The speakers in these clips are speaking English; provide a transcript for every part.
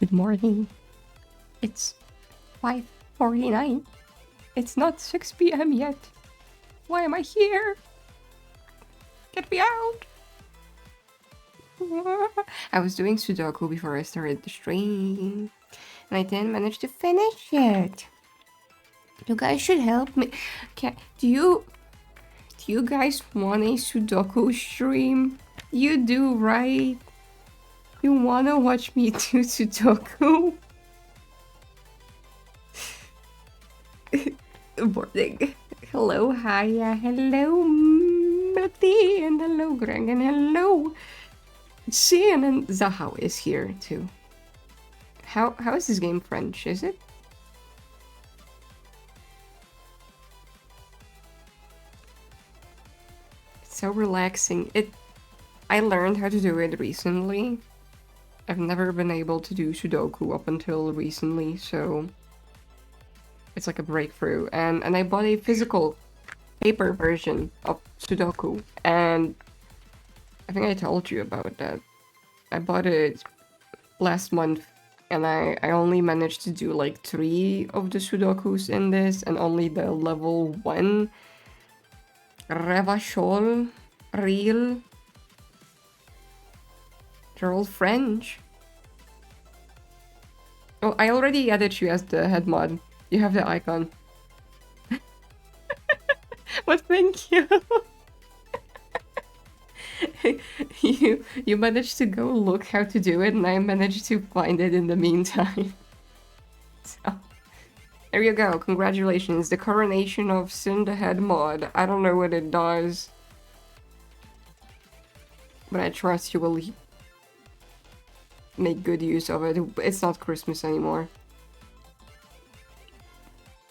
Good morning. It's 5:49. It's not 6 p.m. yet. Why am I here? Get me out! I was doing Sudoku before I started the stream, and I didn't manage to finish it. You guys should help me. Do you guys want a Sudoku stream? You do, right? You wanna watch me do Sudoku? Morning. Hello, Haya. Hello, Melody. And hello, Greg. And hello, Sin. And Zahao is here, too. How is this game French, is it? It's so relaxing. I learned how to do it recently. I've never been able to do Sudoku up until recently, so it's like a breakthrough. And I bought a physical paper version of Sudoku, and I think I told you about that. I bought it last month, and I only managed to do like 3 of the Sudokus in this, and only the level 1 Revachol Real. They're all French. Oh, I already added you as the head mod. You have the icon. Well, thank you. you managed to go look how to do it, and I managed to find it in the meantime. So, there you go. Congratulations. The coronation of Sin the Head mod. I don't know what it does, but I trust you will make good use of it. It's not Christmas anymore.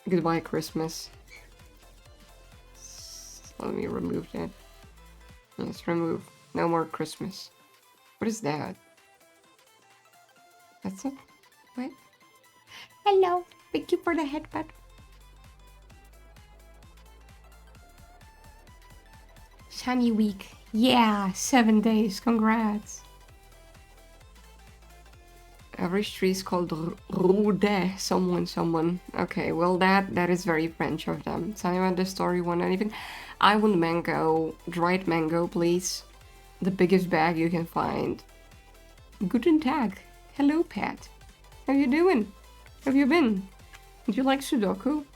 Goodbye, Christmas. Let me remove that. Yes, remove. No more Christmas. What is that? That's it? What? Hello. Thank you for the headbutt. Shiny week. Yeah, 7 days. Congrats. Every street is called Rue de someone. Okay, well that is very French of them. Tell me about the story one anything. I want mango, dried mango, please. The biggest bag you can find. Guten Tag. Hello, Pat. How you doing? How have you been? Do you like Sudoku?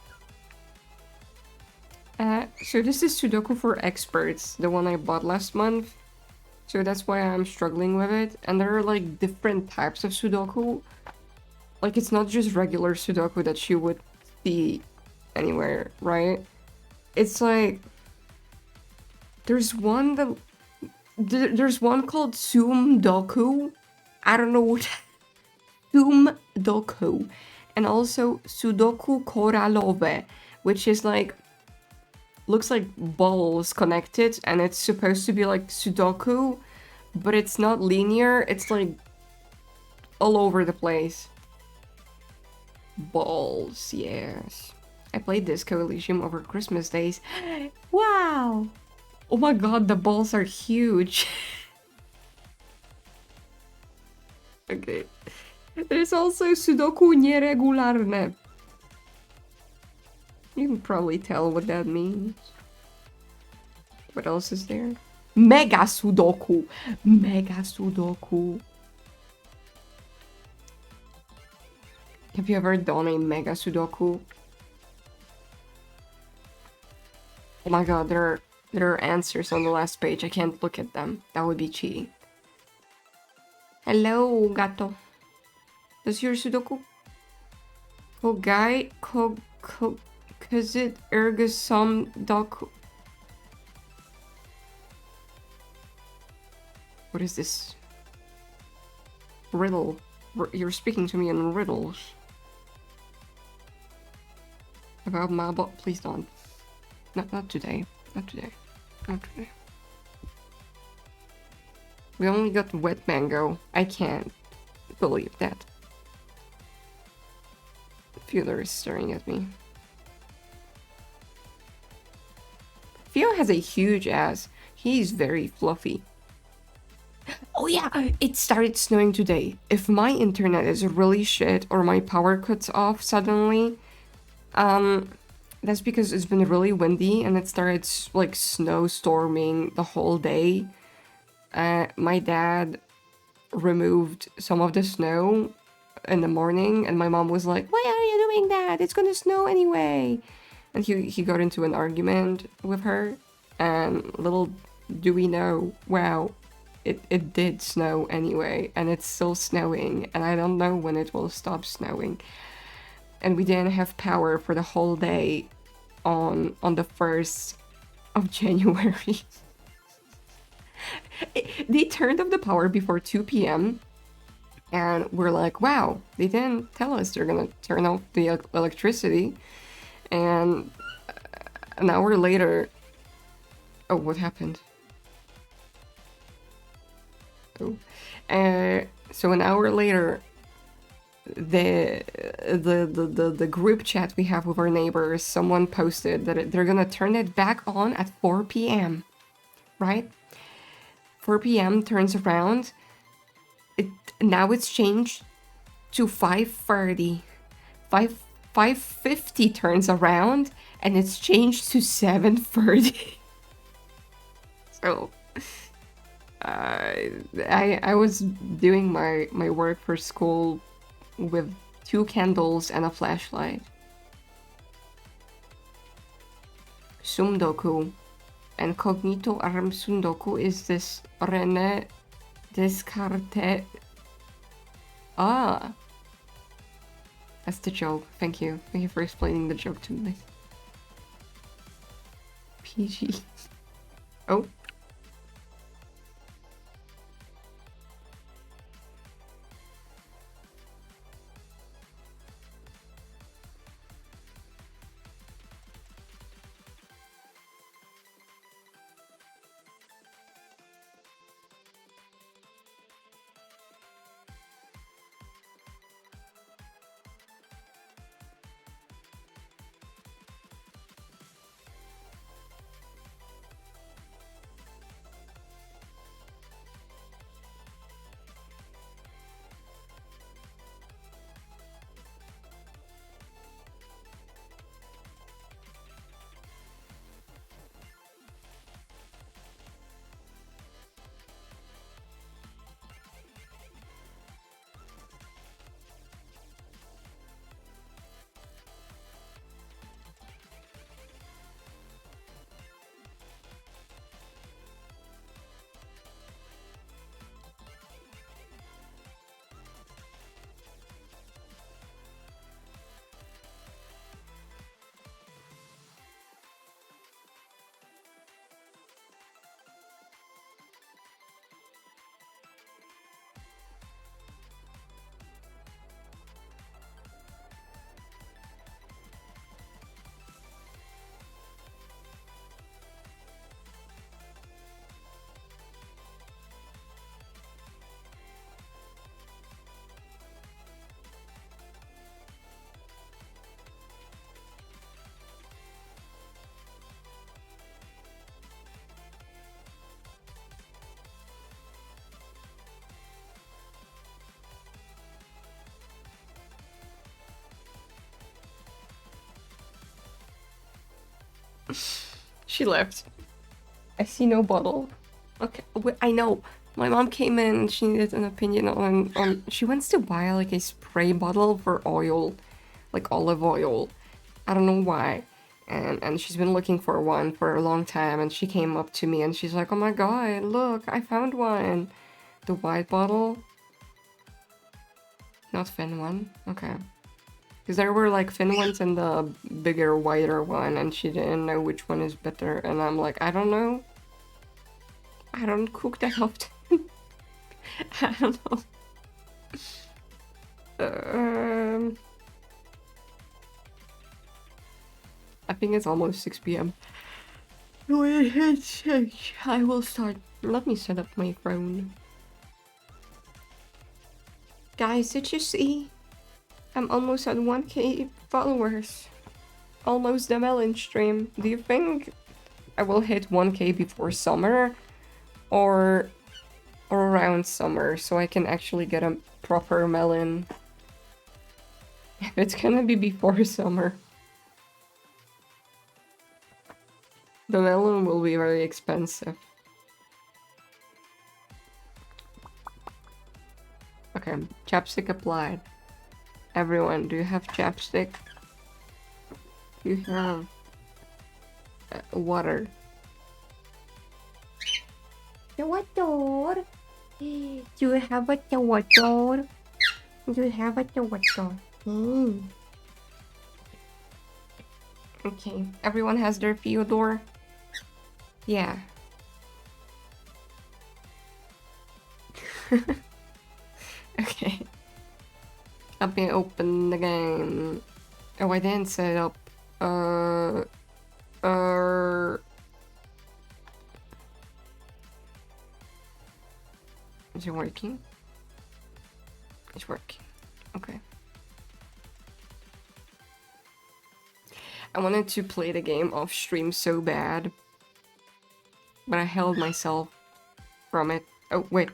So this is Sudoku for experts, the one I bought last month. So that's why I'm struggling with it. And there are like different types of Sudoku. Like it's not just regular Sudoku that you would see anywhere, right? It's like there's one called Doku. I don't know what Doku. And also Sudoku Koralowe, which is like looks like balls connected, and it's supposed to be like Sudoku, but it's not linear. It's like all over the place. Balls, yes. I played Disco Elysium over Christmas days. Wow! Oh my god, the balls are huge. Okay. There's also Sudoku nieregularne. You can probably tell what that means. What else is there? Mega Sudoku! Mega Sudoku! Have you ever done a Mega Sudoku? Oh my god, there are answers on the last page. I can't look at them. That would be cheating. Hello, gato. Does your Sudoku? Kogai? Kazit ergasum doku. What is this? Riddle. You're speaking to me in riddles. About my butt, please don't. Not today. Not today. Not today. We only got wet mango. I can't believe that. Fielder is staring at me. Theo has a huge ass. He's very fluffy. Oh yeah, it started snowing today. If my internet is really shit or my power cuts off suddenly, that's because it's been really windy and it started like snowstorming the whole day. My dad removed some of the snow in the morning, and my mom was like, "Why are you doing that? It's gonna snow anyway." And he got into an argument with her, and little do we know, wow, it did snow anyway, and it's still snowing, and I don't know when it will stop snowing. And we didn't have power for the whole day on the 1st of January. They turned off the power before 2 p.m. and we're like, wow, they didn't tell us they're gonna turn off the electricity. And an hour later, oh, what happened? Oh, so an hour later, the group chat we have with our neighbors, someone posted that they're gonna turn it back on at 4 p.m. Right? 4 p.m. turns around. Now it's changed to 5:30. 5:50 turns around and it's changed to 7:30. So I was doing my work for school with 2 candles and a flashlight. Sumdoku. And cognito arm sundoku is this René Descartes. Ah. That's the joke. Thank you. Thank you for explaining the joke to me. PG. Oh. She left. I see no bottle. Okay, I know. My mom came in, she needed an opinion on she wants to buy like a spray bottle for oil, like olive oil. I don't know why. And she's been looking for one for a long time, and she came up to me and she's like, "Oh my god, look, I found one." The white bottle. Not thin one. Okay. Because there were like thin ones and the bigger, wider one, and she didn't know which one is better. And I'm like, I don't know. I don't cook that often. I don't know. I think it's almost 6 p.m. When it hits 6, I will start. Let me set up my phone. Guys, did you see? I'm almost at 1k followers. Almost the melon stream. Do you think I will hit 1k before summer? Or or around summer, so I can actually get a proper melon. It's gonna be before summer. The melon will be very expensive. Okay, chapstick applied. Everyone, do you have chapstick? Do you have water? The water. Do you have a water? Do you have a water? Okay, everyone has their Theodore? Yeah. Okay. Let me open the game. Oh, I didn't set it up. Is it working? It's working. Okay. I wanted to play the game off stream so bad, but I held myself from it. Oh, wait.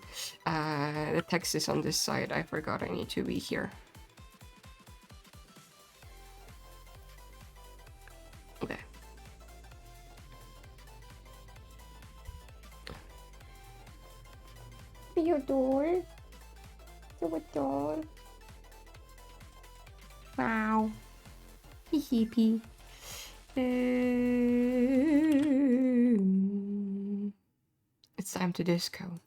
The text is on this side. I forgot I need to be here. Okay. Theodore? Theodore? Wow. Hee hee. It's time to disco.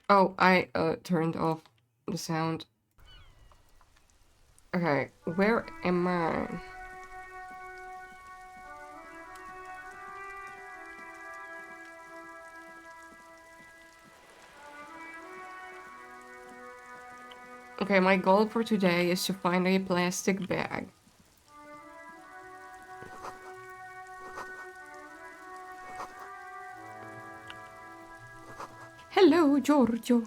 Oh, I turned off the sound. Okay, where am I? Okay, my goal for today is to find a plastic bag. Hello, Giorgio.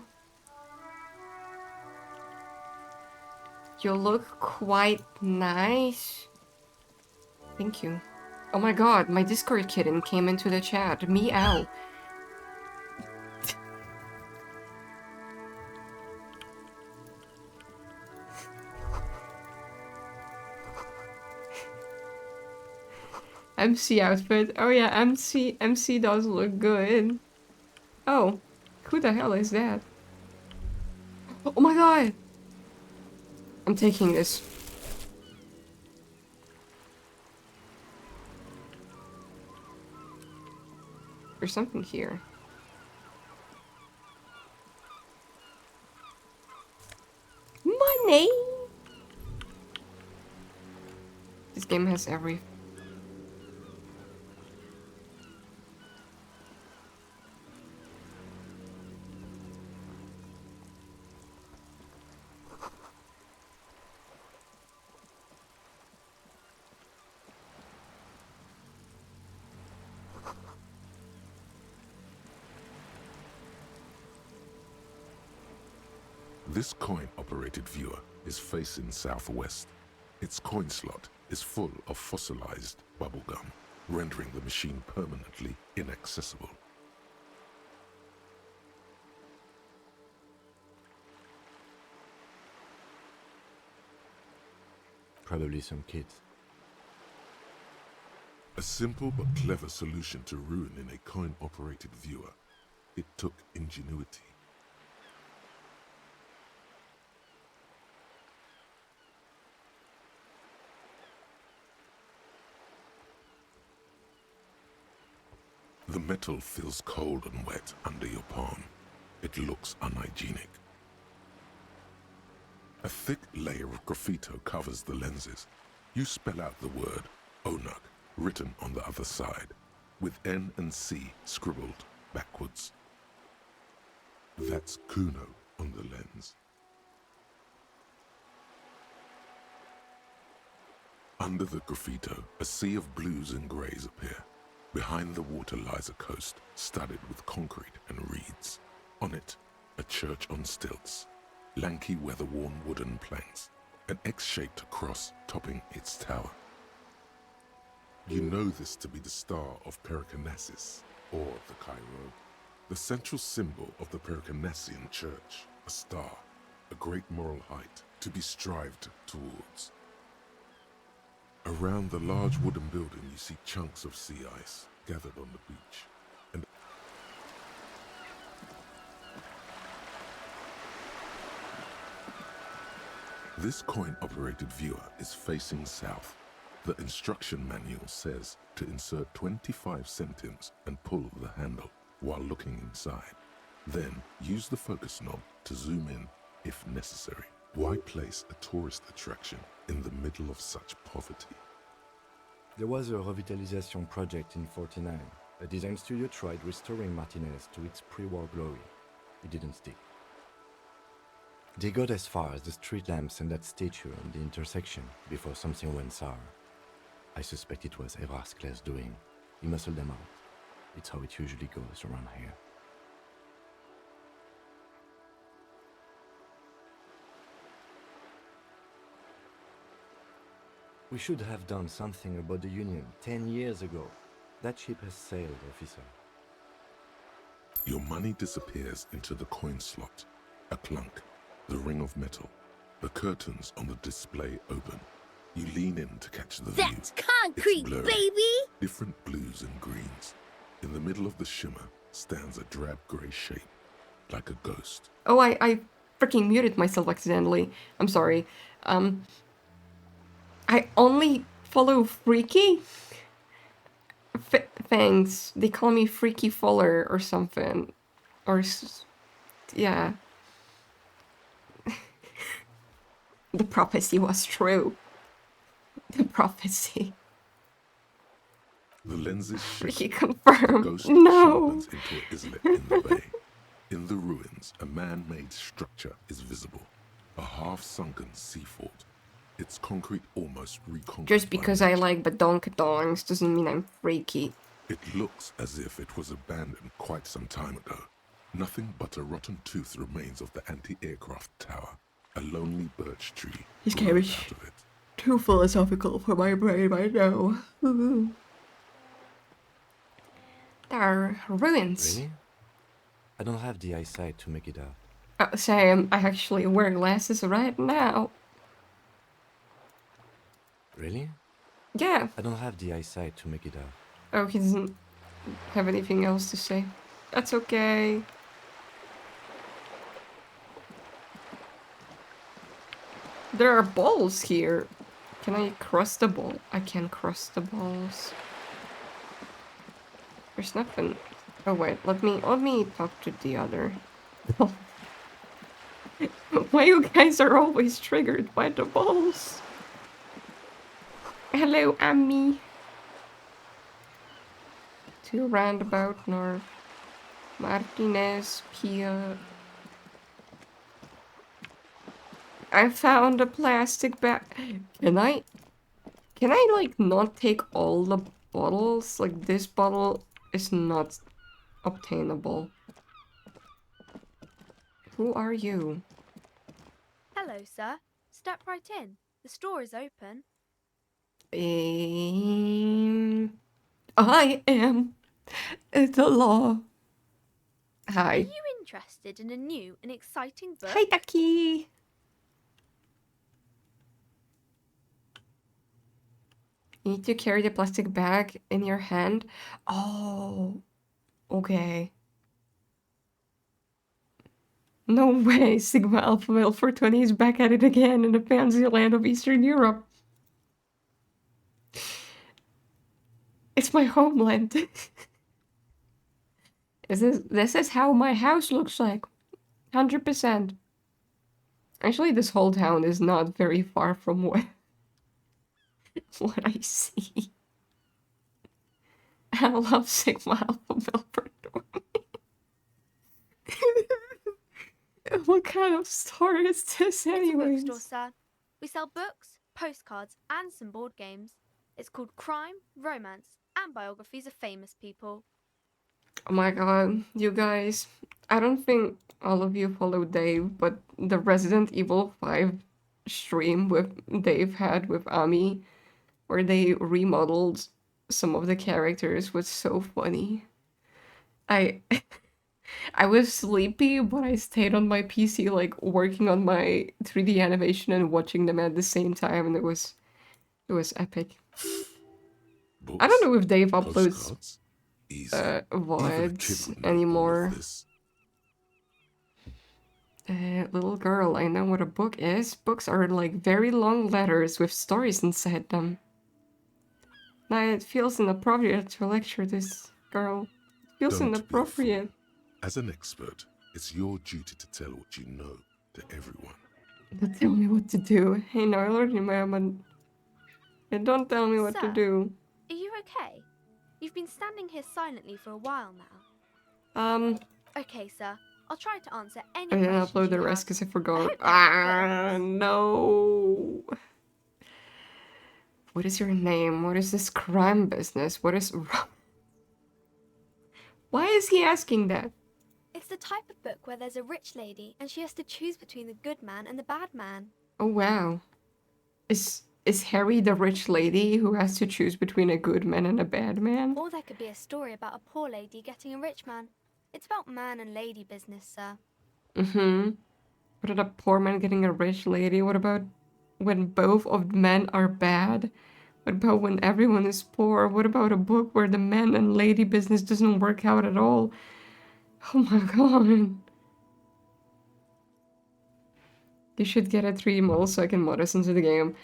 You look quite nice. Thank you. Oh my god, my Discord kitten came into the chat. Meow. MC outfit. Oh yeah, MC does look good. Oh, who the hell is that? Oh my god! I'm taking this. There's something here. Money! This game has every... This coin-operated viewer is facing southwest. Its coin slot is full of fossilized bubblegum, rendering the machine permanently inaccessible. Probably some kids. A simple but clever solution to ruining a coin-operated viewer. It took ingenuity. The metal feels cold and wet under your palm. It looks unhygienic. A thick layer of graffito covers the lenses. You spell out the word Onuk written on the other side, with N and C scribbled backwards. That's Kuno on the lens. Under the graffito, a sea of blues and greys appear. Behind the water lies a coast studded with concrete and reeds. On it, a church on stilts, lanky weather-worn wooden planks, an X-shaped cross topping its tower. You know this to be the star of Periconesus, or the Cairo. The central symbol of the Periconnesian Church, a star, a great moral height to be strived towards. Around the large wooden building you see chunks of sea ice gathered on the beach. And this coin-operated viewer is facing south. The instruction manual says to insert 25 centimes and pull the handle while looking inside. Then use the focus knob to zoom in if necessary. Why place a tourist attraction in the middle of such poverty? There was a revitalization project in 49. A design studio tried restoring Martinez to its pre-war glory. It didn't stick. They got as far as the street lamps and that statue on the intersection before something went sour. I suspect it was Evrard's class doing. He muscled them out. It's how it usually goes around here. We should have done something about the Union 10 years ago. That ship has sailed, officer. Your money disappears into the coin slot. A clunk, the ring of metal. The curtains on the display open. You lean in to catch the view. That's concrete, It's blurry. baby! Different blues and greens. In the middle of the shimmer stands a drab grey shape, like a ghost. Oh, I freaking muted myself accidentally. I'm sorry. I only follow Freaky? Thanks. They call me Freaky Fuller or something. Or, yeah. The prophecy was true. The prophecy. The lenses Freaky shift. confirmed. Ghost No. sharpens into an islet in the bay. In the ruins, a man-made structure is visible. A half-sunken sea fort. Its concrete almost reconquered. Just by because I nature. like badonkadongs doesn't mean I'm freaky. It looks as if it was abandoned quite some time ago. Nothing but a rotten tooth remains of the anti-aircraft tower. A lonely birch tree He's grows carried. out of it. Too philosophical for my brain right now. There are ruins. Really? I don't have the eyesight to make it out. Sam, I actually wear glasses right now. Really? Yeah. I don't have the eyesight to make it out. Oh, he doesn't have anything else to say. That's okay. There are balls here. Can I cross the ball? I can cross the balls. There's nothing. Oh wait, let me talk to the other. Why you guys are always triggered by the balls? Hello, Amy. To roundabout north. Martinez, Pia. I found a plastic bag. Can I like not take all the bottles? Like this bottle is not obtainable. Who are you? Hello, sir. Step right in. The store is open. I am the law. Are Hi. you interested in a new and exciting book? Hi, Ducky. You need to carry the plastic bag in your hand. Oh, okay. No way, Sigma Alpha Male 420 is back at it again in the fancy land of Eastern Europe. It's my homeland. This is how my house looks like. 100%. Actually, this whole town is not very far from what I see. I love Sigma Alpha Male 420. What kind of store is this It's a anyways? bookstore, sir. We sell books, postcards, and some board games. It's called Crime, Romance, and Biographies of Famous People. Oh my god, you guys. I don't think all of you follow Dave, but the Resident Evil 5 stream with Dave had with Ami, where they remodeled some of the characters, was so funny. I I was sleepy, but I stayed on my PC, like working on my 3D animation and watching them at the same time, and it was epic. I don't Books, know if Dave uploads postcards, easy. Even a kid VODs would know all of anymore. this. Little girl, I know what a book is. Books are like very long letters with stories inside them. Now it feels inappropriate to lecture this girl. It feels Don't be a fool. inappropriate. As an expert, it's your duty to tell what you know to everyone. Don't tell me what to do. Hey, no, I learned ma'am. And don't tell me what to Sir, do. are you okay? You've been standing here silently for a while now. Okay, sir. I'll try to answer any I didn't questions upload you the rest have. because I I forgot. hope they're not books. No. What is your name? What is this crime business? What is... Why is he asking that? It's the type of book where there's a rich lady and she has to choose between the good man and the bad man. Oh, wow. Is Harry the rich lady who has to choose between a good man and a bad man? Or there could be a story about a poor lady getting a rich man. It's about man and lady business, sir. Mm-hmm. What about a poor man getting a rich lady? What about when both of the men are bad? What about when everyone is poor? What about a book where the man and lady business doesn't work out at all? Oh my god. You should get a 3D model so I can mod us into the game.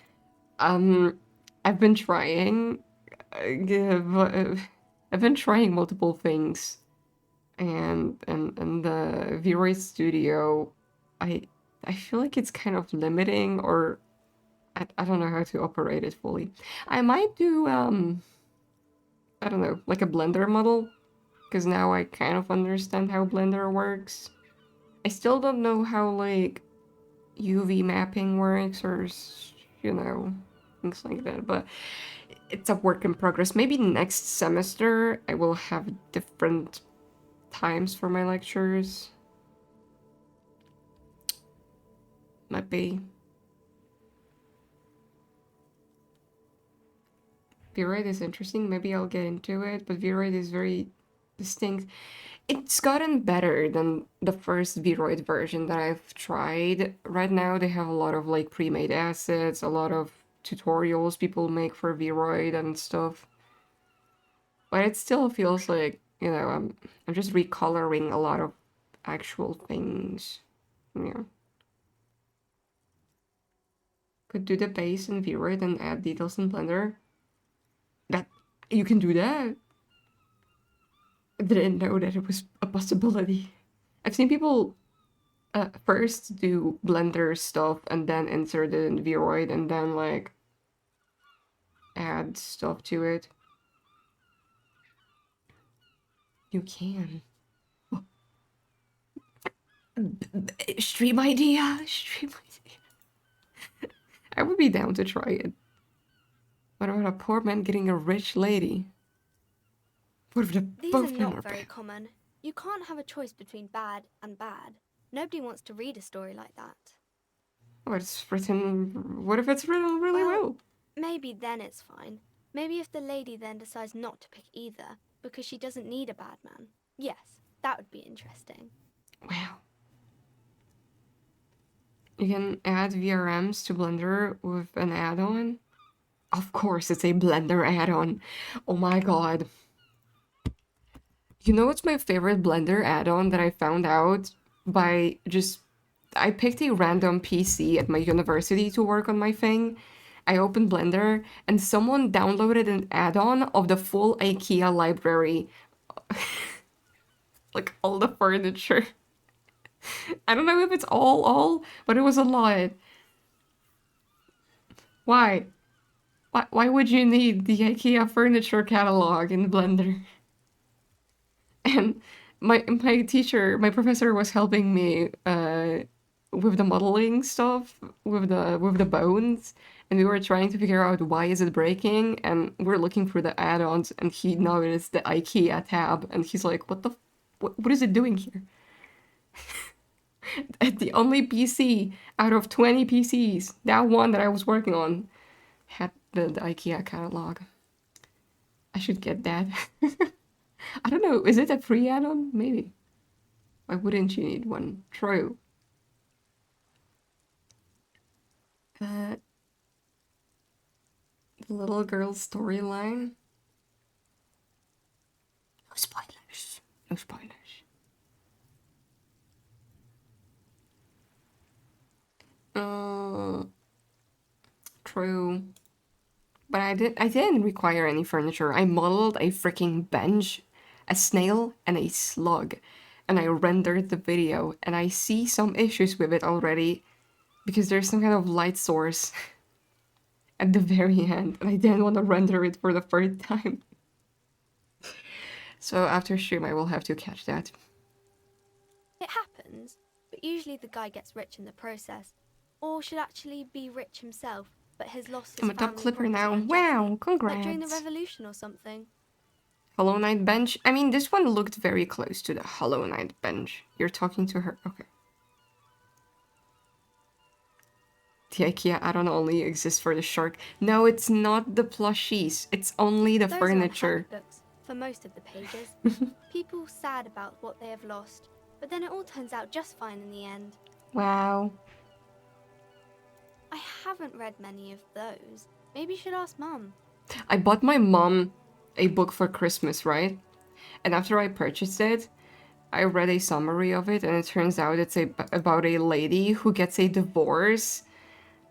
I've been trying. I've been trying multiple things, and the V-Ray Studio, I I feel like it's kind of limiting, or I don't know how to operate it fully. I might do I don't know, like a Blender model, because now I kind of understand how Blender works. I still don't know how like UV mapping works, or you know, things like that, but it's a work in progress. Maybe next semester I will have different times for my lectures. Might be. V-Ride is interesting. Maybe I'll get into it, but V-Ride is very distinct. It's gotten better than the first V-Roid version that I've tried. Right now they have a lot of like pre-made assets, a lot of tutorials people make for V-Roid and stuff. But it still feels like, you know, I'm just recoloring a lot of actual things. Yeah. Could do the base in V-Roid and add details in Blender. That you can do that. I didn't know that it was a possibility. I've seen people first do Blender stuff and then insert it in V-Roid and then like add stuff to it. You can. Stream idea. Stream idea. I would be down to try it. What about a poor man getting a rich lady? What if the These are both men are not very bad? common. You can't have a choice between bad and bad. Nobody wants to read a story like that. What it's written? What if it's written really well? Maybe then it's fine. Maybe if the lady then decides not to pick either because she doesn't need a bad man. Yes, that would be interesting. Wow. You can add VRMs to Blender with an add-on. Of course, it's a Blender add-on. Oh my god. You know what's my favorite Blender add-on that I found out by just... I picked a random PC at my university to work on my thing. I opened Blender and someone downloaded an add-on of the full IKEA library. Like all the furniture. I don't know if it's all, but it was a lot. Why? Why would you need the IKEA furniture catalog in Blender? And my teacher, my professor was helping me with the modeling stuff, with the bones, and we were trying to figure out why is it breaking, and we're looking for the add-ons, and he noticed the IKEA tab, and he's like, what is it doing here? The only PC out of 20 PCs, that one that I was working on, had the IKEA catalog. I should get that. I don't know, is it a free add-on? Maybe. Why wouldn't you need one? True. The little girl's storyline. No spoilers. No spoilers. True. But I didn't require any furniture. I modeled a freaking bench, a snail, and a slug. And I rendered the video, and I see some issues with it already because there's some kind of light source at the very end, and I didn't want to render it for the third time. So after stream, I will have to catch that. It happens, but usually the guy gets rich in the process, or should actually be rich himself, but has lost his I'm a top family clipper now. property Wow, unjustly, congrats. like during the revolution or something. Hollow Knight bench? I mean, this one looked very close to the Hollow Knight bench. You're talking to her? Okay. The IKEA add-on only exists for the shark. No, it's not the plushies. It's only the Those furniture. are handbooks for most of the pages. People sad about what they have lost, but then it all turns out just fine in the end. Wow. I haven't read many of those. Maybe you should ask Mum. I bought my mom a book for Christmas, right? And after I purchased it, I read a summary of it, and it turns out it's about a lady who gets a divorce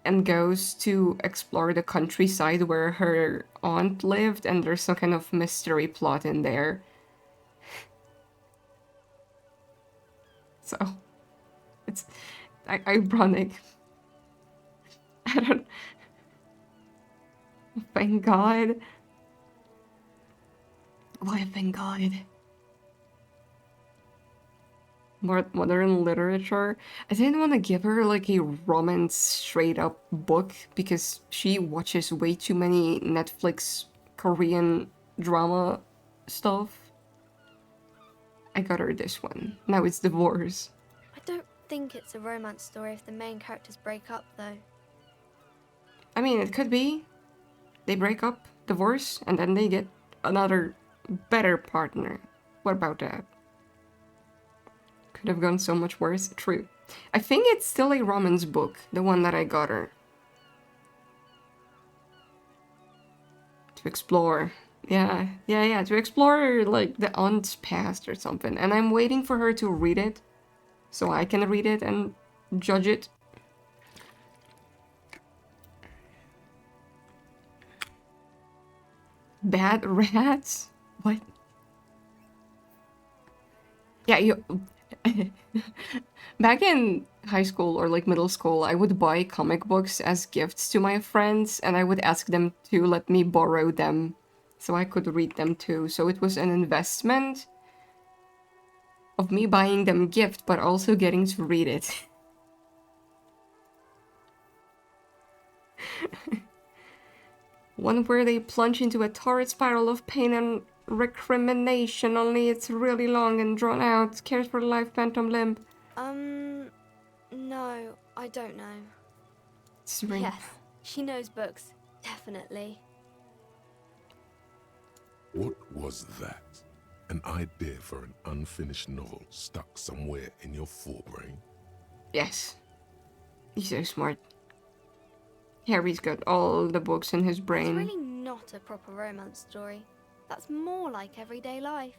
and goes to explore the countryside where her aunt lived, and there's some kind of mystery plot in there. So, it's ironic. I don't... Thank God. Why, thank God. Modern literature. I didn't want to give her like a romance straight up book because she watches way too many Netflix Korean drama stuff. I got her this one. Now it's divorce. I don't think it's a romance story if the main characters break up, though. I mean, it could be. They break up, divorce, and then they get another better partner. What about that? Could have gone so much worse. True. I think it's still a romance book, the one that I got her. To explore. Yeah, to explore, like, the aunt's past or something. And I'm waiting for her to read it, so I can read it and judge it. Bad rats? What? Yeah, you... Back in high school or like middle school, I would buy comic books as gifts to my friends, and I would ask them to let me borrow them so I could read them too. So it was an investment of me buying them gift, but also getting to read it. One where they plunge into a torrid spiral of pain and recrimination, only it's really long and drawn out. Cares for the life phantom limp. No, I don't know. Yes, she knows books, definitely. What was that? An idea for an unfinished novel stuck somewhere in your forebrain? Yes. He's so smart. Harry's got all the books in his brain. It's really not a proper romance story. That's more like everyday life.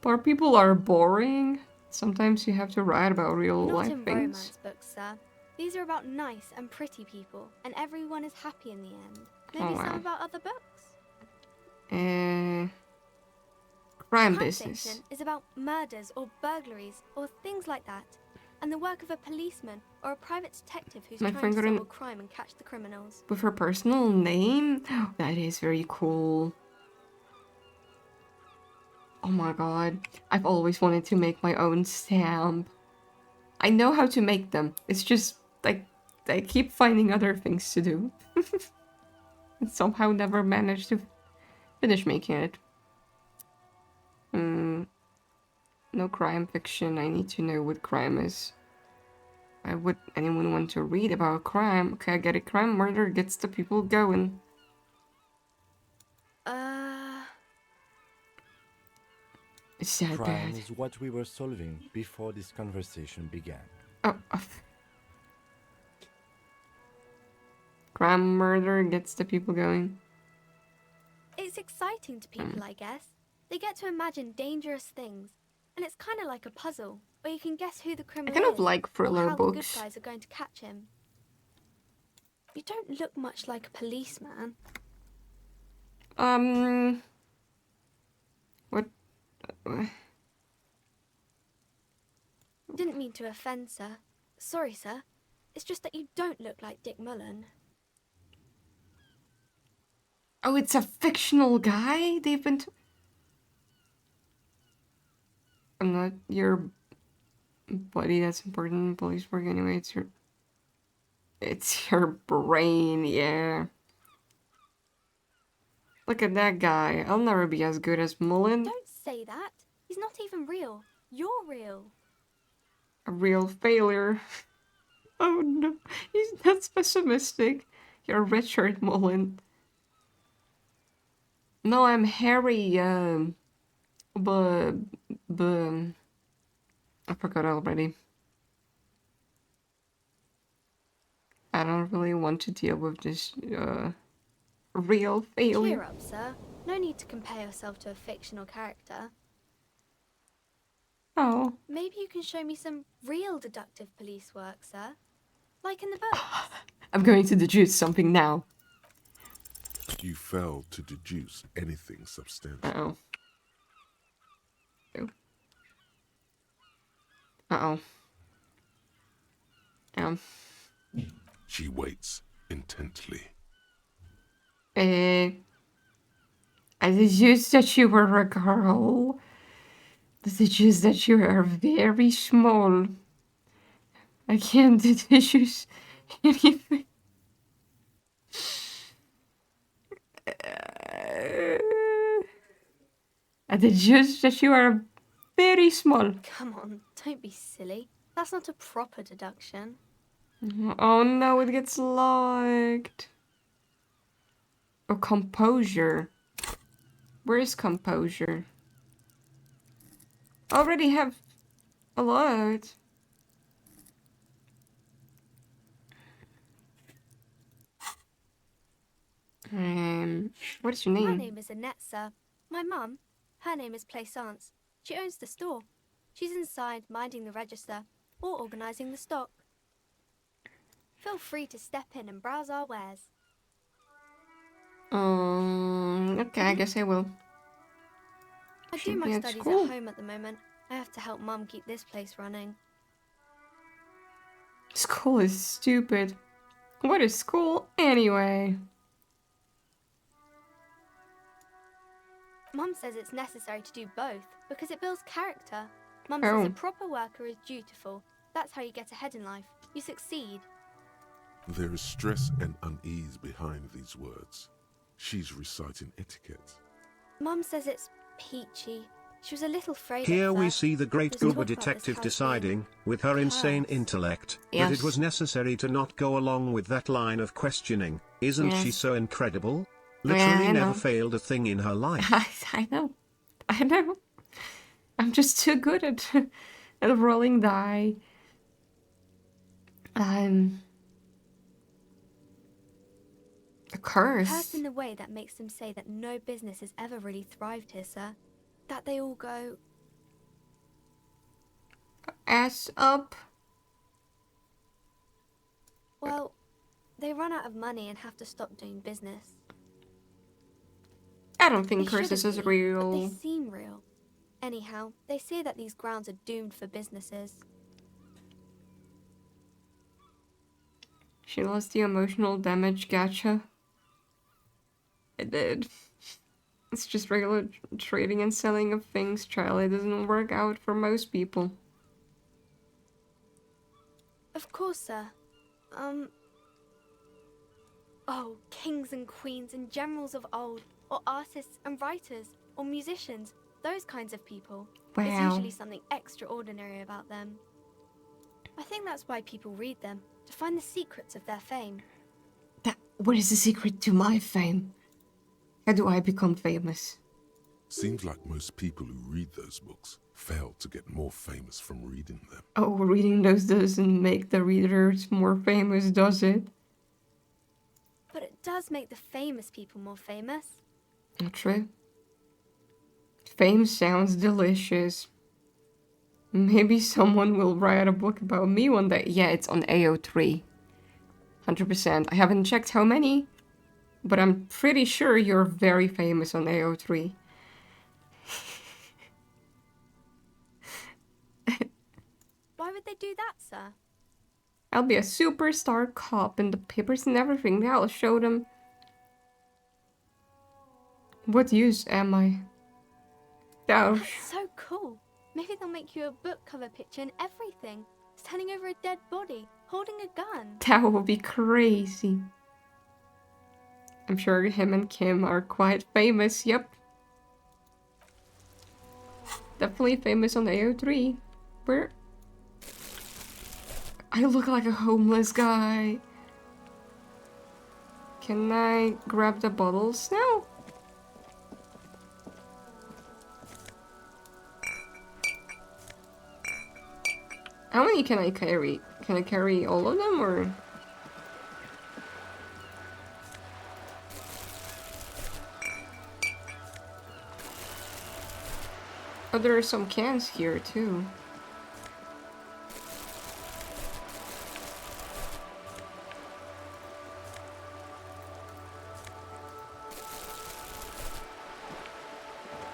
Poor people are boring. Sometimes you have to write about real Not life in things. romance books, sir. These are about nice and pretty people, and everyone is happy in the end. Maybe some about other books. Crime Crime business. fiction is about murders or burglaries or things like that, and the work of a policeman or a private detective who's trying to solve crime and catch the criminals. With her personal name? That is very cool. Oh my god. I've always wanted to make my own stamp. I know how to make them. It's just, like, I keep finding other things to do. And somehow never managed to finish making it. No crime fiction. I need to know what crime is. Why would anyone want to read about crime? Okay, I get it. Crime, murder gets the people going. It's that Crime bad. is what we were solving before this conversation began. Oh, crime murder gets the people going. It's exciting to people, I guess. They get to imagine dangerous things, and it's kind of like a puzzle, where you can guess who the I criminal kind of is, like or thriller how the good books. guys are going to catch him. You don't look much like a policeman. What? Didn't mean to offend, sir. Sorry, sir. It's just that you don't look like Dick Mullen. Oh, it's a fictional guy? They've been... I'm not your buddy, that's important in police work anyway. It's your brain, yeah. Look at that guy. I'll never be as good as Mullen. Don't say that. He's not even real. You're real. A real failure. Oh no, he's not pessimistic. You're Richard Mullen. No, I'm Harry, but, I forgot already. I don't really want to deal with this, real failure. Cheer up, sir. No need to compare yourself to a fictional character. Oh. Maybe you can show me some real deductive police work, sir. Like in the books. I'm going to deduce something now. You failed to deduce anything substantial. Uh-oh. Uh-oh. She waits intently. I deduced that you were a girl. I deduced that you are very small. I can't deduce anything. I deduced that you are very small. Come on, don't be silly. That's not a proper deduction. Oh no, it gets locked. Oh, composure. Where is composure? I already have a lot. What is your name? My name is Annette, sir. My mum, her name is Plaisance. She owns the store. She's inside minding the register or organising the stock. Feel free to step in and browse our wares. Okay, I guess I will. I do Should my be at studies school. at home at the moment. I have to help Mum keep this place running. School is stupid. What is school anyway? Mum says it's necessary to do both because it builds character. Mum Oh. says a proper worker is dutiful. That's how you get ahead in life. You succeed. There is stress and unease behind these words. She's reciting etiquette. Mum says it's peachy. She was a little afraid Here at we first. see the great There's talk Goober about this detective house deciding, with her insane cursed. intellect, that Yes. it was necessary to not go along with that line of questioning. Isn't she Yes. so incredible? Yeah, Literally I never know. failed a thing in her life. I know. I know. I'm just too good at rolling die. A curse. Cursed in the way that makes them say that no business has ever really thrived here, sir. That they all go, Ass up. well, they run out of money and have to stop doing business. I don't think They curses shouldn't is be, but they real. seem real. Anyhow, they say that these grounds are doomed for businesses. She lost the emotional damage, gotcha. I did. It's just regular trading and selling of things, child. It doesn't work out for most people. Of course, sir. Oh, kings and queens and generals of old, or artists and writers, or musicians, those kinds of people. There's Wow. usually something extraordinary about them. I think that's why people read them, to find the secrets of their fame. What is the secret to my fame? How do I become famous? Seems like most people who read those books fail to get more famous from reading them. Oh, reading those doesn't make the readers more famous, does it? But it does make the famous people more famous. Not true. Fame sounds delicious. Maybe someone will write a book about me one day. Yeah, it's on AO3. 100%. I haven't checked how many, but I'm pretty sure you're very famous on AO3. Why would they do that, sir? I'll be a superstar cop in the papers and everything. That'll show them. What use am I? That'll That's so cool. Maybe they'll make you a book cover picture and everything. Standing over a dead body, holding a gun. That would be crazy. I'm sure him and Kim are quite famous, yep. Definitely famous on AO3. Where? I look like a homeless guy. Can I grab the bottles now? How many can I carry? Can I carry all of them, or? Oh, there are some cans here, too.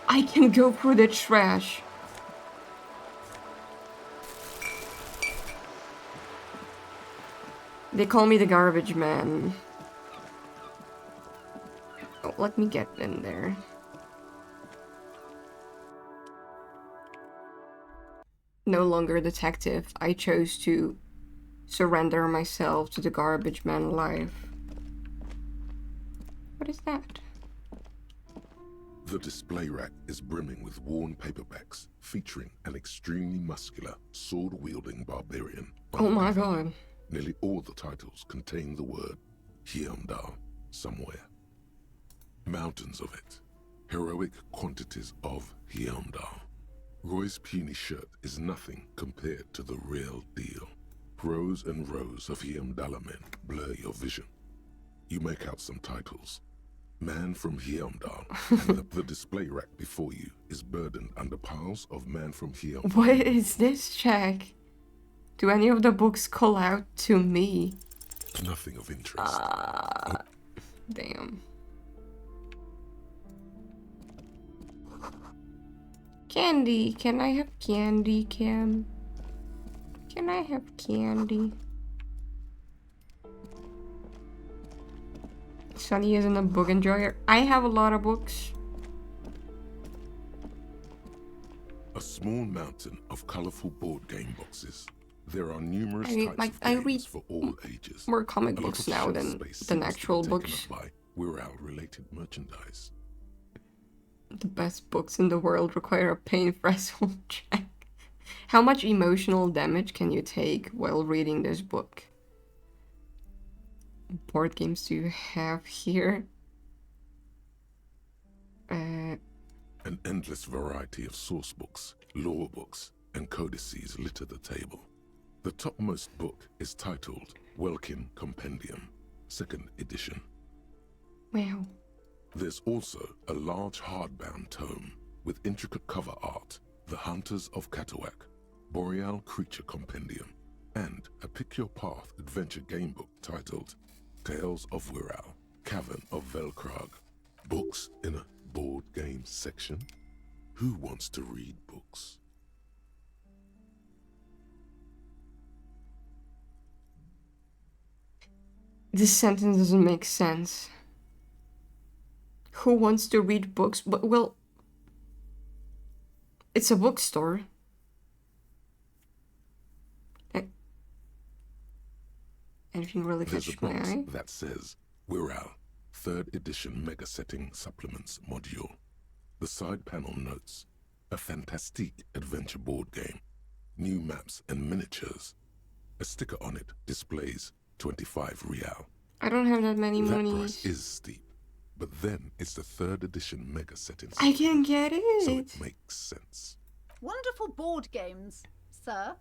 I can go through the trash. They call me the garbage man. Oh, let me get in there. No longer detective. I chose to surrender myself to the garbage man life. What is that? The display rack is brimming with worn paperbacks featuring an extremely muscular, sword-wielding barbarian. Oh my god. Nearly all the titles contain the word Hyundai somewhere. Mountains of it. Heroic quantities of Hyundai. Roy's puny shirt is nothing compared to the real deal. Rows and rows of Hyundai men blur your vision. You make out some titles. Man from Hyundai, and the display rack before you is burdened under piles of Man from Hyundai. What is this, Jack? Do any of the books call out to me? Nothing of interest. Damn. Candy. Can I have candy, Kim? Can I have candy? Sunny isn't a book enjoyer. I have a lot of books. A small mountain of colorful board game boxes. There are numerous I types read of games for all ages. more comic A lot books of now shelf than space seems to be actual taken books. up by Wirral-related merchandise. The best books in the world require a pain threshold check. How much emotional damage can you take while reading this book? Board games do you have here? An endless variety of source books, lore books, and codices litter the table. The topmost book is titled Welkin Compendium, 2nd edition. Wow. There's also a large hardbound tome with intricate cover art, The Hunters of Katawak, Boreal Creature Compendium, and a Pick Your Path adventure game book titled Tales of Wirral, Cavern of Velkrag. Books in a board game section? Who wants to read books? This sentence doesn't make sense. Who wants to read books? But, well, it's a bookstore. Anything really There's a catch my box eye? that says Wirral, 3rd edition Mega Setting Supplements Module. The side panel notes, a fantastique adventure board game, new maps and miniatures. A sticker on it displays 25 real. I don't have that many That monies. price is steep. But then it's the 3rd edition mega set in I can get so it. it makes sense. Wonderful board games, sir.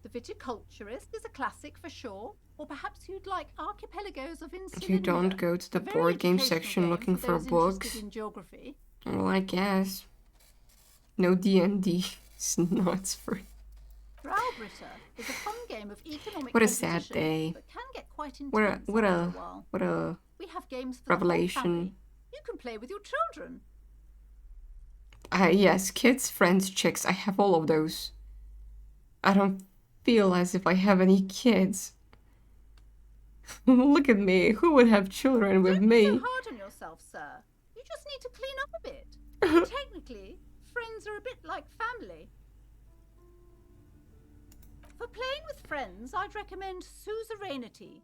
The Viticulturist is a classic for sure. Or perhaps you'd like Archipelagos of Insulinda. You don't go to the A very board game educational section game looking for those books. interested in geography. Well, I guess. No D&D is not free. Browbritter is a fun game of economic What a sad competition, day. but can get quite What a intense what after a a while. what a We have games for revelation. the whole family. You can play with your children. Yes, kids, friends, chicks. I have all of those. I don't feel as if I have any kids. Look at me. Who would have children with Don't be so me? hard on yourself, sir. You just need to clean up a bit. Technically, friends are a bit like family. For playing with friends, I'd recommend Suzerainty.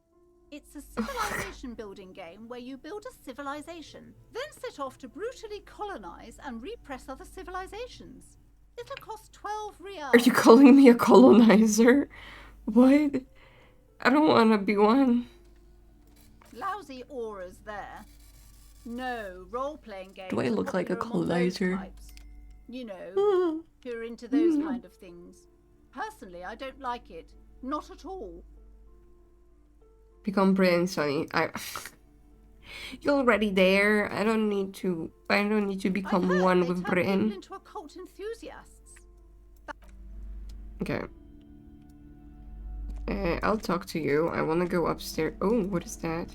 It's a civilization building game where you build a civilization, then set off to brutally colonize and repress other civilizations. It'll cost 12 reals. Are you calling me a colonizer? What? I don't want to be one. Lousy auras there. No, role-playing games. Do I are look like a popular among those colonizer? types. You know, who are into those kind of things. Personally, I don't like it. Not at all. Become Britain, Sonny. You're already there. I don't need to become I've heard one they with turn Britain. people into occult enthusiasts. Okay. I'll talk to you. I want to go upstairs. Oh, what is that?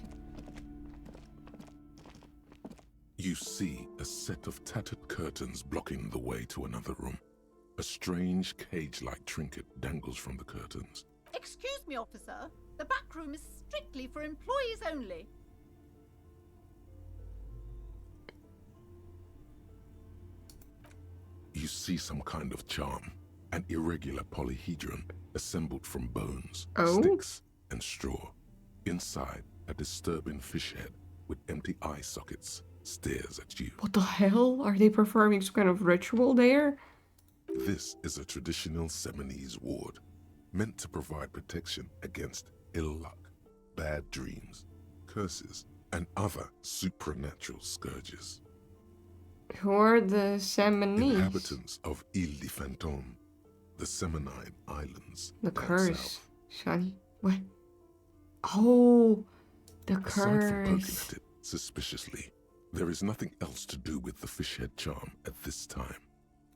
You see a set of tattered curtains blocking the way to another room. A strange cage-like trinket dangles from the curtains. Excuse me, officer. The back room is strictly for employees only. You see some kind of charm, an irregular polyhedron assembled from bones, Oh? sticks, and straw. Inside, a disturbing fish head with empty eye sockets stares at you. What the hell? Are they performing some kind of ritual there? This is a traditional Seminese ward, meant to provide protection against ill luck, bad dreams, curses, and other supernatural scourges. Who are the Seminese? Inhabitants of Ile de Fantôme, the Seminine Islands. The down curse. south. Sonny. What? Oh, the Aside from poking curse. at it suspiciously, there is nothing else to do with the fish head charm at this time.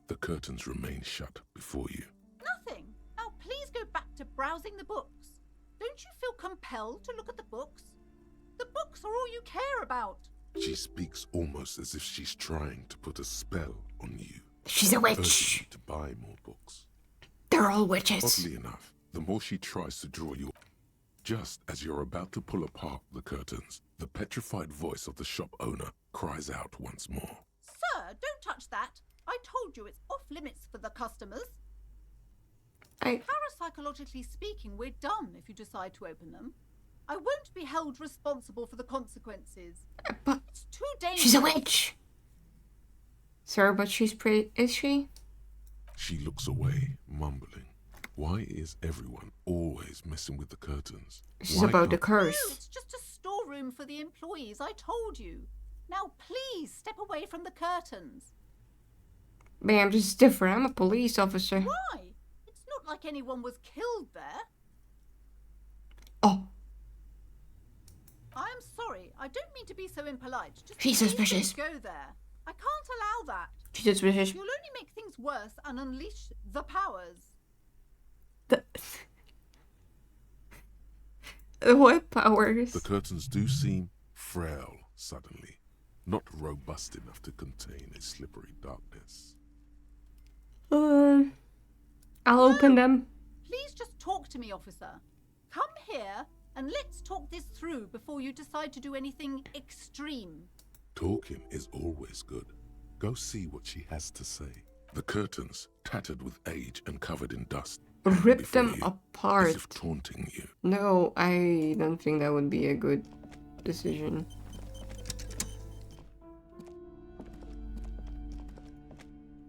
The curtains remain shut before you. Nothing. Now please go back to browsing the books. Don't you feel compelled to look at the books? The books are all you care about. She speaks almost as if she's trying to put a spell on you, She's a urging witch. you to buy more books. They're all witches. Oddly enough, the more she tries to draw you, just as you're about to pull apart the curtains, the petrified voice of the shop owner cries out once more. Sir, don't touch that. I told you it's off limits for the customers. I Parapsychologically speaking, we're done if you decide to open them. I won't be held responsible for the consequences. but It's too dangerous. she's a witch. Sir, but she's pretty. Is she? She looks away, mumbling. Why is everyone always messing with the curtains? This is Why about the can't- No, curse. it's just a storeroom for the employees, I told you. Now please step away from the curtains. Ma'am, this is different. I'm a police officer. Why? It's not like anyone was killed there. Oh, I'm sorry, I don't mean to be so impolite. Just She's please suspicious. don't go there. I can't allow that. she's suspicious. You'll only make things worse and unleash the powers. What powers? The curtains do seem frail suddenly, not robust enough to contain a slippery darkness. I'll open them. Please just talk to me, officer. Come here and let's talk this through before you decide to do anything extreme. Talking is always good. Go see what she has to say. The curtains, tattered with age and covered in dust, hang Rip before them you, apart. as if taunting you. No, I don't think that would be a good decision.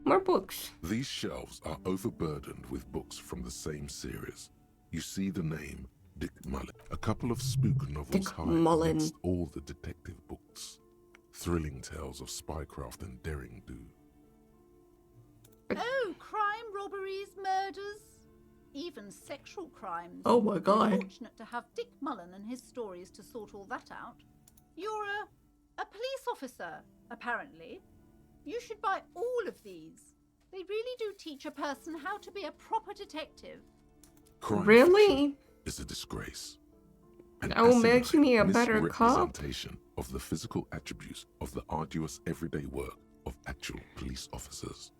More books. These shelves are overburdened with books from the same series. You see the name Dick Mullen. A couple of spook novels Dick hide Mullen. amidst all the detective books. thrilling tales of spycraft and daring do. Oh, crime, robberies, murders, even sexual crimes. Oh my We're god. fortunate to have Dick Mullen and his stories to sort all that out. You're a police officer, apparently. You should buy all of these. They really do teach a person how to be a proper detective. Crime Really? fiction is a disgrace. An That will make asinine me a better cop? misrepresentation of the physical attributes of the arduous everyday work of actual police officers.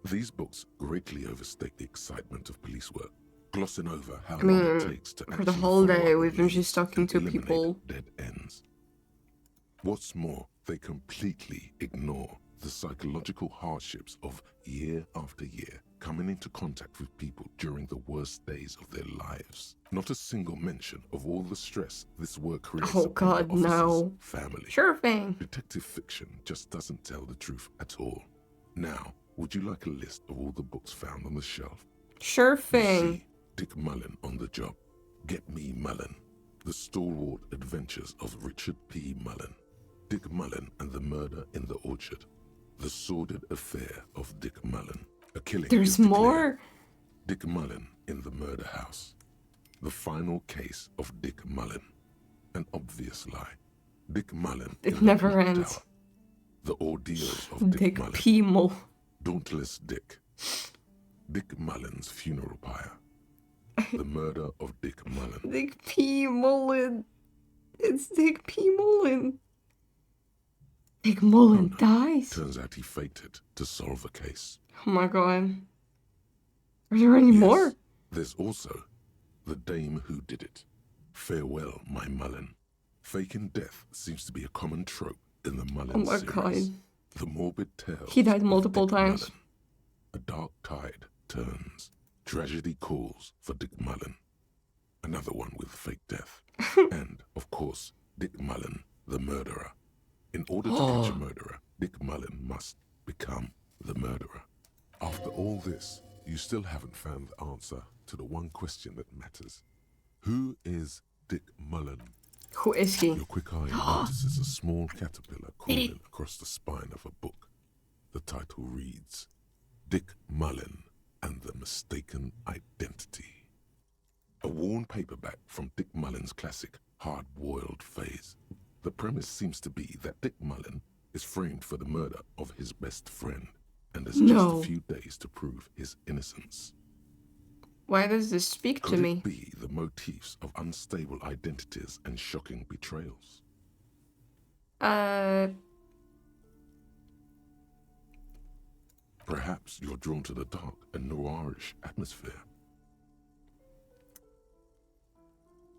These books greatly overstate the excitement of police work, glossing over how long it takes to for the actually whole follow day up we've been leads just talking and to eliminate people. dead ends. What's more, they completely ignore the psychological hardships of year after year coming into contact with people during the worst days of their lives. Not a single mention of all the stress this work creates Oh upon god, the officer's no. family. Sure thing. Detective fiction just doesn't tell the truth at all. Now, would you like a list of all the books found on the shelf? Sure You thing. see Dick Mullen on the job. Get Me Mullen. The Stalwart Adventures of Richard P. Mullen. Dick Mullen and the Murder in the Orchard. The Sordid Affair of Dick Mullen. A killing There's is declared. more? Dick Mullen in the Murder House. The Final Case of Dick Mullen. An Obvious Lie. Dick Mullen It in never the Clock ends. Tower. The Ordeals of Dick Dick Mullen. Peemel. Dauntless Dick. Dick Mullen's Funeral Pyre. The Murder of Dick Mullen. Dick P. Mullen. It's Dick P. Mullen. Dick Mullen Oh no. dies? Turns out he faked it to solve a case. Oh my god. Are there any more? There's also The Dame Who Did It. Farewell, My Mullen. Faking death seems to be a common trope in the Mullen Oh my series. god. The morbid tales. He died of multiple Dick times. Mullen. A dark tide turns. Tragedy calls for Dick Mullen. Another one with fake death. And, of course, Dick Mullen, the murderer. In order to catch a murderer, Dick Mullen must become the murderer. After all this, you still haven't found the answer to the one question that matters. Who is Dick Mullen? Who is he? Your quick eye notices a small caterpillar crawling across the spine of a book. The title reads, Dick Mullen and the Mistaken Identity. A worn paperback from Dick Mullen's classic Hard-Boiled Phase. The premise seems to be that Dick Mullen is framed for the murder of his best friend and has just No. a few days to prove his innocence. Why does this speak to Could me? it be the motifs of unstable identities and shocking betrayals? Perhaps you're drawn to the dark and noirish atmosphere.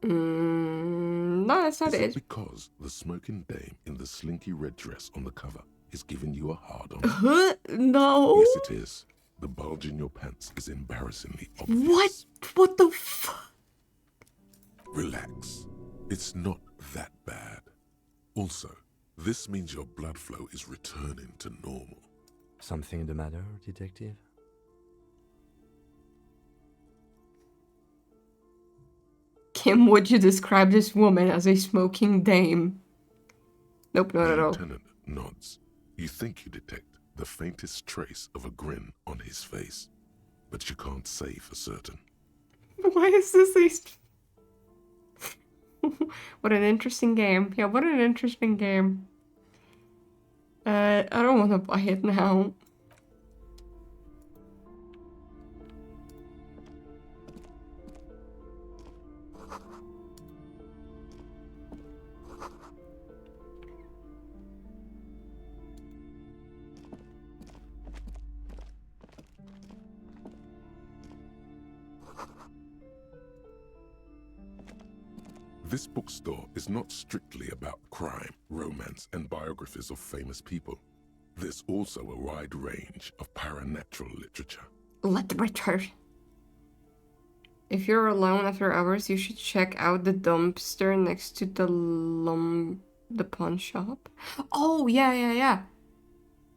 No, that's not Is it it. because the smoking dame in the slinky red dress on the cover is giving you a hard-on? Huh? No. Yes, it is. The bulge in your pants is embarrassingly obvious. What? What the fuck? Relax. It's not that bad. Also, this means your blood flow is returning to normal. Something the matter, detective? Kim, would you describe this woman as a smoking dame? Nope, not at all. Lieutenant nods. You think you detect the faintest trace of a grin on his face, but you can't say for certain. Why is this a... What an interesting game. Yeah, what an interesting game. I don't want to buy it now. This bookstore is not strictly about crime, romance, and biographies of famous people. There's also a wide range of paranatural literature. Literature. If you're alone after hours, you should check out the dumpster next to the pawn shop. Oh, yeah.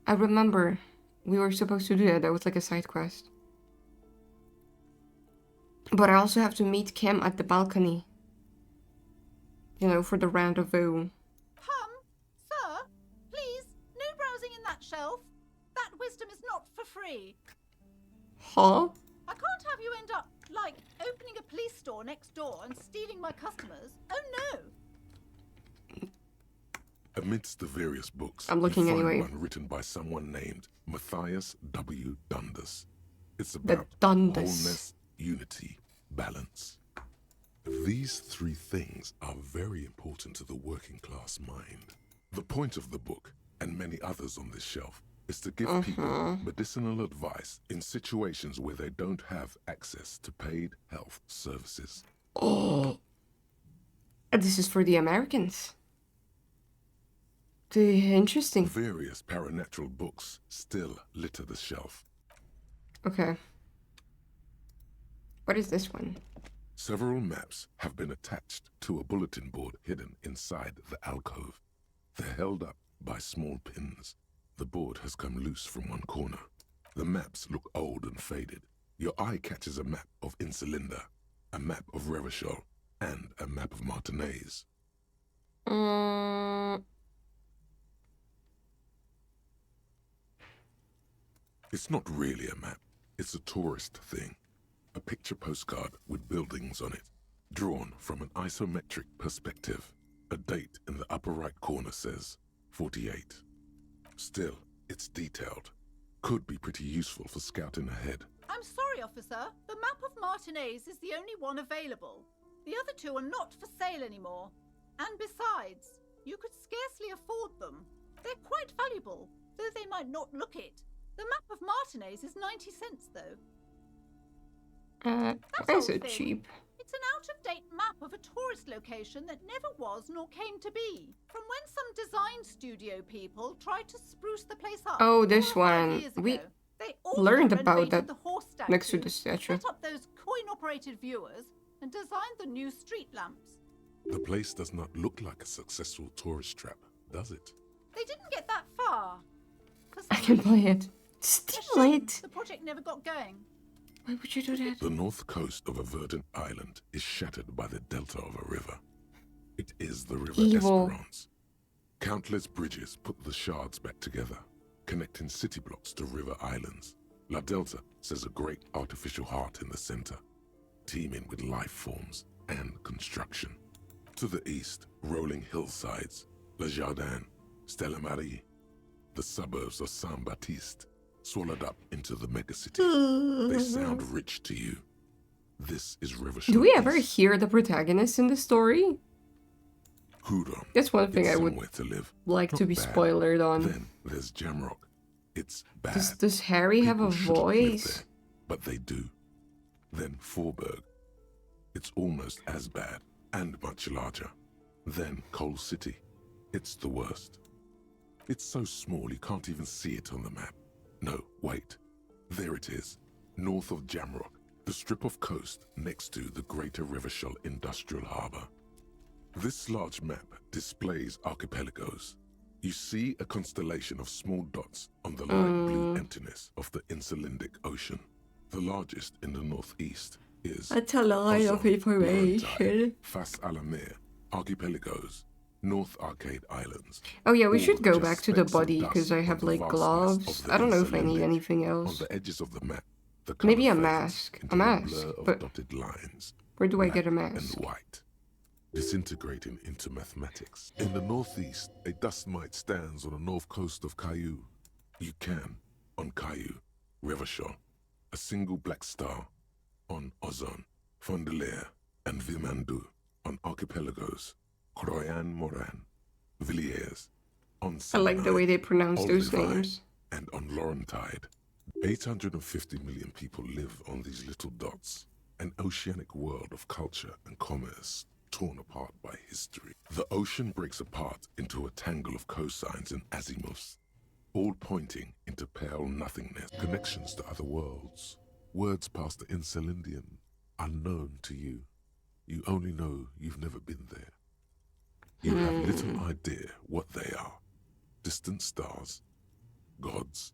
I remember. We were supposed to do that. That was like a side quest. But I also have to meet Kim at the balcony. You know, for the rendezvous. Sir, shelf. That wisdom is not for free. Huh? I can't have you end up, like, opening a police store next door and stealing my customers. Oh no! Amidst the various books, I'm looking you find anyway. one written by someone named Matthias W. Dundas. It's The about Dundas. wholeness, unity, balance. These three things are very important to the working class mind. The point of the book, and many others on this shelf, is to give people medicinal advice in situations where they don't have access to paid health services. Oh. This is for the Americans. Interesting. Various paranatural books still litter the shelf. Okay. What is this one? Several maps have been attached to a bulletin board hidden inside the alcove. They're held up by small pins. The board has come loose from one corner. The maps look old and faded. Your eye catches a map of Insulinda, a map of Revachol, and a map of Martinez. It's not really a map. It's a tourist thing. A picture postcard with buildings on it, drawn from an isometric perspective. A date in the upper right corner says 48. Still, it's detailed. Could be pretty useful for scouting ahead. I'm sorry, officer. The map of Martinez is the only one available. The other two are not for sale anymore. And besides, you could scarcely afford them. They're quite valuable, though they might not look it. The map of Martinez is 90 cents, though. Why is old it thing. cheap? It's an out-of-date map of a tourist location that never was nor came to be. From when some design studio people tried to spruce the place up. Oh, this 4 or 5 one. years We ago. They also learned about renovated that the horse statue, next to the statue. set up those coin-operated viewers, and designed the new street lamps. The place does not look like a successful tourist trap, does it? They didn't get that far. For I some can reason. play it. A Steal shame it! The project never got going. Why would you do that? The north coast of a verdant island is shattered by the delta of a river. It is the River Evil. Esperance. Countless bridges put the shards back together, connecting city blocks to river islands. La Delta says a great artificial heart in the center, teeming with life forms and construction. To the east, rolling hillsides, Le Jardin, Stella Marie, the suburbs of Saint-Baptiste, swallowed up into the megacity. They sound rich to you. This is Revachol. Do we ever hear the protagonist in the story? Hudon. That's one thing It's I would somewhere to live. like to Not be bad. spoilered on. Then there's Jamrock. It's bad. Does Harry have a People shouldn't live voice? there, but they do. Then Forberg. It's almost as bad and much larger. Then Coal City. It's the worst. It's so small you can't even see it on the map. No, wait. There it is. North of Jamrock, the strip of coast next to the Greater Revachol Industrial Harbour. This large map displays archipelagos. You see a constellation of small dots on the light blue emptiness of the Insulindic Ocean. The largest in the northeast is That's a lot of Ozon, information. Laurentide, Fas Alamer, Archipelagos, North Arcade Islands. Oh yeah, we all should go just back to the specks of body dust because I on have the like vastness gloves. of the I don't know if I need Insulindic. anything On else. the edges of the map, the Maybe colour a fades mask. into A mask, blur of but dotted lines. where do I Black get a and mask? white, disintegrating into mathematics. In the northeast, a dust mite stands on the north coast of Caillou. You can, on Caillou, Revachol, a single black star, on Ozon, Fondelier, and Vilmandu, on archipelagos, Croyan Moran, Villiers, on I like the way they pronounce those Olduvai, names. and on Laurentide. 850 million people live on these little dots, an oceanic world of culture and commerce torn apart by history. The ocean breaks apart into a tangle of cosines and azimuths, all pointing into pale nothingness, connections to other worlds, words past the Insulindian, unknown to you. You only know you've never been there. You have little idea what they are. Distant stars, gods.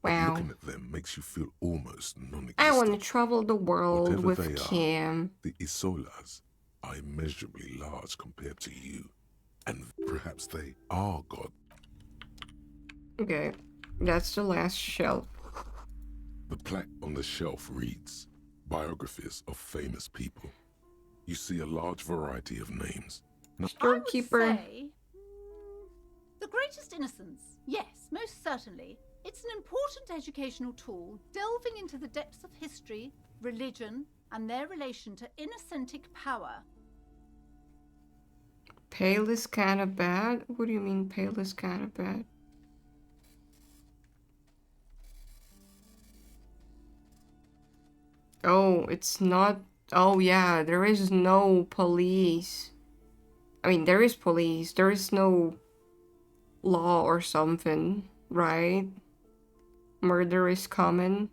But Wow. looking at them makes you feel almost non-existent. I want to travel the world Whatever with they are, Cam. The Isolas are immeasurably large compared to you. And perhaps they are God. Okay. That's the last shelf. The plaque on the shelf reads, Biographies of Famous People. You see a large variety of names. I would Storekeeper. say The Greatest Innocence. Yes, most certainly. It's an important educational tool delving into the depths of history, religion, and their relation to innocentic power. Pale is kind of bad? What do you mean pale is kind of bad? Oh, it's not... Oh yeah, there is no police. I mean, there is police. There is no law or something, right? Murder is common.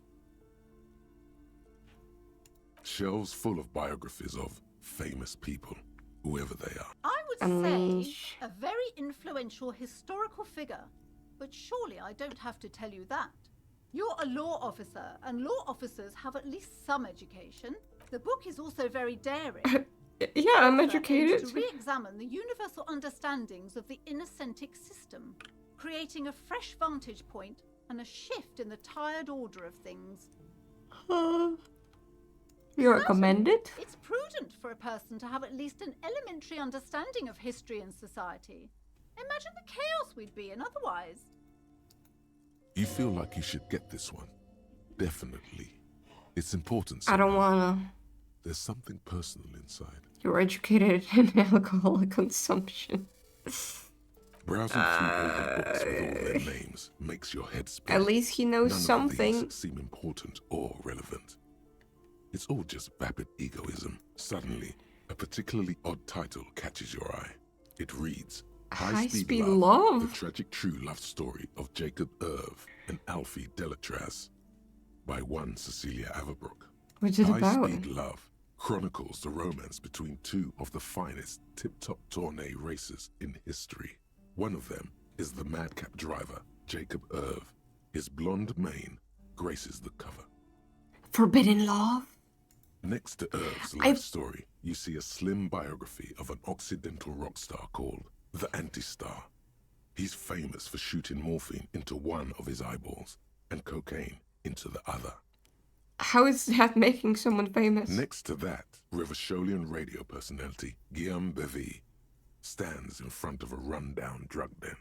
Shelves full of biographies of famous people, whoever they are. I would Unleash. say a very influential historical figure, but surely I don't have to tell you that. You're a law officer, and law officers have at least some education. The book is also very daring. Yeah, I'm It aims educated. to re-examine the universal understandings of the innocentic system, creating a fresh vantage point and a shift in the tired order of things. You recommend it? It's prudent for a person to have at least an elementary understanding of history and society. Imagine the chaos we'd be in otherwise. You feel like you should get this one. Definitely. It's important. I don't wanna. There's something personal inside. You're educated in alcohol consumption. Browsing through older books with all their names makes your head spin. At least he knows None something. of these seem important or relevant. It's all just vapid egoism. Suddenly, a particularly odd title catches your eye. It reads, High-Speed The Love? tragic true love story of Jacob Irv and Alfie Delatraz by one Cecilia Averbrook. What's it about? High-Speed Love chronicles the romance between two of the finest tip-top tourney racers in history. One of them is the madcap driver, Jacob Irv. His blonde mane graces the cover. Forbidden Love? Next to Irv's life story, you see a slim biography of an Occidental rock star called the Anti-Star. He's famous for shooting morphine into one of his eyeballs and cocaine into the other. How is that making someone famous? Next to that, Rivasholian radio personality Guillaume Bevy stands in front of a rundown drug den.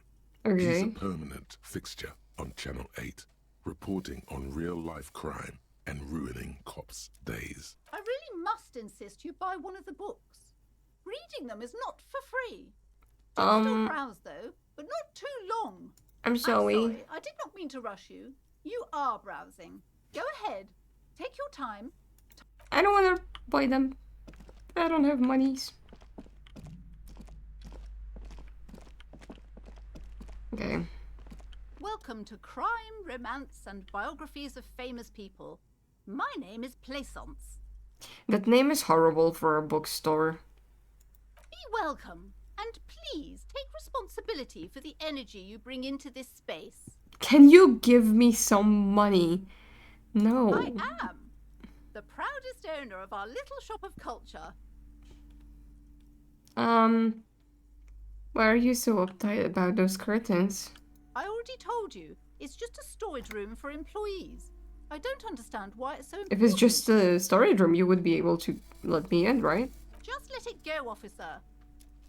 He's a Okay. permanent fixture on Channel 8, reporting on real-life crime and ruining cops' days. I really must insist you buy one of the books. Reading them is not for free. Still browse though, but not too long. I'm sorry. sorry, I did not mean to rush you. You are browsing. Go ahead. Take your time. I don't want to buy them. I don't have monies. Okay. Welcome to Crime, Romance, and Biographies of Famous People. My name is Plaisance. That name is horrible for a bookstore. Be welcome, and please take responsibility for the energy you bring into this space. Can you give me some money? No. I am the proudest owner of our little shop of culture. Why are you so uptight about those curtains? I already told you, it's just a storage room for employees. I don't understand why it's so important. If it's just a storage room, you would be able to let me in, right? Just let it go, officer.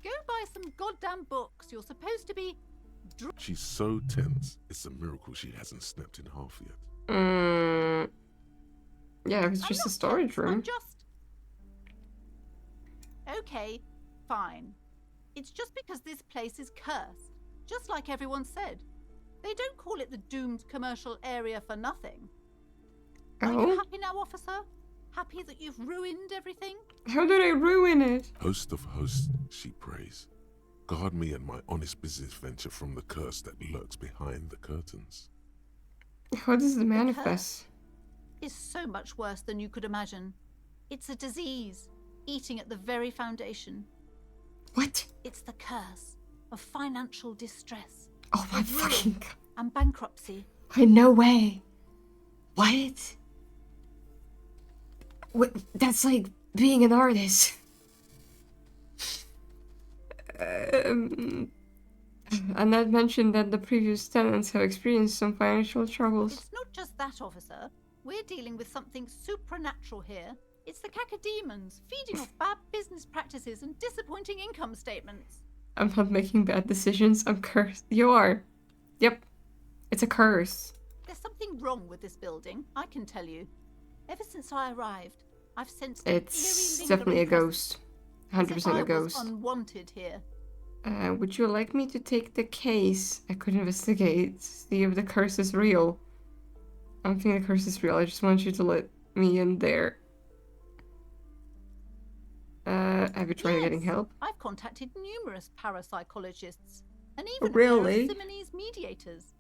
Go buy some goddamn books. You're supposed to be... She's so tense, it's a miracle she hasn't snapped in half yet. Yeah, if it's I'm just a not storage tense, room. I'm just... Okay, fine. It's just because this place is cursed. Just like everyone said. They don't call it the doomed commercial area for nothing. Are you Oh? happy now, officer? Happy that you've ruined everything? How did I ruin it? Host of hosts, she prays. Guard me and my honest business venture from the curse that lurks behind the curtains. How does it manifest? Is so much worse than you could imagine. It's a disease, eating at the very foundation. What? It's the curse of financial distress Oh my of ruin fucking god. and bankruptcy. No way. What? That's like being an artist. Annette mentioned that the previous tenants have experienced some financial troubles. It's not just that, officer. We're dealing with something supernatural here. It's the cacodemons, feeding off bad business practices and disappointing income statements. I'm not making bad decisions. I'm cursed. You are. Yep. It's a curse. There's something wrong with this building, I can tell you. Ever since I arrived, I've sensed an It's eerie, definitely a lingering ghost. presence, as if 100% I a was ghost. unwanted here. Would you like me to take the case? I could investigate, see if the curse is real. I don't think the curse is real. I just want you to let me in there. Have you tried getting Yes, help? I've contacted numerous parapsychologists and even Really? parasimonese mediators.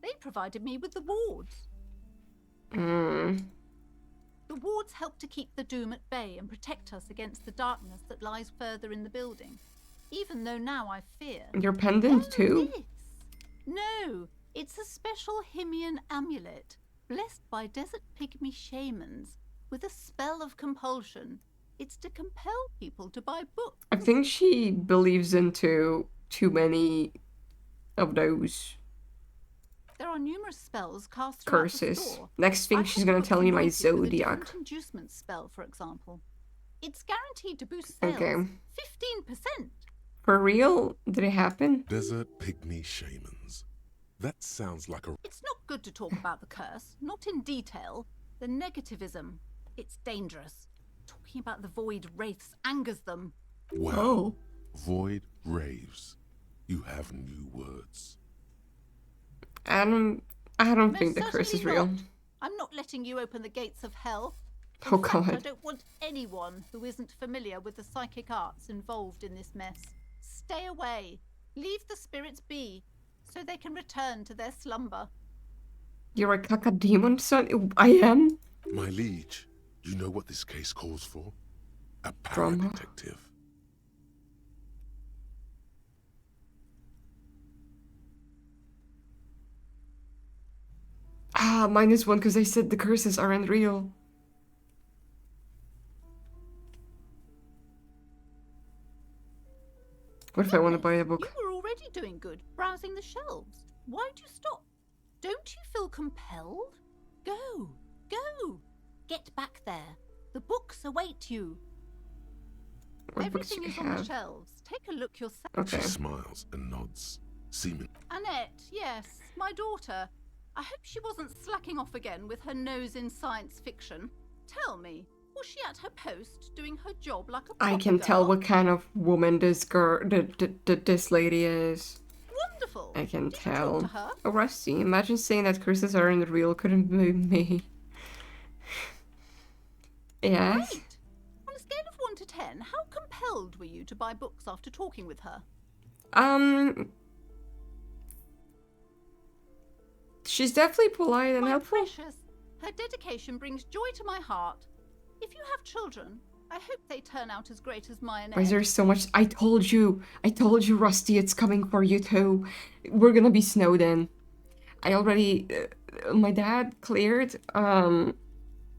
They provided me with the wards. Hmm. The wards help to keep the doom at bay and protect us against the darkness that lies further in the building. Even though now I fear. Your pendant Oh, too? this? No, it's a special Himian amulet, blessed by desert pygmy shamans, with a spell of compulsion. It's to compel people to buy books. I think she believes into too many of those There are numerous spells cast throughout the curses. store. Next thing I've she's had gonna books tell me my anointed with a zodiac. different inducement spell, for example. It's guaranteed to boost Okay. sales 15%. For real? Did it happen? Desert pygmy shamans. That sounds like a... It's not good to talk about the curse, not in detail. The negativism, it's dangerous. Talking about the void wraiths angers them. Wow. Oh. Void raves. You have new words. I don't think the Most curse is certainly real. not. I'm not letting you open the gates of hell. In Oh, fact, I God. don't want anyone who isn't familiar with the psychic arts involved in this mess. Stay away. Leave the spirits be, so they can return to their slumber. You're a cacodemon, son? I am? My liege, you know what this case calls for? A Drama. para-detective. Ah, -1 because I said the curses aren't real. What if I want to buy a book? You were already doing good, browsing the shelves. Why'd you stop? Don't you feel compelled? Go, go. Get back there. The books await you. What books do Everything you is on the have? shelves. Take a look yourself. Okay. She smiles and nods, seeming... Annette, yes, my daughter. I hope she wasn't slacking off again with her nose in science fiction. Tell me, was she at her post doing her job like a proper I can tell girl? what kind of woman this girl, this lady is. Wonderful. I can Did you tell. talk to her? Oh, Rusty, imagine saying that curses aren't real couldn't be me. Yes? Great. On a scale of 1 to 10, how compelled were you to buy books after talking with her? She's definitely polite and My helpful. precious, her dedication brings joy to my heart. If you have children, I hope they turn out as great as my Why is Annette. there so much? I told you, Rusty, it's coming for you too. We're gonna be snowed in. I already, my dad cleared,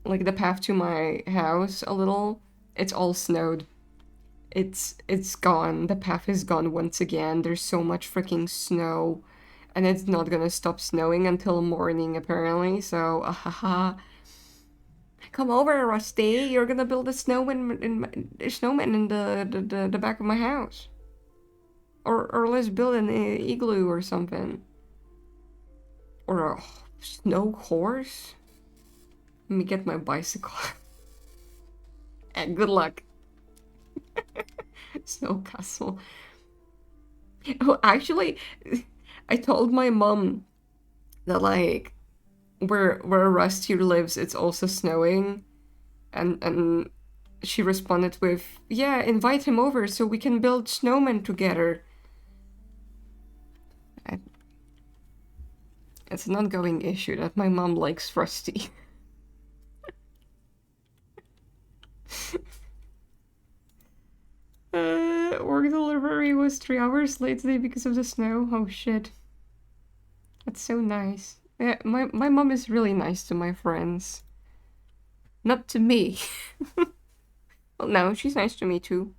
like the path to my house a little. It's all snowed. It's gone. The path is gone once again. There's so much freaking snow. And it's not gonna stop snowing until morning, apparently, so, ahaha. Come over, Rusty. You're gonna build a snowman in the back of my house. Or let's build an igloo or something. Or a snow horse. Let me get my bicycle. And good luck. Snow castle. Oh, actually, I told my mom that, like, where Rusty lives, it's also snowing, and she responded with, "Yeah, invite him over so we can build snowmen together." It's an ongoing issue that my mom likes Rusty. Work delivery was 3 hours late today because of the snow. Oh shit. That's so nice. Yeah, my mom is really nice to my friends. Not to me. Well, no, she's nice to me too.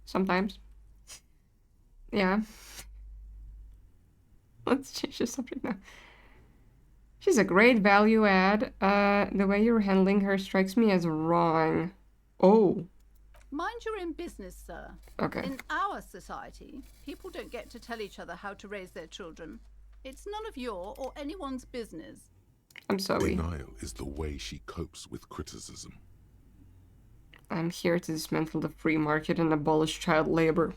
Sometimes. Yeah. Let's change the subject now. She's a great value add. The way you're handling her strikes me as wrong. Oh, Mind you're in business, sir. okay. In our society, people don't get to tell each other how to raise their children. It's none of your or anyone's business. I'm sorry. Denial is the way she copes with criticism. I'm here to dismantle the free market and abolish child labor.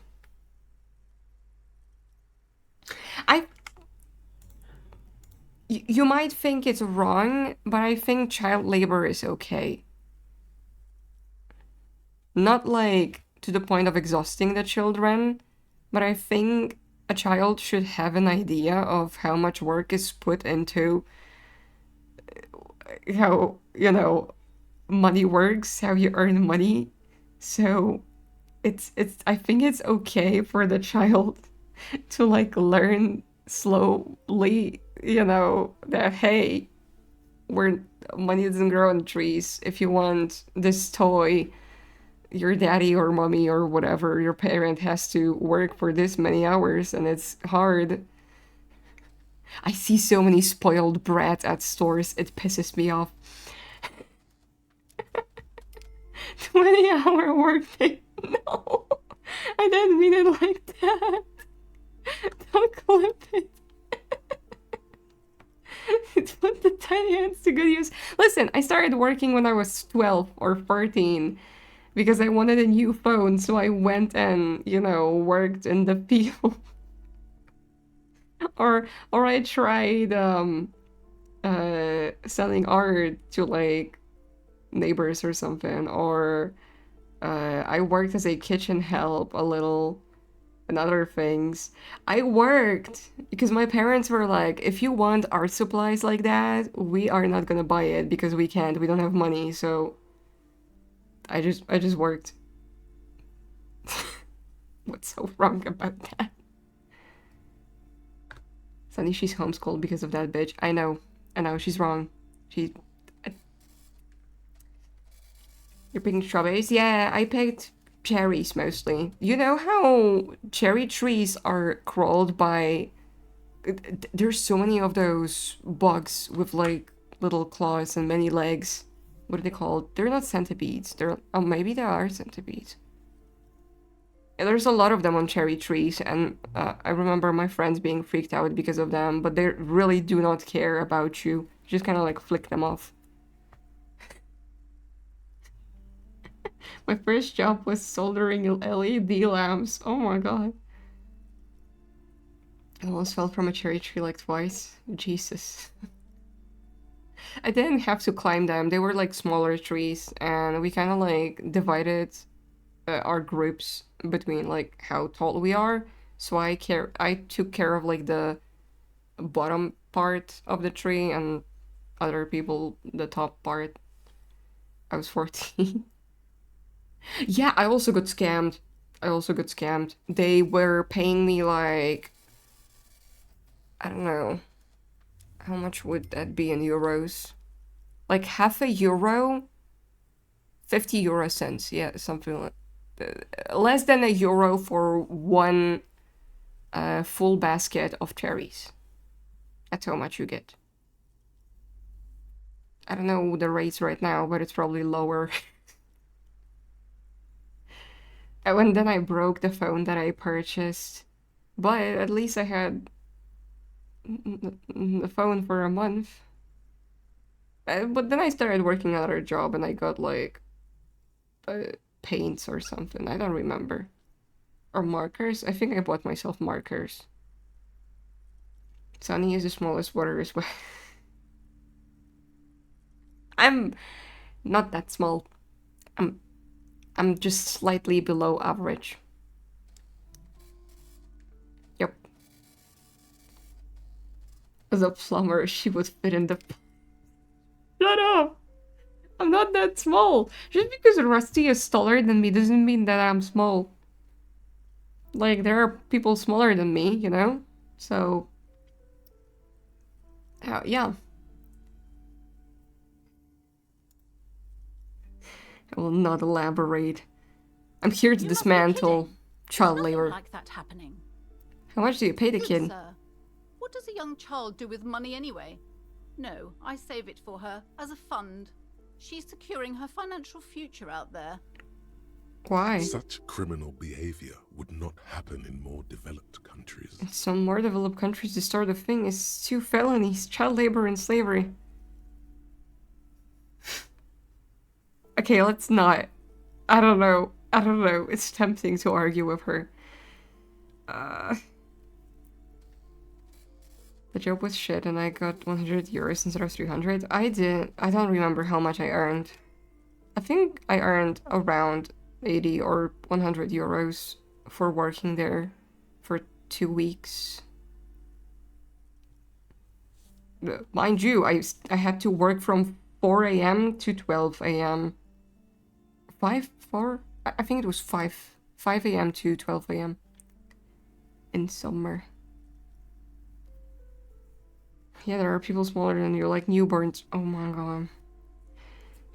You might think it's wrong, but I think child labor is okay. Not like to the point of exhausting the children, but I think a child should have an idea of how much work is put into how, money works, how you earn money. So it's I think it's okay for the child to like learn slowly, that hey, money doesn't grow on trees. If you want this toy, your daddy or mommy or whatever, your parent has to work for this many hours and it's hard. I see so many spoiled brats at stores, it pisses me off. 20-hour workday. No, I didn't mean it like that. Don't clip it. Put the tiny hands to good use. Listen, I started working when I was 12 or 14 because I wanted a new phone, so I went and, worked in the field. or I tried selling art to like neighbors or something, or I worked as a kitchen help a little and other things. I worked because my parents were like, if you want art supplies like that, we are not gonna buy it because we don't have money. So I just worked. What's so wrong about that? Sunny, she's homeschooled because of that bitch. I know, she's wrong. You're picking strawberries? Yeah, I picked cherries mostly. You know how cherry trees are crawled by... There's so many of those bugs with like little claws and many legs. What are they called? They're not centipedes. Oh, maybe they are centipedes. There's a lot of them on cherry trees, and I remember my friends being freaked out because of them, but they really do not care about you. You just kind of like flick them off. My first job was soldering LED lamps. Oh my god. I almost fell from a cherry tree like twice. Jesus. I didn't have to climb them. They were like smaller trees, and we kind of like divided our groups between like how tall we are. So I took care of like the bottom part of the tree, and other people the top part. I was 14. Yeah, I also got scammed. They were paying me like, I don't know, how much would that be in euros? Like half a euro? 50 euro cents, yeah, something like less than a euro for one full basket of cherries. That's how much you get. I don't know the rates right now, but it's probably lower. And then I broke the phone that I purchased. But at least I had the phone for a month. But then I started working another job and I got like paints or something. I don't remember. Or markers. I think I bought myself markers. Sunny is the smallest water as well. I'm not that small. I'm just slightly below average. Yep. As a plumber, she would fit in the... Shut up! I'm not that small. Just because Rusty is taller than me doesn't mean that I'm small. Like, there are people smaller than me, you know? So... yeah. I will not elaborate. I'm here to dismantle child labor. Like that happening. How much do you pay the Good, kid? sir. What does a young child do with money anyway? No, I save it for her, as a fund. She's securing her financial future out there. Why? Such criminal behavior would not happen in more developed countries. In some more developed countries, the sort of thing is 2 felonies, child labor and slavery. Okay, let's not. I don't know. It's tempting to argue with her. The job was shit and I got 100 euros instead of 300. I don't remember how much I earned. I think I earned around 80 or 100 euros for working there for 2 weeks. Mind you, I had to work from 4 a.m. to 12 a.m. 4? I think it was 5 a.m. to 12 a.m. in summer. Yeah, there are people smaller than you, like newborns. Oh my god.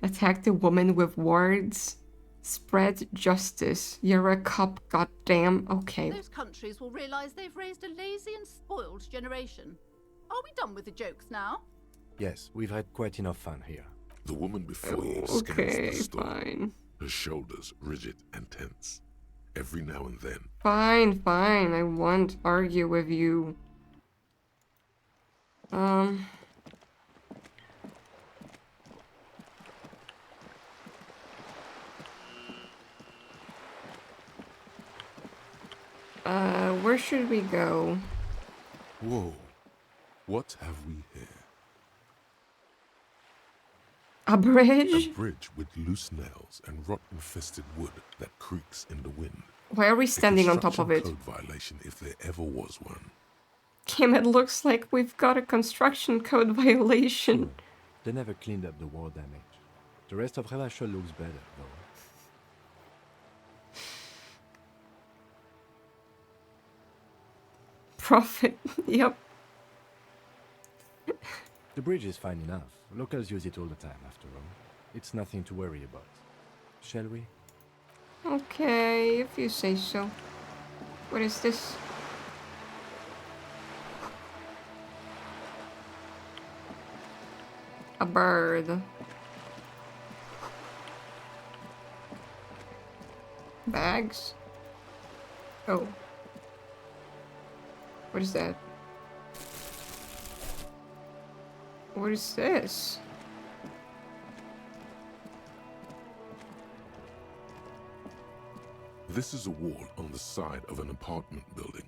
Attack the woman with words. Spread justice. You're a cop, goddamn. Okay. Those countries will realise they've raised a lazy and spoiled generation. Are we done with the jokes now? Yes, we've had quite enough fun here. The woman before you scans Okay, the store, fine. her shoulders rigid and tense. Every now and then, Fine. I won't argue with you. Where should we go? whoa, what have we here? A A bridge? bridge with loose nails and rot-infested wood that creaks in the wind. Why are we A standing on top of it? construction code violation if there ever was one. Kim, it looks like we've got a construction code violation. They never cleaned up the war damage. The rest of Revachol looks better, though. Profit. Yep. The bridge is fine enough. Locals use it all the time, after all. It's nothing to worry about. Shall we? Okay, if you say so. What is this? A bird. Bags? Oh. What is that? What is this? This is a wall on the side of an apartment building.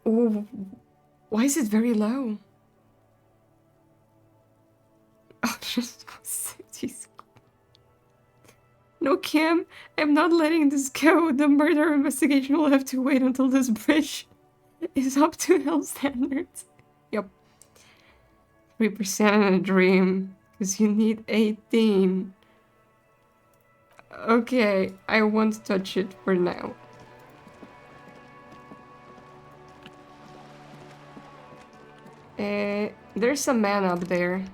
Ooh, why is it very low? Oh, just jeez. No, Kim, I'm not letting this go. The murder investigation will have to wait until this bridge is up to Hell standards. Yep. 3% in a dream, because you need 18. Okay, I won't touch it for now. There's a man up there.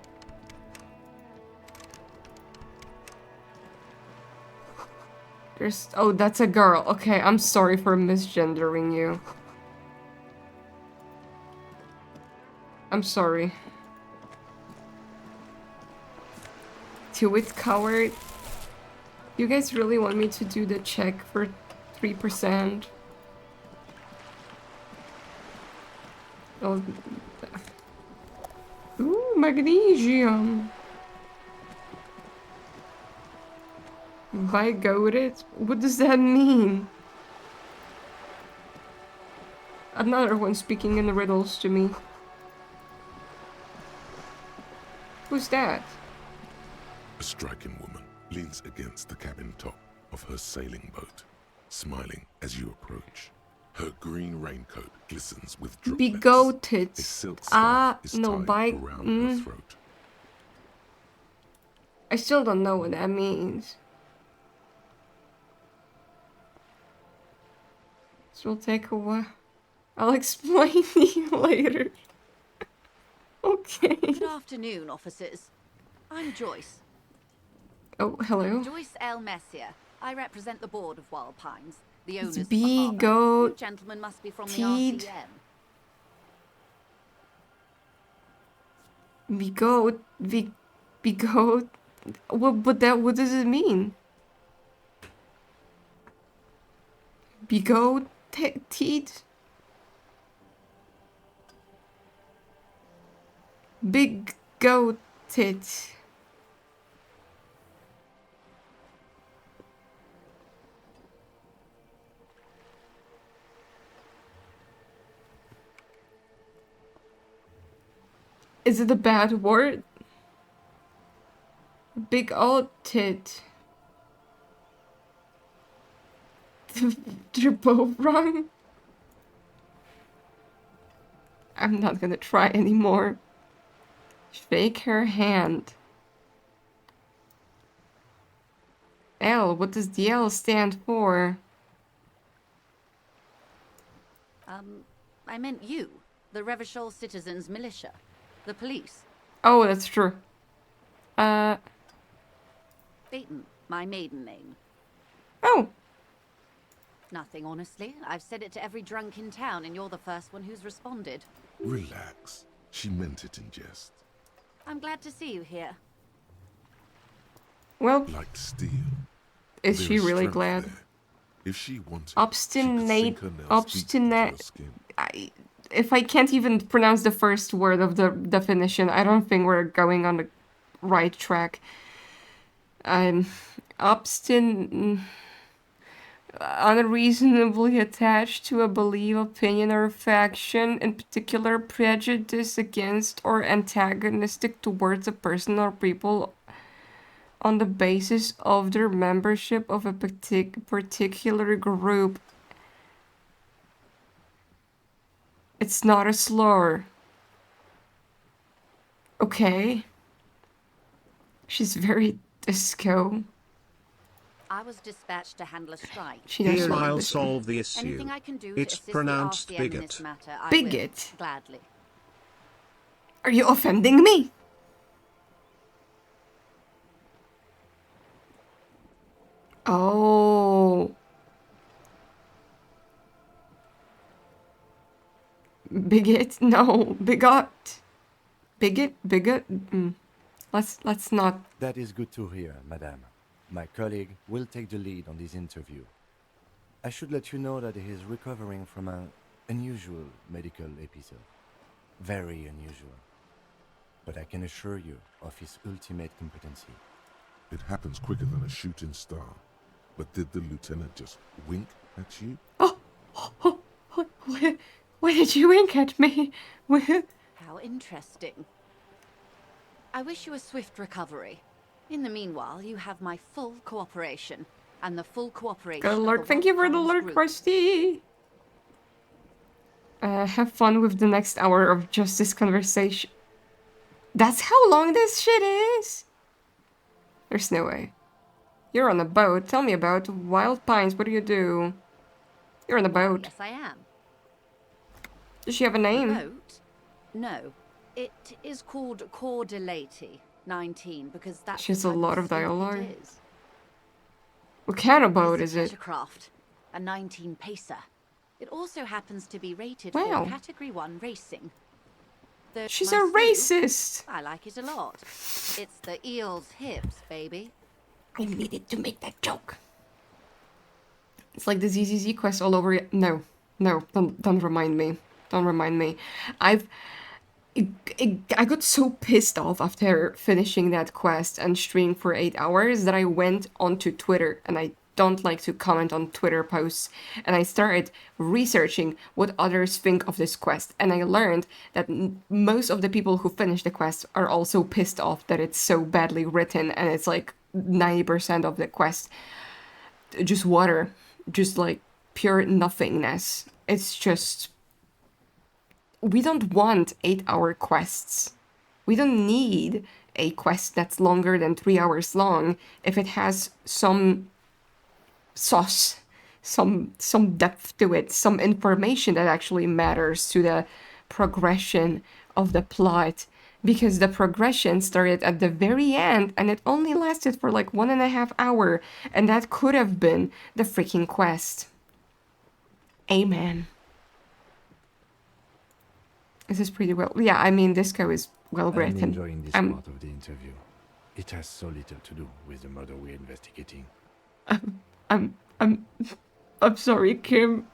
Oh, that's a girl. Okay, I'm sorry for misgendering you. I'm sorry. Do it, coward. You guys really want me to do the check for 3%? Oh. Ooh, magnesium. Vigoted? What does that mean? Another one speaking in riddles to me. Who's that? A striking woman leans against the cabin top of her sailing boat, smiling as you approach. Her green raincoat glistens with droplets. Bigoted. A silk scarf is no, tied around her throat. I still don't know what that means. This will take a while. I'll explain to you later. Okay. Good afternoon, officers. I'm Joyce. Oh, hello. Joyce L. Messier. I represent the board of Wild Pines, the It's owners of the harbour. Bigot. You gentlemen must be from the Teed. RCM. Bigot. What does it mean? Bigot teeth? Big goat tit. Is it a bad word? Big old tit. They're both wrong. I'm not gonna try anymore. Shake her hand. L, what does the L stand for? I meant you, the Revachol Citizens Militia, the police. Oh, that's true. Peyton, my maiden name. Oh. Nothing, honestly. I've said it to every drunk in town, and you're the first one who's responded. Relax. She meant it in jest. I'm glad to see you here. Well, Like steel. is There she really strength glad? there. If she wanted, Obstinate. she could sink her nails deep into her skin. If I can't even pronounce the first word of the definition, I don't think we're going on the right track. I'm unreasonably attached to a belief, opinion, or faction, in particular prejudice against or antagonistic towards a person or people on the basis of their membership of a particular group. It's not a slur. Okay. She's very disco. I was dispatched to handle a strike. She does Here not I'll listen. solve the issue. Anything I can do It's to assist pronounced the RCM in bigot. this matter, I Bigot? will, gladly. Are you offending me? Oh. Bigot? No, bigot. Bigot? Let's not. That is good to hear, madame. My colleague will take the lead on this interview. I should let you know that he is recovering from an unusual medical episode. Very unusual. But I can assure you of his ultimate competency. It happens quicker than a shooting star. But did the lieutenant just wink at you? Why did you wink at me? How interesting. I wish you a swift recovery. In the meanwhile, you have my full cooperation, and the full cooperation Good of Lord, the thank you for the Wild Lord, Pines group. Krusty. Have fun with the next hour of just this conversation. That's how long this shit is? There's no way. You're on a boat. Tell me about Wild Pines. What do you do? You're on a boat. Yes, I am. Does she have a The name? boat? No. It is called Cordelati 19 because that's She has the a type lot of sloop dialogue. it is. What kind of boat It's is a it? pleasure craft, a 19 pacer. It also happens to be rated Wow. for Category 1 racing. Though She's my a sloop, racist. I like it a lot. It's the eel's hips, baby. I needed to make that joke. It's like the ZZZ quest all over. No, don't remind me. Don't remind me. I got so pissed off after finishing that quest and streaming for 8 hours that I went onto Twitter, and I don't like to comment on Twitter posts, and I started researching what others think of this quest, and I learned that most of the people who finish the quest are also pissed off that it's so badly written, and it's like 90% of the quest just water, just like pure nothingness. It's just, we don't want 8-hour quests. We don't need a quest that's longer than 3 hours long if it has some sauce, some depth to it, some information that actually matters to the progression of the plot because the progression started at the very end and it only lasted for like 1.5 hours, and that could have been the freaking quest. Amen. This is pretty well. Yeah, I mean, Disco is well I'm written. enjoying this part of the interview. It has so little to do with the murder we're investigating. I'm sorry, Kim.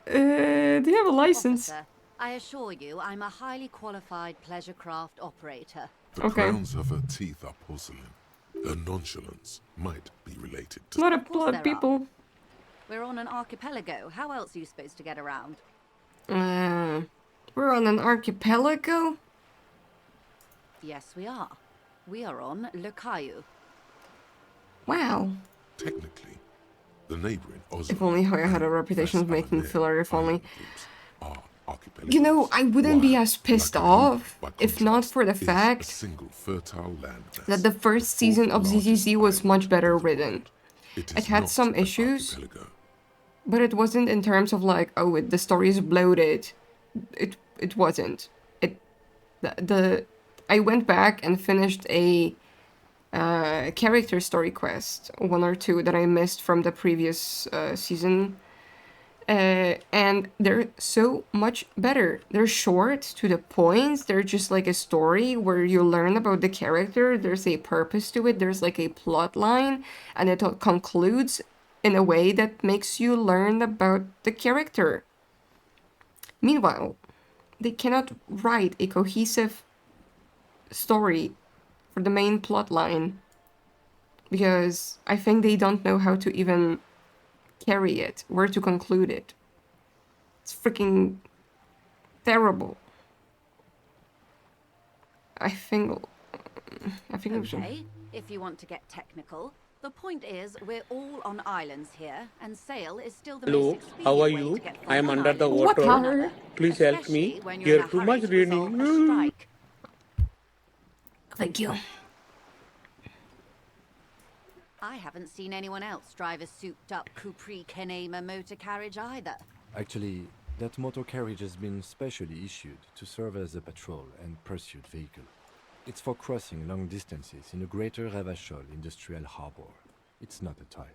Do you have a license? Officer, I assure you I'm a highly qualified pleasure craft operator. The Okay. crowns of her teeth are porcelain. Her nonchalance might be related to... Not a course blood there are. people. We're on an archipelago. How else are you supposed to get around? We're on an archipelago? Yes, we are. We are on Le Caillou. Wow. Technically, the neighboring Oslo... If only Hoya had a and reputation of making Vest filler, if only. island groups are archipelagos. You know, I wouldn't be While, as pissed like off by if not contrast, for the is a fact single fertile landmass, that the first the season of fourth ZZZ was largest much island better in the written. world. It It is had not some an issues, archipelago. but it wasn't in terms of like, oh, the story is bloated. It wasn't. I went back and finished a character story quest, 1 or 2 that I missed from the previous season. And they're so much better. They're short, to the point. They're just like a story where you learn about the character. There's a purpose to it. There's like a plot line, and it concludes in a way that makes you learn about the character. Meanwhile, they cannot write a cohesive story for the main plot line because I think they don't know how to even carry it, where to conclude it. It's freaking terrible. I think it was... Okay, if you want to get technical, the point is we're all on islands here, and sail is still the Hello, most expedient how are way you? to get from I am one under the island What to water. another, Please help me. especially when you're in Here a too hurry much to resolve a raining. strike. Thank you. I haven't seen anyone else drive a souped-up Capri Kenema motor carriage either. Actually, that motor carriage has been specially issued to serve as a patrol and pursuit vehicle. It's for crossing long distances in the greater Ravachol industrial harbor. It's not a toy.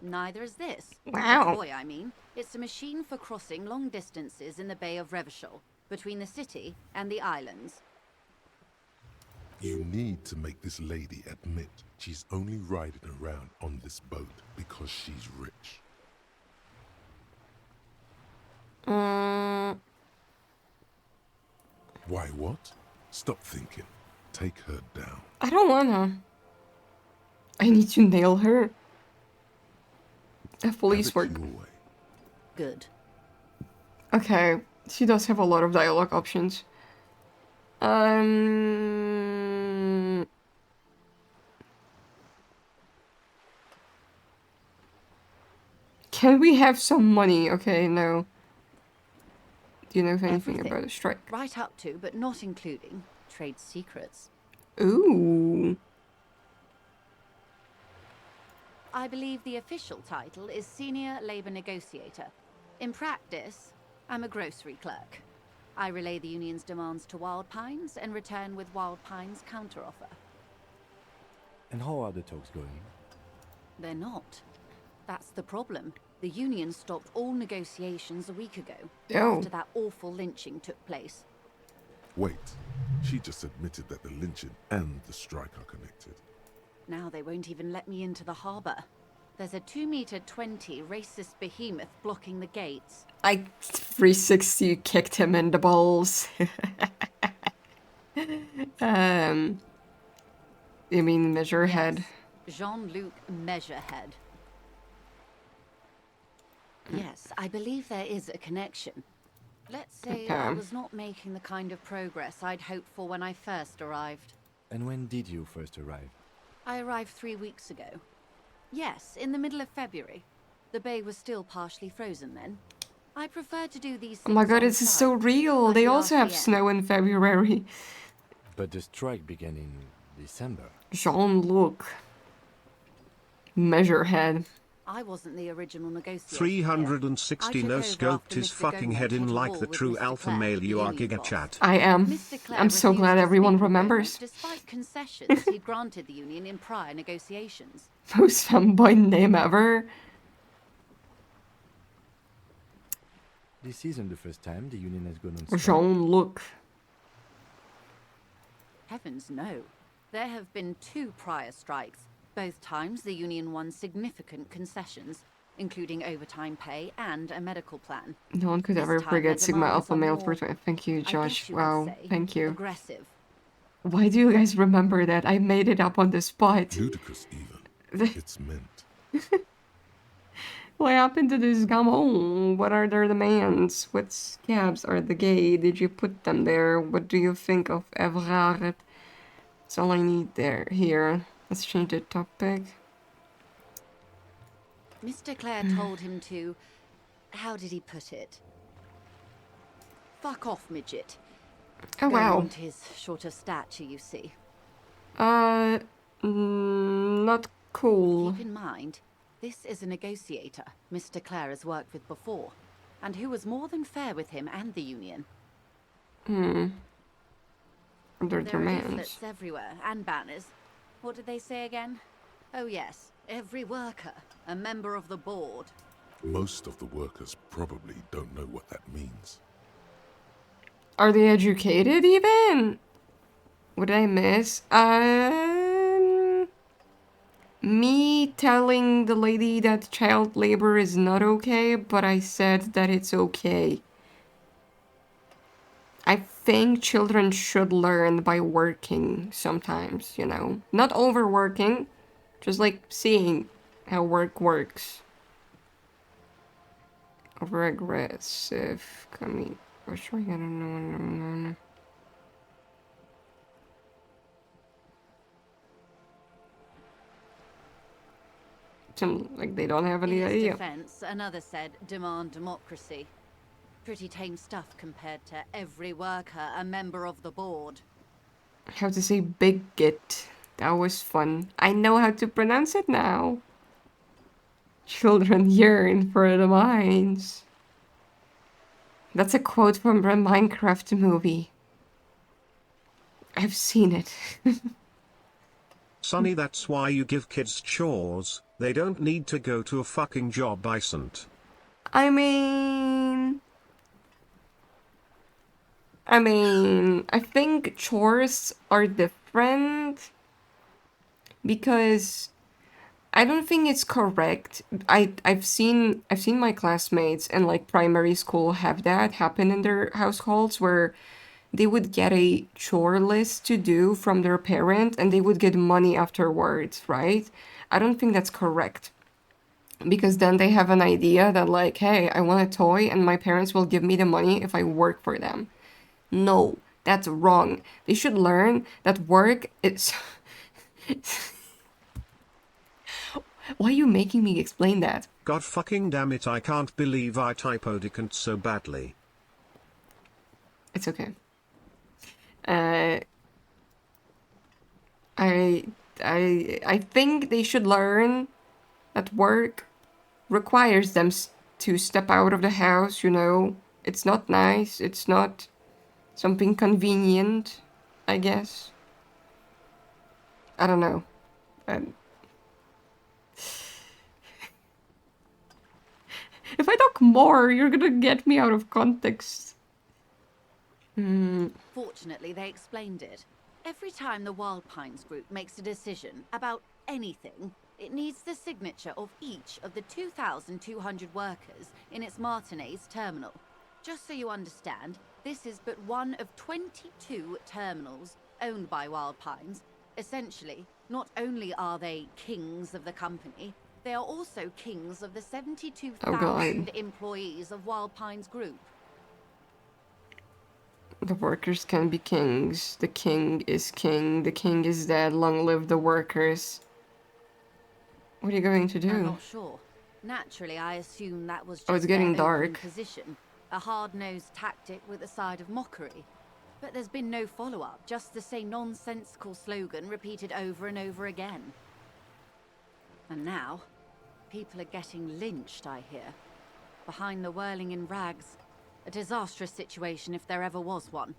Neither is this. Wow. A toy, I mean. It's a machine for crossing long distances in the Bay of Revachol, between the city and the islands. You need to make this lady admit she's only riding around on this boat because she's rich. Why what? Stop thinking. Take her down. I don't wanna. I need to nail her. Police Have it work. your way. Good. Okay, she does have a lot of dialogue options. Can we have some money? Okay, no. Do you know anything Everything. about a strike? Right up to, but not including, trade secrets. Ooh. I believe the official title is Senior Labor Negotiator. In practice, I'm a grocery clerk. I relay the union's demands to Wild Pines and return with Wild Pines' counteroffer. And how are the talks going? They're not. That's the problem. The union stopped all negotiations a week ago, Oh. after that awful lynching took place. Wait. She just admitted that the lynching and the strike are connected. Now they won't even let me into the harbour. There's a 2-meter-20 racist behemoth blocking the gates. I 360 kicked him in the balls. You mean Measurehead? Yes, Jean-Luc Measurehead. Yes, I believe there is a connection. Let's say I Okay. was not making the kind of progress I'd hoped for when I first arrived. And when did you first arrive? I arrived 3 weeks ago. Yes, in the middle of February. The bay was still partially frozen then. I prefer to do these Oh my things god, on this is so site, real. like They the also have RCN. snow in February. But the strike began in December. Jean-Luc. Measurehead. I wasn't the original negotiator. 360 here. I no took over scoped after his Mr. fucking Gomez head hit in a like wall the with true Mr. alpha Clare, male the you are, union Giga boss. Chat. I am. Mr. Clare I'm so refused glad to everyone speak with remembers. Gomez despite concessions he'd granted the union in prior negotiations. Most fanboy name ever. This isn't the first time the union has gone on strike. Jean-Luc. Heavens no. There have been 2 prior strikes. Both times the union won significant concessions, including overtime pay and a medical plan. No one could This ever time forget their Sigma demands Alpha are Male more, for. Thank you, I Josh. guess you Wow, could say, thank you. aggressive. Why do you guys remember that? I made it up on the spot. Ludicrous even. It's meant. What happened to this gammon? What are their demands? What scabs are the gay? Did you put them there? What do you think of Evrard? That's all I need there. Here. Let's change the topic. Mr. Clare told him to... How did he put it? Fuck off, midget. Oh, Going wow. on to his shorter stature, you see. Not cool. Keep in mind, this is a negotiator Mr. Clare has worked with before, and who was more than fair with him and the union. Their There are demands. leaflets everywhere, and banners. What did they say again? Oh yes, every worker, a member of the board. Most of the workers probably don't know what that means. Are they educated even? What did I miss? Me telling the lady that child labor is not okay, but I said that it's okay. I think children should learn by working sometimes, you know. Not overworking, just like seeing how work works. Over aggressive, coming. I don't know. Seem like they don't have any In his idea. defense, another said, demand democracy. Pretty tame stuff compared to every worker, a member of the board. How to say bigot. That was fun. I know how to pronounce it now. Children yearn for the mines. That's a quote from the Minecraft movie. I've seen it. Sonny, that's why you give kids chores. They don't need to go to a fucking job, Bysant. I mean, I think chores are different because I don't think it's correct. I've seen my classmates in like primary school have that happen in their households where they would get a chore list to do from their parent and they would get money afterwards, right? I don't think that's correct. Because then they have an idea that like, hey, I want a toy and my parents will give me the money if I work for them. No, that's wrong. They should learn that work is... Why are you making me explain that? God fucking damn it, I can't believe I typoed it so badly. It's okay. I think they should learn that work requires them to step out of the house, you know. It's not nice, it's not something convenient, I guess. I don't know. If I talk more, you're gonna get me out of context. Fortunately, they explained it. Every time the Wild Pines group makes a decision about anything, it needs the signature of each of the 2,200 workers in its Martinez terminal. Just so you understand, this is but one of 22 terminals owned by Wild Pines. Essentially, not only are they kings of the company, they are also kings of the 72,000 employees of Wild Pines Group. The workers can be kings. The king is king. The king is dead. Long live the workers. What are you going to do? I'm not sure. Naturally, I assume that was just it's getting their opening dark. position. A hard-nosed tactic with a side of mockery. But there's been no follow-up, just the same nonsensical slogan repeated over and over again. And now, People are getting lynched, I hear. Behind the whirling in rags. A disastrous situation if there ever was one.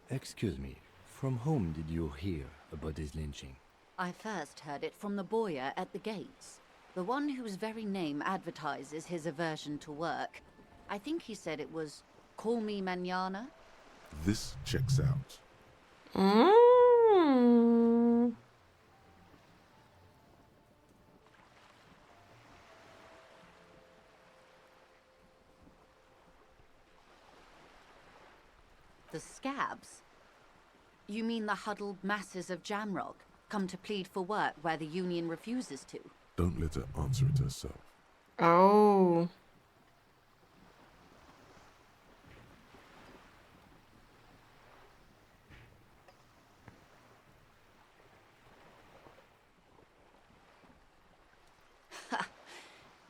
Excuse me, from whom did you hear about this lynching? I first heard it from the boyer at the gates. The one whose very name advertises his aversion to work. I think he said it was, "Call me mañana." This checks out. Mm. The scabs? You mean the huddled masses of Jamrock, come to plead for work where the Union refuses to? Don't let her answer it herself. Oh.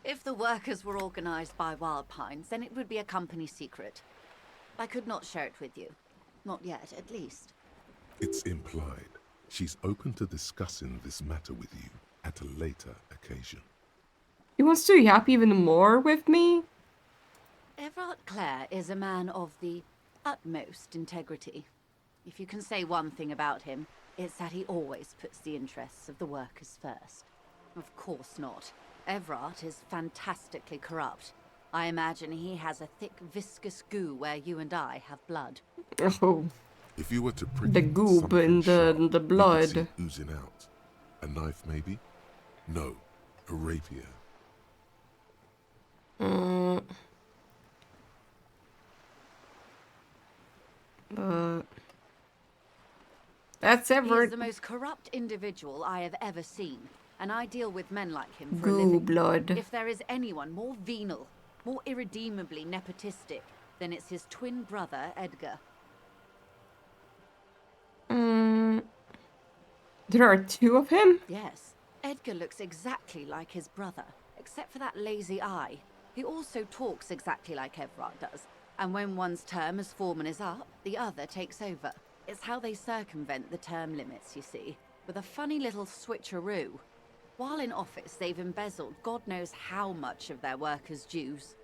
If the workers were organized by Wild Pines, then it would be a company secret. I could not share it with you. Not yet, at least. It's implied. She's open to discussing this matter with you at a later occasion. He wants to yap even more with me? Everard Clare is a man of the utmost integrity. If you can say one thing about him, it's that he always puts the interests of the workers first. Of course not. Everard is fantastically corrupt. I imagine he has a thick, viscous goo where you and I have blood. Oh. If you were to prick The goob something and sharp, the you could blood. see it oozing out. A knife, maybe? No, a rapier. That's He is Everett. the most corrupt individual I have ever seen, and I deal with men like him for a Goo living. blood. If there is anyone more venal, more irredeemably nepotistic, then it's his twin brother, Edgar. There are two of him? Yes, Edgar looks exactly like his brother, except for that lazy eye. He also talks exactly like Everard does, and when one's term as foreman is up, the other takes over. It's how they circumvent the term limits, you see, with a funny little switcheroo. While in office, they've embezzled God knows how much of their workers' dues.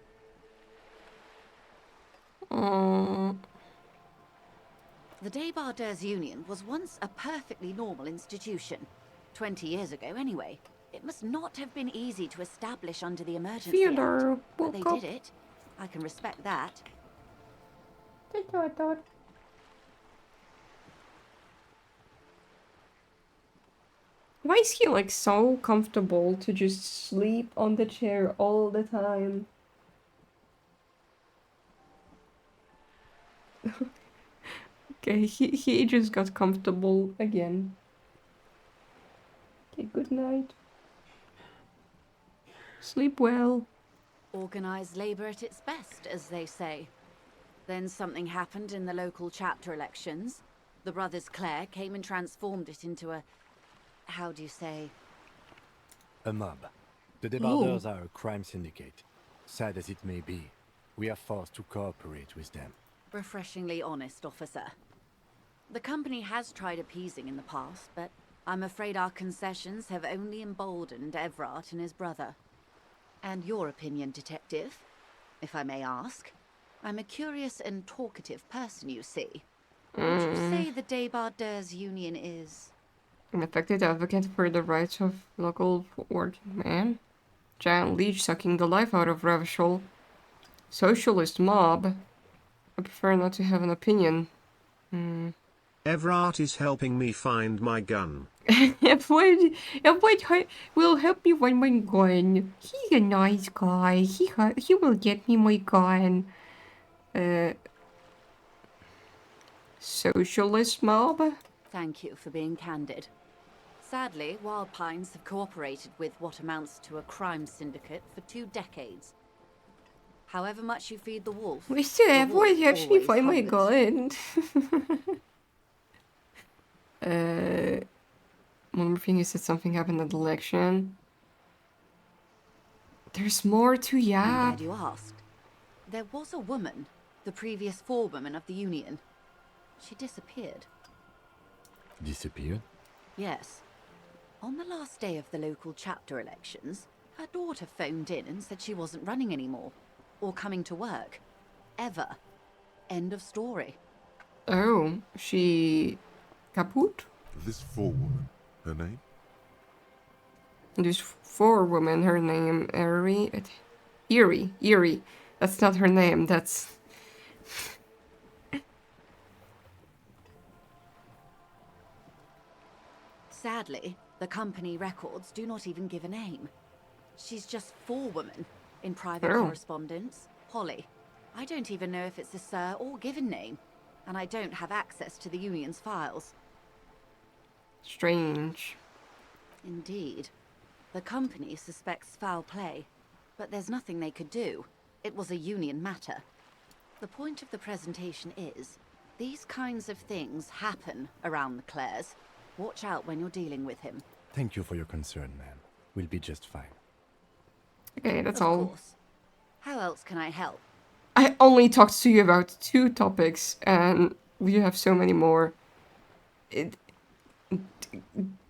The Debardeurs Union was once a perfectly normal institution. 20 years ago, anyway. It must not have been easy to establish under the Emergency Theodore, Act, but they woke up. did it. I can respect that. Why is he like so comfortable to just sleep on the chair all the time? Okay, he just got comfortable again. Okay, good night. Sleep well. Organized labor at its best, as they say. Then something happened in the local chapter elections. The brothers Clare came and transformed it into a... how do you say? A mob. The Debardeurs are a crime syndicate. Sad as it may be, we are forced to cooperate with them. Refreshingly honest, officer. The company has tried appeasing in the past, but I'm afraid our concessions have only emboldened Everard and his brother. And your opinion, detective, if I may ask? I'm a curious and talkative person, you see. Would you say the Debardeurs Union is... An effective advocate for the rights of local working man. Giant leech sucking the life out of Revachol. Socialist mob. I prefer not to have an opinion. Everard is helping me find my gun. Everett will help me find my gun. He's a nice guy. He will get me my gun. Socialist mob? Thank you for being candid. Sadly, Wild Pines have cooperated with what amounts to a crime syndicate for 2 decades. However much you feed the wolf, We still the have wolf helps me always find my hungers. gun. One more thing, you said something happened at the election. There's more to I'm yap. glad you asked. There was a woman, the previous forewoman of the Union. She disappeared. Disappeared? Yes. On the last day of the local chapter elections, her daughter phoned in and said she wasn't running anymore. Or coming to work. Ever. End of story. Oh, she kaput? This forewoman, her name? Dus for women, her name Eerie. That's not her name, that's... Sadly, the company records do not even give a name. She's just forewoman in private Oh. correspondence. Holly. I don't even know if it's a sir or given name. And I don't have access to the union's files. Strange. Indeed. The company suspects foul play, but there's nothing they could do. It was a union matter. The point of the presentation is, these kinds of things happen around the Clares. Watch out when you're dealing with him. Thank you for your concern, ma'am. We'll be just fine. Okay, that's Of all. course. How else can I help? I only talked to you about 2 topics, and we have so many more.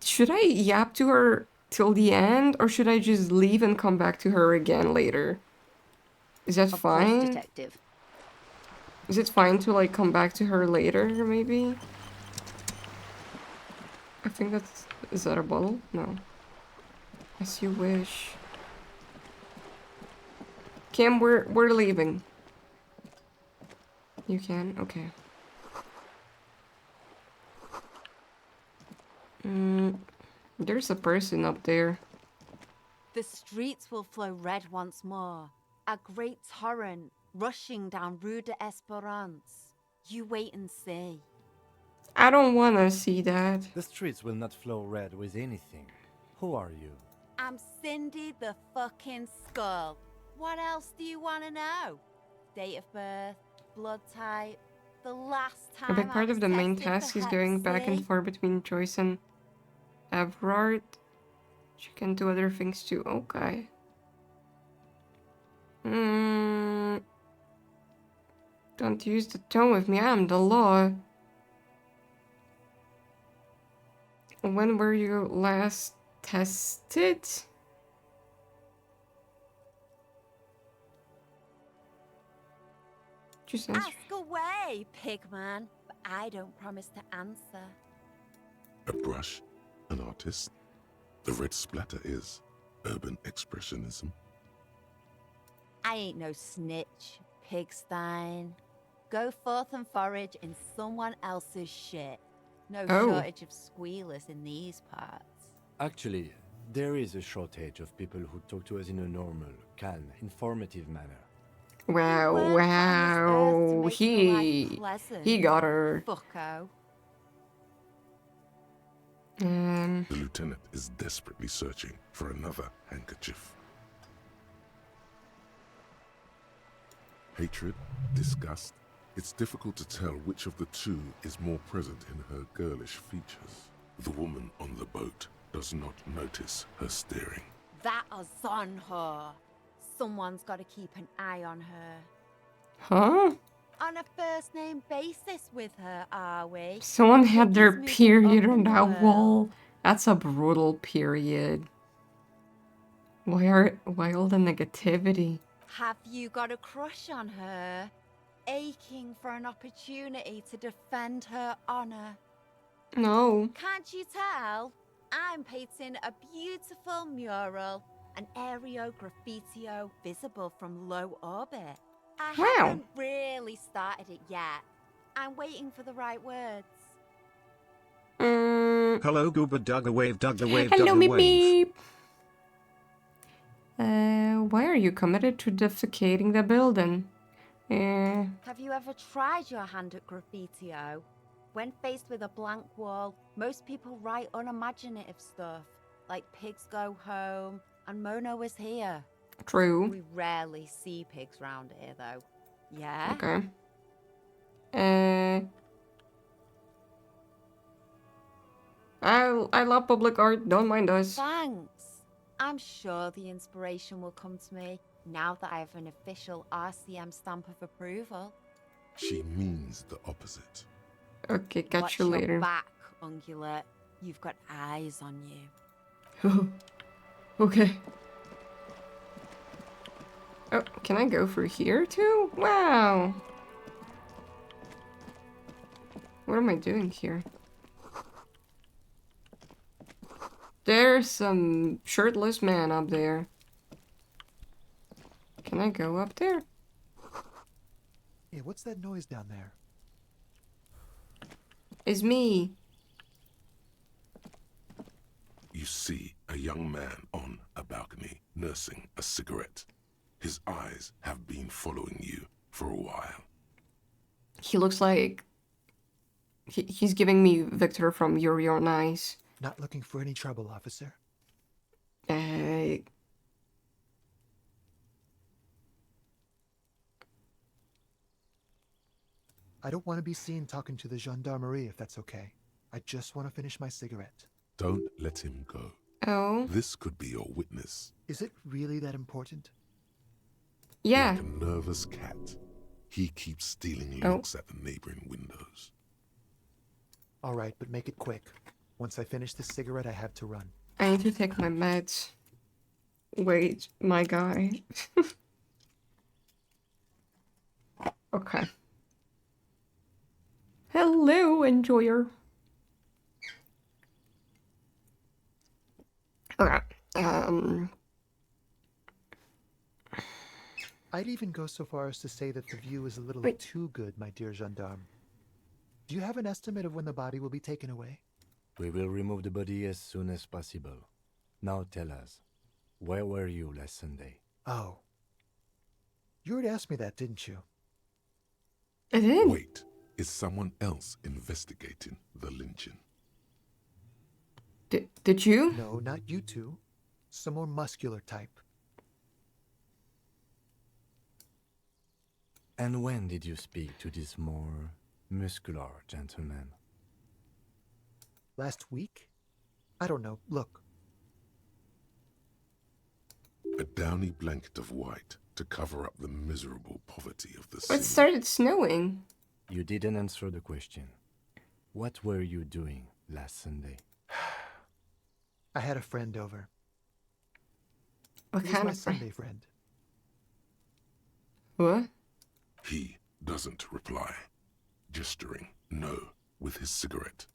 Should I yap to her till the end, or should I just leave and come back to her again later? Is that Of fine? course, detective. Is it fine to, like, come back to her later, maybe? I think that's... Is that a bottle? No. As you wish. Kim, we're leaving. You can? Okay. There's a person up there. The streets will flow red once more. A great torrent rushing down Rue de Esperance. You wait and see. I don't wanna see that. The streets will not flow red with anything. Who are you? I'm Cindy the fucking Skull. What else do you want to know? Date of birth, blood type, the last time A big part I of the main tested for task is Hep going back and C. forth between Joyce and Everard. She can do other things too. Okay. Don't use the tone with me. I'm the law. When were you last tested? Just answer. Ask away, pigman, but I don't promise to answer. A brush? An artist? The red splatter is urban expressionism. I ain't no snitch, pigstein. Go forth and forage in someone else's shit. No Oh. shortage of squealers in these parts. Actually, there is a shortage of people who talk to us in a normal, calm, informative manner. Wow, We weren't put on this earth to wow. make your life He pleasant, got her. fucko. The lieutenant is desperately searching for another handkerchief. Hatred, disgust. It's difficult to tell which of the two is more present in her girlish features. The woman on the boat does not notice her staring. That is on her. Someone's got to keep an eye on her. Huh? On a first name basis with her, are we? Someone had their Piggy's moving period up on in the that world. wall. That's a brutal period. Why all the negativity? Have you got a crush on her? Aching for an opportunity to defend her honor? No. Can't you tell? I'm painting a beautiful mural, an aereo graffitio visible from low orbit. I Wow. haven't really started it yet. I'm waiting for the right words. Hello Gooba Dugga Wave Dugga Wave Hello, Dugga meep Wave. meep. Why are you committed to defecating the building? Have you ever tried your hand at graffitio? When faced with a blank wall, most people write unimaginative stuff, like pigs go home and Mono is here. True. We rarely see pigs round here, though. Yeah? Okay. I love public art. Don't mind us. Thanks. I'm sure the inspiration will come to me now that I have an official RCM stamp of approval. She means the opposite. Okay, catch Watch you your later. back, Ungulate. You've got eyes on you. Okay. Oh, can I go through here too? Wow. What am I doing here? There's some shirtless man up there. Can I go up there? Hey, what's that noise down there? It's me. You see a young man on a balcony nursing a cigarette. His eyes have been following you for a while. He looks like... He's giving me Victor from Yuri on Ice. Not looking for any trouble, officer. Uh... I don't want to be seen talking to the gendarmerie if that's okay. I just want to finish my cigarette. Don't let him go. Oh. This could be your witness. Is it really that important? Yeah. Like a nervous cat, he keeps stealing looks at the neighboring windows. All right, but make it quick. Once I finish this cigarette, I have to run. I need to take my meds. Wait, my guy. Okay. Hello, enjoyer. Okay. I'd even go so far as to say that the view is a little Wait. too good, my dear gendarme. Do you have an estimate of when the body will be taken away? We will remove the body as soon as possible. Now tell us, where were you last Sunday? Oh. You already asked me that, didn't you? I did. Wait, is someone else investigating the lynching? Did you? No, not you two. Some more muscular type. And when did you speak to this more muscular gentleman? Last week? I don't know. Look. A downy blanket of white to cover up the miserable poverty of the It scene. started snowing. You didn't answer the question. What were you doing last Sunday? I had a friend over. What He was kind my of friend? Sunday friend. What? He doesn't reply, gesturing no with his cigarette.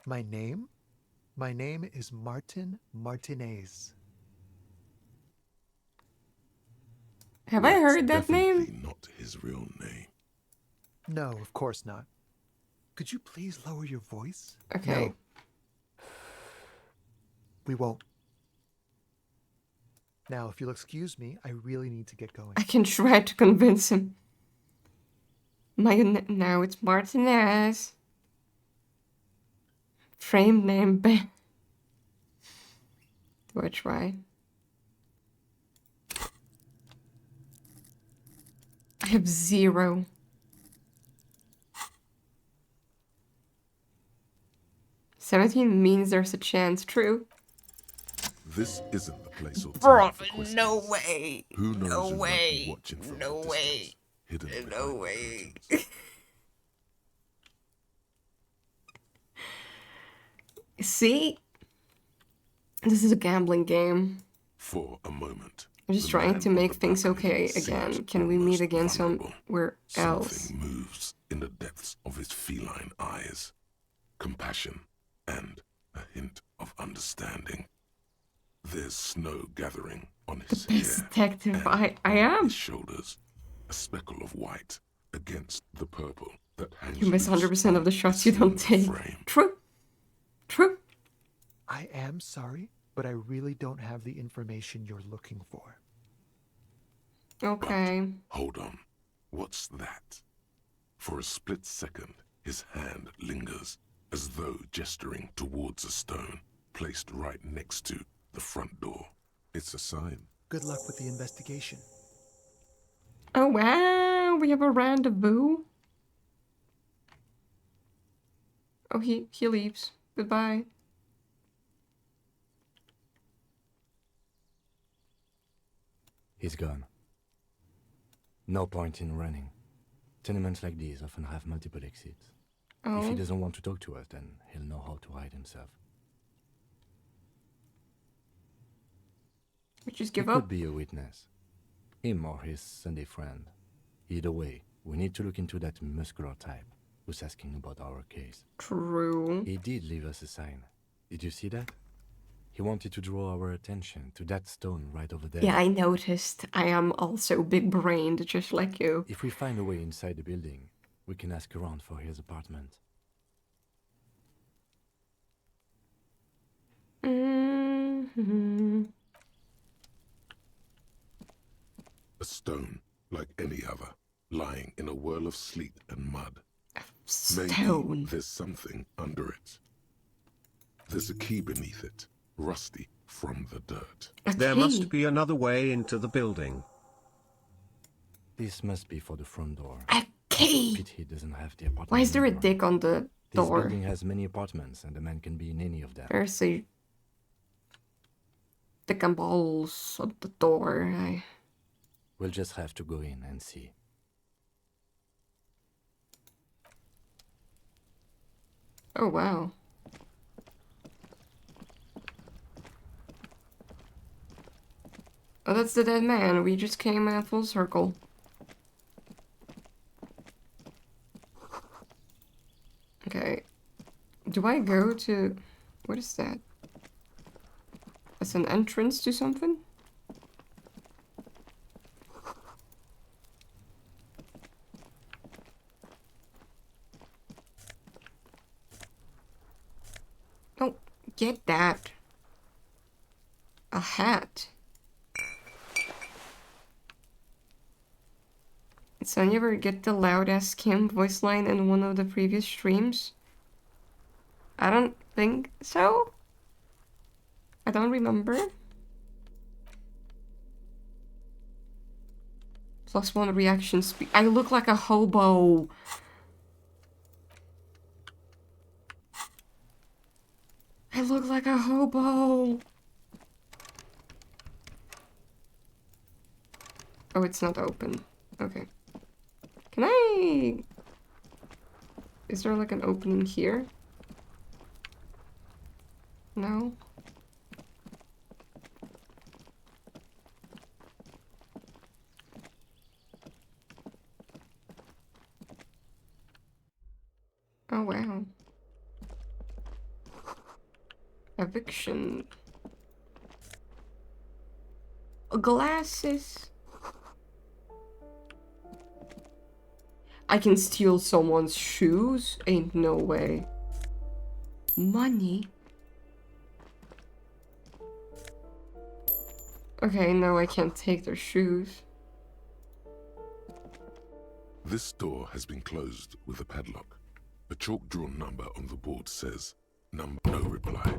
My name? My name is Martin Martinez. Have I That's heard that name? definitely not his real name. No, of course not. Could you please lower your voice? Okay. No. We won't. Now, if you'll excuse me, I really need to get going. I can try to convince him. Now it's Martinez. Frame name Ben. Do I try? I have 0. $17 means there's a chance. True. This isn't the place or time Bro, for questions. no way. Who knows No who might way. be watching from No the way. distance, hidden No behind the way. curtains. See? This is a gambling game. For a moment, I'm just the trying man to on make the things balcony okay seems again. Can we meet almost again vulnerable. somewhere else? Something moves in the depths of his feline eyes. Compassion and a hint of understanding. There's snow gathering on his Best hair detective and I on am. his shoulders. A speckle of white against the purple that hangs You miss loose 100% on of the his shots you don't slender take. frame. True. True. I am sorry, but I really don't have the information you're looking for. Okay. Hold on. What's that? For a split second, his hand lingers, as though gesturing towards a stone placed right next to the front door. It's a sign. Good luck with the investigation. Oh wow, we have a rendezvous. Oh, he leaves. Goodbye. He's gone. No point in running. Tenements like these often have multiple exits. If he Oh. doesn't want to talk to us, then he'll know how to hide himself. We just He give could up? be a witness. Him or his Sunday friend. Either way, we need to look into that muscular type who's asking about our case. True. He did leave us a sign. Did you see that? He wanted to draw our attention to that stone right over there. Yeah, I noticed. I am also big-brained, just like you. If we find a way inside the building, we can ask around for his apartment. Mm-hmm. A stone, like any other, lying in a whirl of sleet and mud. Maybe Stone. there's something under it. There's a key beneath it, rusty from the dirt. A There key. must be another way into the building. This must be for the front door. A key. Pity doesn't have the apartment. Why is there a number. dick on the This door? building has many apartments, and the man can be in any of them. There's a dick and balls on the door. We'll just have to go in and see. Oh, wow. Oh, that's the dead man. We just came full circle. Okay. Do I go to... What is that? That's an entrance to something? Oh, get that. A hat. So you ever get the loud-ass Kim voice line in one of the previous streams? I don't think so. I don't remember. +1 reaction speed. I look like a hobo. I look like a hobo. Oh, it's not open. Okay. Can I... Is there like an opening here? No? Oh, wow. Eviction. Glasses. I can steal someone's shoes? Ain't no way. Money? Okay, no, I can't take their shoes. This door has been closed with a padlock. A chalk-drawn number on the board says, "Number no reply."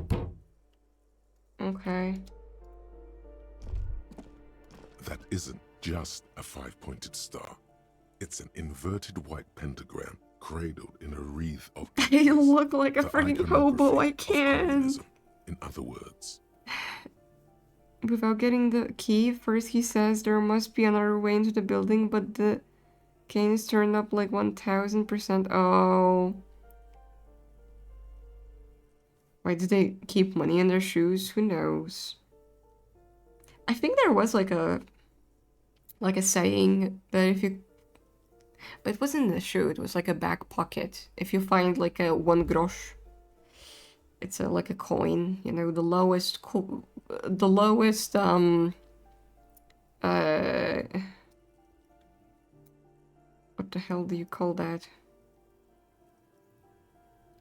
Okay. That isn't just a 5-pointed star. It's an inverted white pentagram cradled in a wreath of I beaches. look like a The freaking hobo, I iconography of can't. communism, in other words. Without getting the key, first he says there must be another way into the building, but the gain is turned up like 1000%. Oh. Why did they keep money in their shoes? Who knows? I think there was like a saying that if you... It wasn't a shoe, it was like a back pocket. If you find like a 1 grosz, it's like a coin, you know, the lowest what the hell do you call that?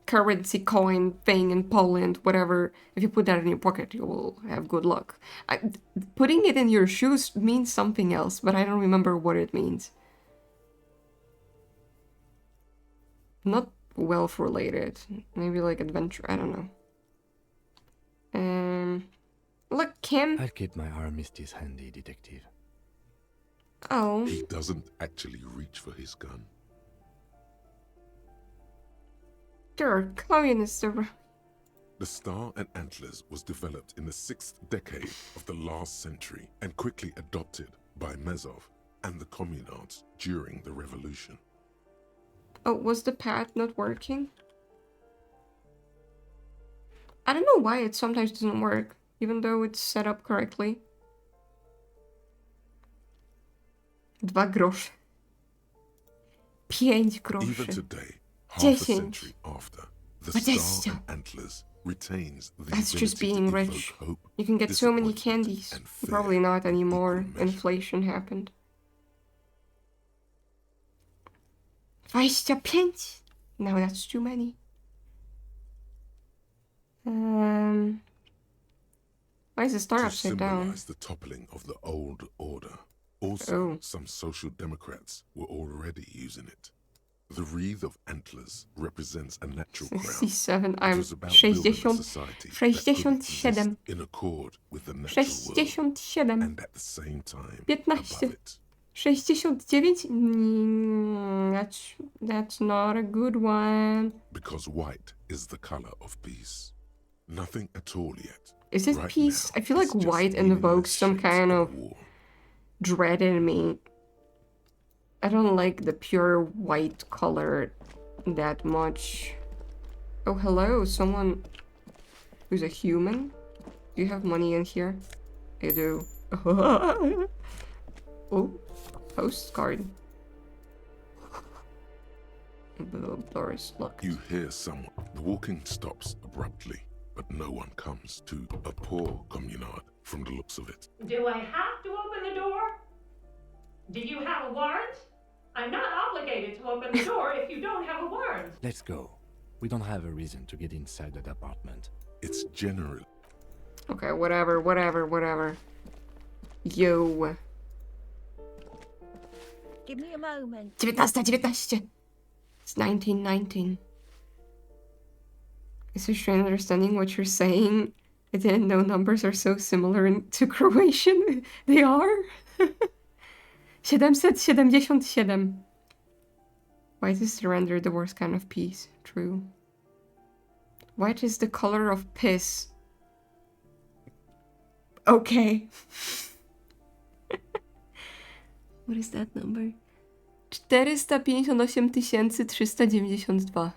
Currency coin thing in Poland, whatever. If you put that in your pocket, you will have good luck. Putting it in your shoes means something else, but I don't remember what it means. Not wealth related. Maybe like adventure, I don't know. Look, Kim. I'll keep my armistice handy, detective. Oh. He doesn't actually reach for his gun. There are communists around. The Star and Antlers was developed in the 6th decade of the last century and quickly adopted by Mezov and the Communards during the revolution. Oh, was the pad not working? I don't know why it sometimes doesn't work, even though it's set up correctly. 2 grosze. 5 Even groszy. today, half a 10. century after, the 20. star and antlers retains the That's just ability being to rich. evoke hope, You can get so many disappointment, candies. and fear Probably not in anymore. equal measure. Inflation happened. 25? No, that's too many. Why is the star To upside down? symbolize the toppling of the old order. Also, Oh. some social democrats were already using it. The wreath of antlers represents a natural crown. 67. It I'm was about building a 60. society that could 67. exist in accord with the natural world 67. and at the same time 15. above it. 69? That's not a good one. Because white is the color of peace. Nothing at all yet. Is it Right peace? now, I feel like it's just white meaningless invokes some shapes kind of war. dread in me. I don't like the pure white color that much. Oh, hello, someone who's a human? Do you have money in here? I do. Oh, postcard. The door is locked. You hear someone. The walking stops abruptly, but no one comes to a poor communard from the looks of it. Do I have to open the door? Do you have a warrant? I'm not obligated to open the door if you don't have a warrant. Let's go. We don't have a reason to get inside that apartment. It's general. Okay, whatever. Yo. Give me a moment. 19. It's 1919. Is it strange understanding what you're saying? I didn't know numbers are so similar to Croatian. They are? 777. White is surrender, the worst kind of peace. True. White is the color of piss. Okay. What is that number? 458,392.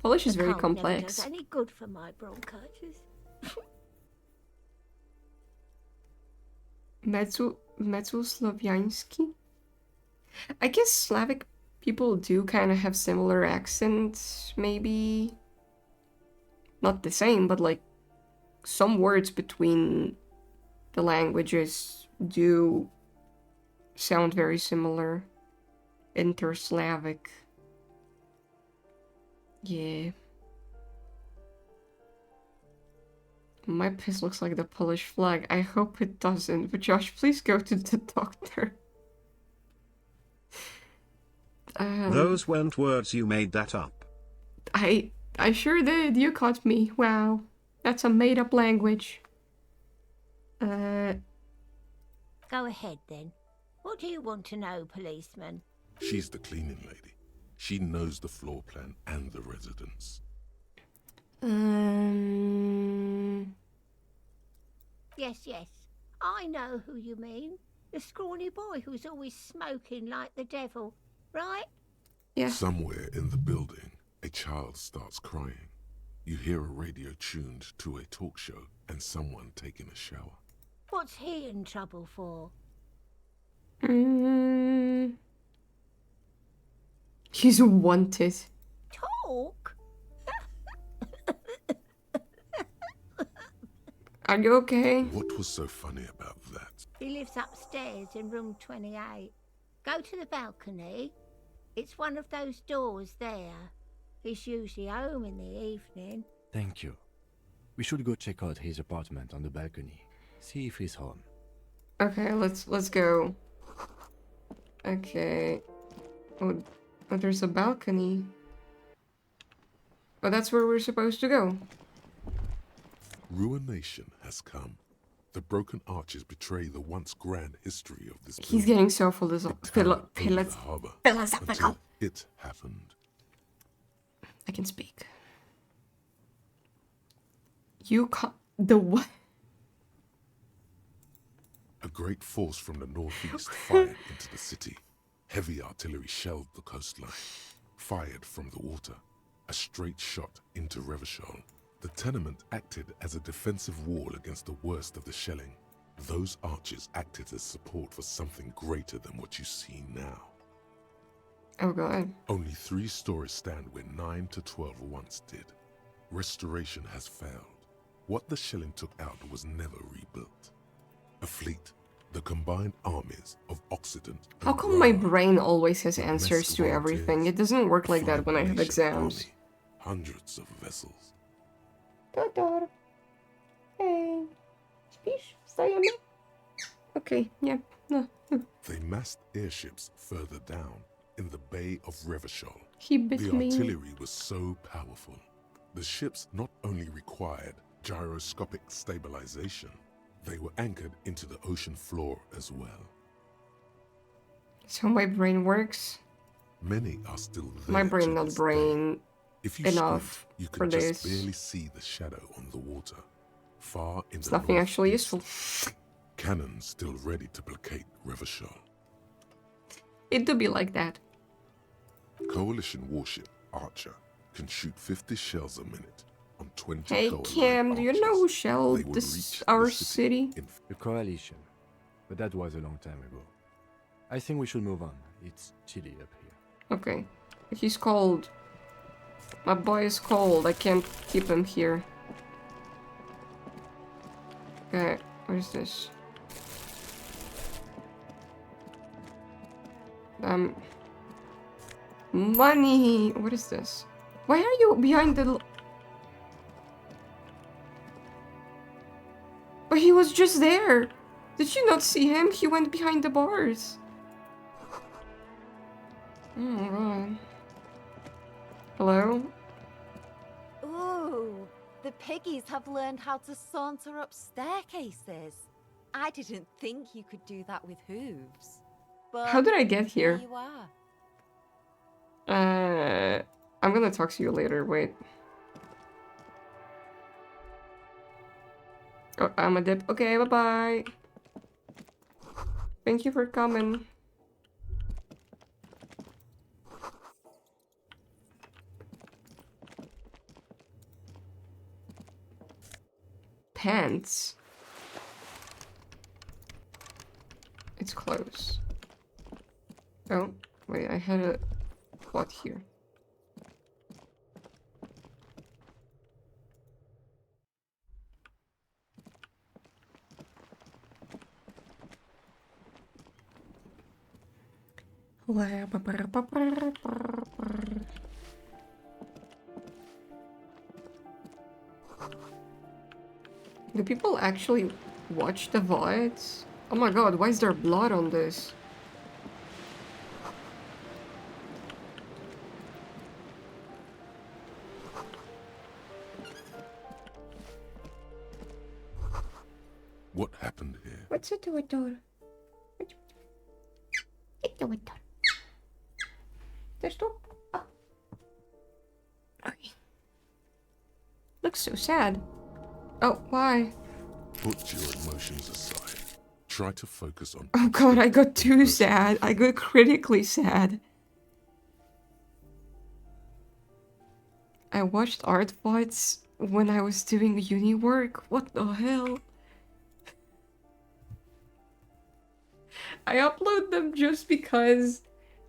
Polish is very Cold never complex. does any good for my bronchitis. Mezzo-Słowiański? I guess Slavic people do kind of have similar accents, maybe. Not the same, but like some words between the languages do sound very similar. Inter-Slavic. Yeah. My piss looks like the Polish flag. I hope it doesn't. But Josh, please go to the doctor. Those weren't words, you made that up. I sure did. You caught me. Wow. That's a made-up language. Go ahead then. What do you want to know, policeman? She's the cleaning lady. She knows the floor plan and the residence. Yes. I know who you mean. The scrawny boy who's always smoking like the devil, right? Yeah. Somewhere in the building, a child starts crying. You hear a radio tuned to a talk show and someone taking a shower. What's he in trouble for? He's wanted. Talk? Are you okay? What was so funny about that? He lives upstairs in room 28. Go to the balcony. It's one of those doors there. He's usually home in the evening. Thank you. We should go check out his apartment on the balcony. See if he's home. Okay, let's go. Okay. Oh, there's a balcony. Oh, that's where we're supposed to go. Ruination has come. The broken arches betray the once grand history of this He's building. getting so full of It towered over pillars. the harbor Philosophical. until it happened. I can speak. You can't. The what? A great force from the northeast fired into the city. Heavy artillery shelled the coastline. Fired from the water. A straight shot into Revachol. The tenement acted as a defensive wall against the worst of the shelling. Those arches acted as support for something greater than what you see now. Oh god. Only 3 stories stand where 9 to 12 once did. Restoration has failed. What the shelling took out was never rebuilt. A fleet, the combined armies of Occident and How come my Grana, brain always has with answers to massive everything? volunteers, It doesn't work like that when I have 5-nation exams. army, hundreds of vessels. Totoro. Hey. Śpisz? Wstajemy? Okay, yeah. No. They massed airships further down in the Bay of Revachol. He bit The me. artillery was so powerful. The ships not only required gyroscopic stabilization, they were anchored into the ocean floor as well. That's how my brain works. Many are still there. My brain to not this brain day. If you enough squint, you for can just this. barely see the shadow on the water, far in It's the nothing actually northeast. useful. Cannons still ready to placate Revachol. It do be like that. Coalition warship Archer can shoot 50 shells a minute on 20 Hey coalition Kim, do you know who archers. shelled They will this reach our the city? in The coalition. But that was a long time ago. I think we should move on. It's chilly up here. Okay. He's cold. My boy is cold. I can't keep him here. Okay, what is this? Money! What is this? Why are you behind the... But he was just there! Did you not see him? He went behind the bars. Oh my god. Hello? Ooh, the piggies have learned how to saunter up staircases. I didn't think you could do that with hooves. But How did I get here? there you are. I'm gonna talk to you later, wait. Oh, I'm a dip. Okay, bye-bye. Thank you for coming. Pants. It's close. Oh, wait, I had a plot here. Do people actually watch the VODs? Oh my god, why is there blood on this? What happened here? What's it to a door? It's a door. There's door. Oh. Okay. Looks so sad. Oh, why? Put your emotions aside. Try to focus on... Oh god, I got too sad. I got critically sad. I watched art VODs when I was doing uni work. What the hell? I upload them just because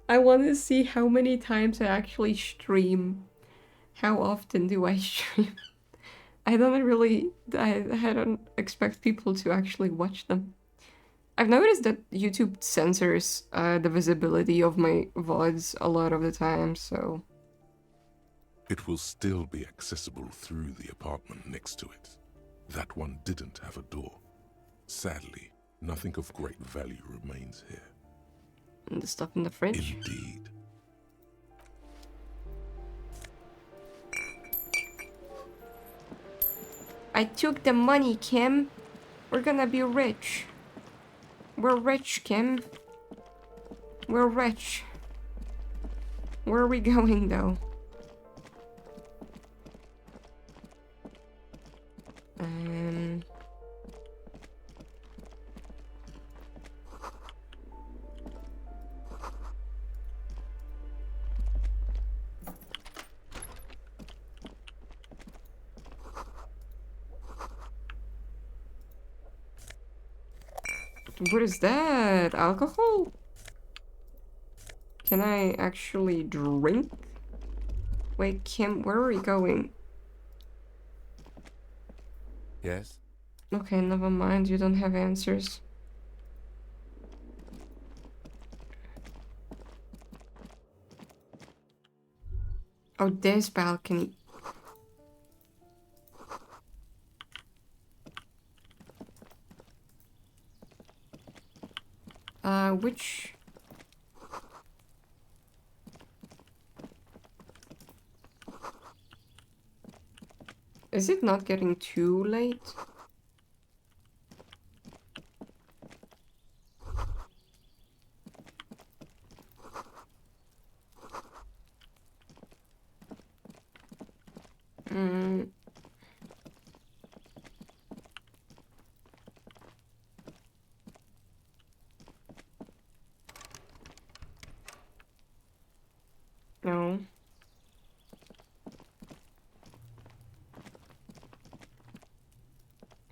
I want to see how many times I actually stream. How often do I stream? I don't expect people to actually watch them. I've noticed that YouTube censors the visibility of my VODs a lot of the time, so... It will still be accessible through the apartment next to it. That one didn't have a door. Sadly, nothing of great value remains here. And the stuff in the fridge? Indeed. I took the money, Kim. We're gonna be rich. We're rich, Kim. We're rich. Where are we going, though? What is that? Alcohol? Can I actually drink? Wait, Kim, where are we going? Yes? Okay, never mind. You don't have answers. Oh, this balcony. Which... Is it not getting too late? Hmm. No.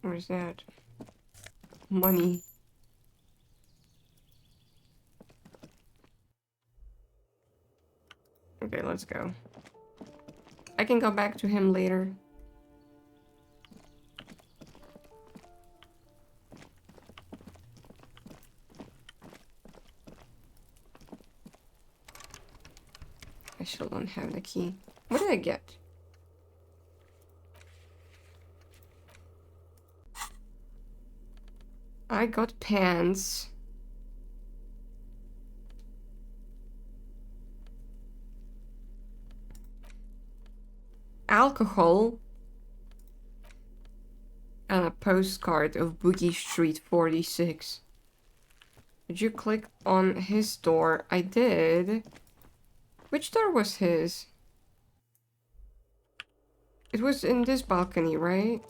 Where's that? Money. Okay, let's go. I can go back to him later. I still don't have the key. What did I get? I got pants. Alcohol. And a postcard of Boogie Street 46. Did you click on his door? I did. Which door was his? It was in this balcony, right?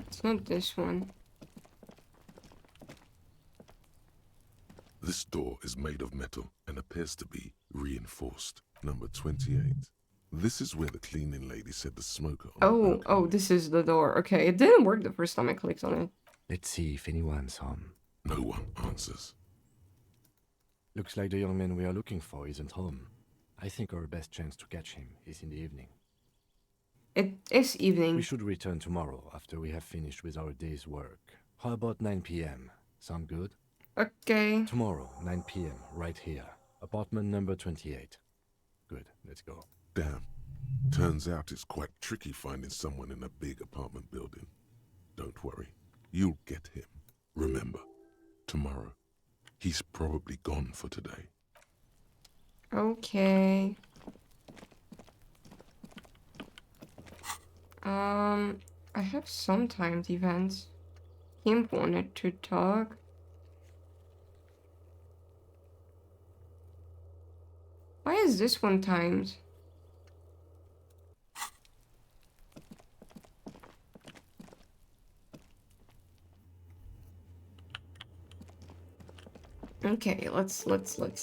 It's not this one. This door is made of metal and appears to be reinforced. Number 28. This is where the cleaning lady said the smoker on the Oh, this is the door. Okay, it didn't work the first time I clicked on it. Let's see if anyone's home. No one answers. Looks like the young man we are looking for isn't home. I think our best chance to catch him is in the evening. It is evening. We should return tomorrow after we have finished with our day's work. How about 9 p.m.? Sound good? Okay. Tomorrow, 9 p.m., right here. Apartment number 28. Good, let's go. Damn. Turns out it's quite tricky finding someone in a big apartment building. Don't worry. You'll get him. Remember, tomorrow. He's probably gone for today. Okay. I have some timed events. Kim wanted to talk. Why is this one timed? Okay, let's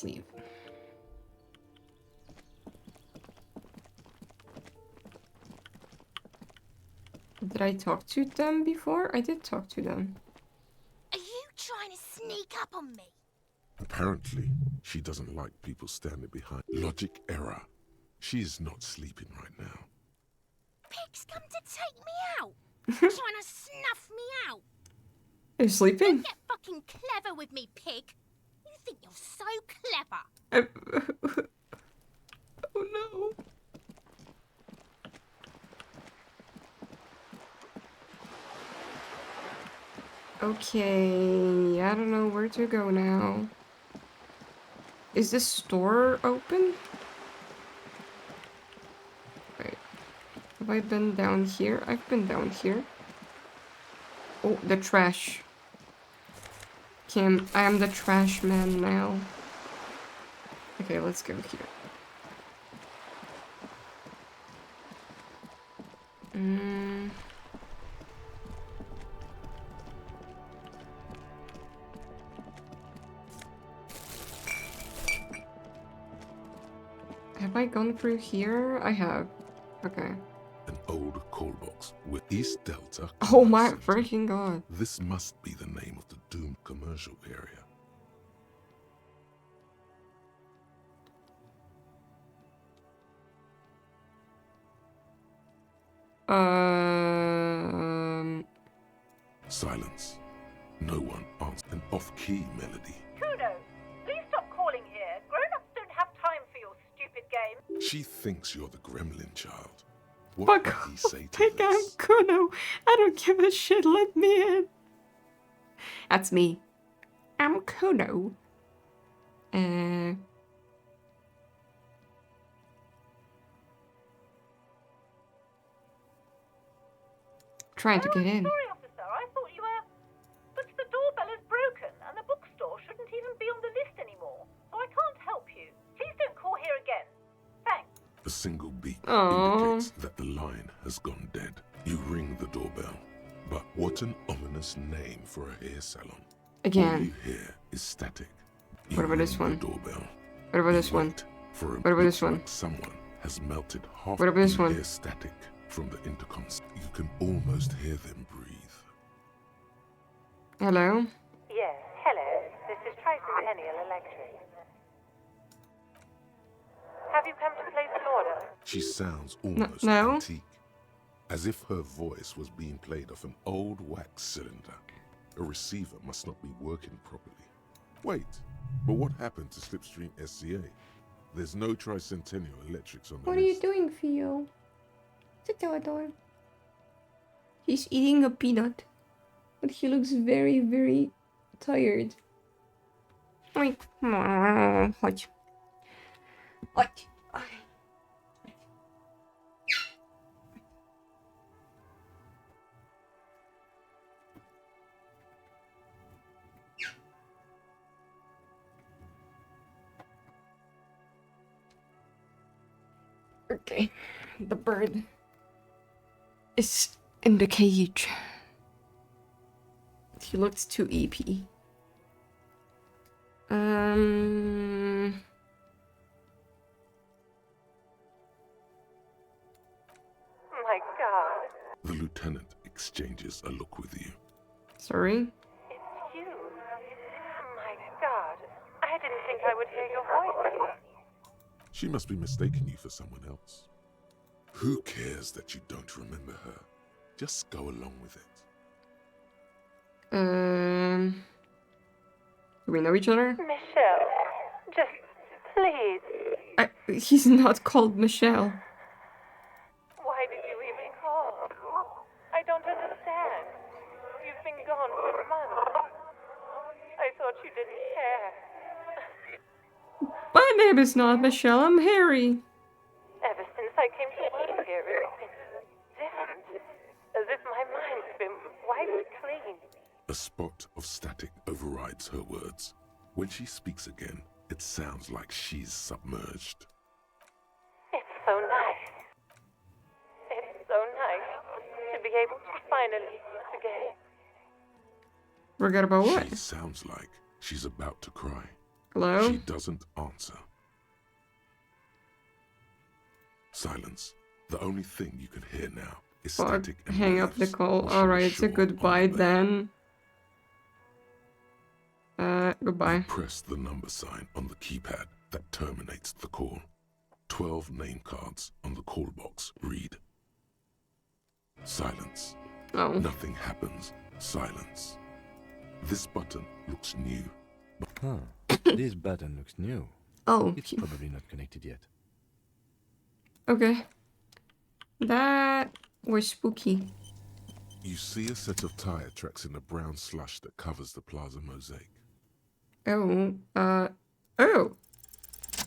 leave. Did I talk to them before? I did talk to them. Are you trying to sneak up on me? Apparently, she doesn't like people standing behind. Logic error. She is not sleeping right now. Pig's come to take me out. Trying to snuff me out. Are you sleeping? Don't get fucking clever with me, pig. You think you're so clever. Oh no. Okay, I don't know where to go now. Is this store open? Wait, have I been down here? I've been down here. Oh, the trash. Kim, I am the trash man now. Okay, let's go here. Have I gone through here? I have. Okay. An old call box with East Delta. Oh my Center. freaking god. This must be the name of the doomed commercial area. Silence. No one answered. An off-key melody. Kudos! Please stop calling here. Grown-ups don't have time for your stupid game. She thinks you're the gremlin child. What Fuck did he say to Pick out this? Kuno. I don't give a shit. Let me in. That's me. I'm Kuno. Trying to get in. Sorry, officer. I thought you were... But the doorbell is broken, and the bookstore shouldn't even be on the list anymore. So I can't help you. Please don't call here again. Thanks. A single beep Aww. indicates that the line has gone dead. You ring the doorbell. But what an ominous name for a hair salon. All Again. you hear is static. You What about ring this one? The doorbell. What about this You one? wait For a What about this looks one? like someone has melted half What about this the one? air static from the intercoms. You can almost hear them breathe. Hello? Yes, hello. This is Tricentennial Electric. Have you come to place an order? She sounds almost no. antique, as if her voice was being played off an old wax cylinder. A receiver must not be working properly. Wait, but what happened to Slipstream SCA? There's no Tricentennial Electrics on the What are you list. doing, Theo? Sit down. He's eating a peanut. But he looks very, very tired. Like, okay, the bird is in the cage. He looks too EP. My God. The lieutenant exchanges a look with you. Sorry? It's you. My God. I didn't think I would hear your voice here. She must be mistaking you for someone else. Who cares that you don't remember her? Just go along with it. Do we know each other? Michelle, just please. He's not called Michelle. Why did you even call? I don't understand. You've been gone for months. I thought you didn't care. My name is not Michelle, I'm Harry. Ever since I came to work here, it's been different. As if my mind's been wiped clean. A spot of static overrides her words. When she speaks again, it sounds like she's submerged. It's so nice. It's so nice to be able to finally meet again. Forget about what? She sounds like she's about to cry. Hello? She doesn't answer. Silence. The only thing you can hear now is Fuck, static and hang up the waves call. washing Alright, it's a ashore goodbye on the bay. then. Goodbye. Press the number sign on the keypad that terminates the call. 12 name cards on the call box read. Silence. Oh. Nothing happens. Silence. This button looks new. Huh. This button looks new. Oh. It's probably not connected yet. Okay. That was spooky. You see a set of tire tracks in the brown slush that covers the plaza mosaic. Oh, oh.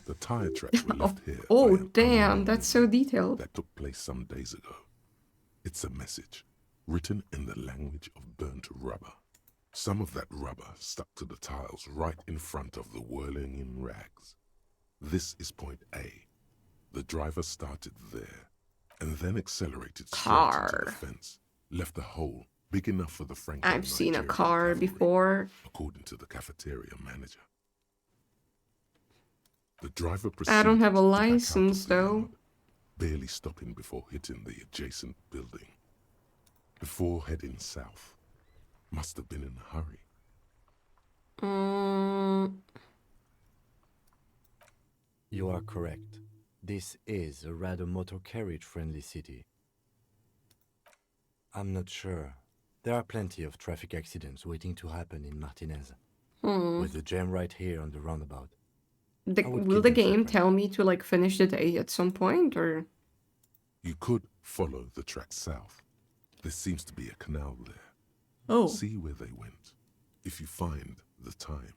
The tire tracks were left here. Oh, by an damn, unknown that's so detailed. That took place some days ago. It's a message, written in the language of burnt rubber. Some of that rubber stuck to the tiles right in front of the whirling in rags. This is point A. The driver started there, and then accelerated straight into the fence, left a hole big enough for the Franco I've seen a Nigerian car cavalry, before. according to the cafeteria manager. The driver I don't have a proceeded to back out of license, the though. yard, barely stopping before hitting the adjacent building. Before heading south. Must have been in a hurry. You are correct. This is a rather motor carriage-friendly city. I'm not sure. There are plenty of traffic accidents waiting to happen in Martinez. With the jam right here on the roundabout. Will the game tell me to like finish the day at some point, or? You could follow the track south. There seems to be a canal there. Oh. See where they went, if you find the time.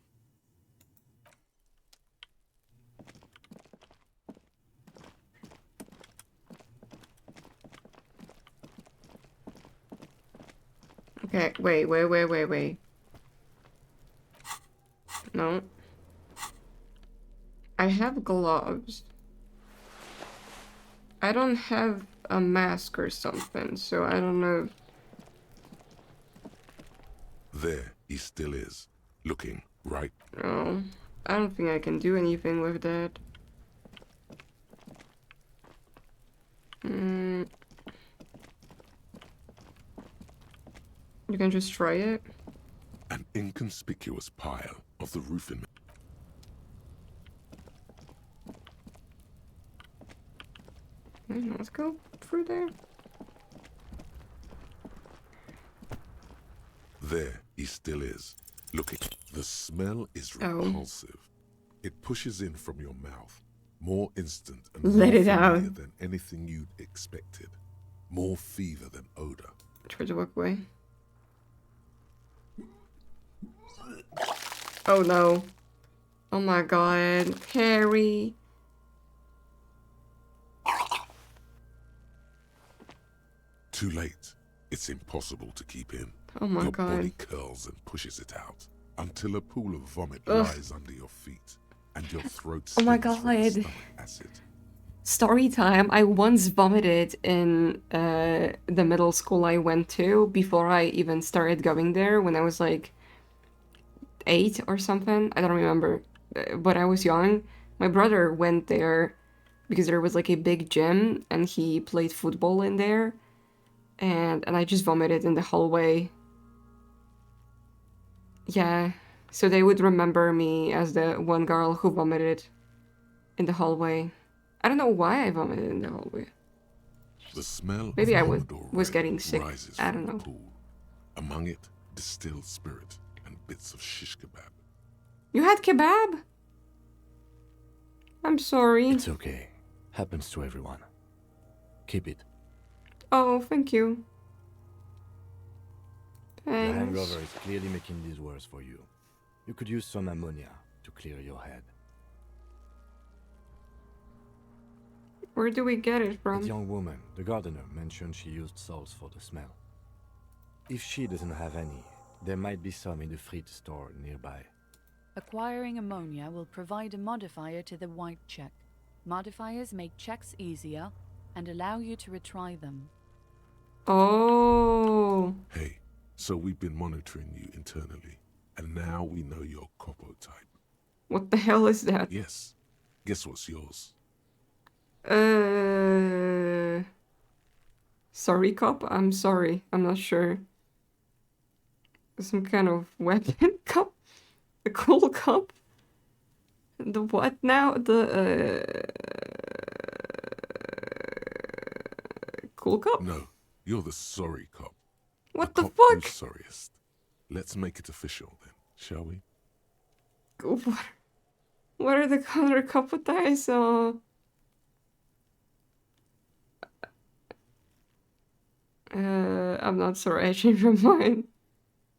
Okay, wait. No. I have gloves. I don't have a mask or something, so I don't know. There he still is, looking right. No, I don't think I can do anything with that. You can just try it. An inconspicuous pile of the roofing. Let's go through there. There he still is, looking. The smell is repulsive. It pushes in from your mouth, more instant and Let more it out. familiar than anything you'd expected. More fever than odor. Try to walk away. Oh no. Oh my god. Harry. Too late. It's impossible to keep in. Oh my your god. body curls and pushes it out until a pool of vomit lies under your feet and your throat Oh my stings from the god. stomach acid. Story time. I once vomited in the middle school I went to before I even started going there when I was like 8 or something. I don't remember. But I was young. My brother went there because there was like a big gym and he played football in there. And I just vomited in the hallway. Yeah. So they would remember me as the one girl who vomited in the hallway. I don't know why I vomited in the hallway. The smell Maybe of I Commodore was Red getting sick. rises I from don't know. the pool. Among it, distilled spirit and bits of shish kebab. You had kebab? I'm sorry. It's okay. Happens to everyone. Keep it. Oh, thank you. The Thanks. hangover is clearly making this worse for you. You could use some ammonia to clear your head. Where do we get it That from? young woman, the gardener, mentioned she used salts for the smell. If she doesn't have any, there might be some in the fridge store nearby. Acquiring ammonia will provide a modifier to the white check. Modifiers make checks easier and allow you to retry them. Oh. Hey, so we've been monitoring you internally, and now we know your Copo type. What the hell is that? Yes. Guess what's yours? Sorry, cop? I'm sorry. I'm not sure. Some kind of weapon cup? A cool cup? The what now? The, cool cup? No, you're the sorry cop. What the the cop fuck? who's sorriest. Let's make it official then, shall we? What are the color couple that I saw? I'm not sorry, I changed my mind.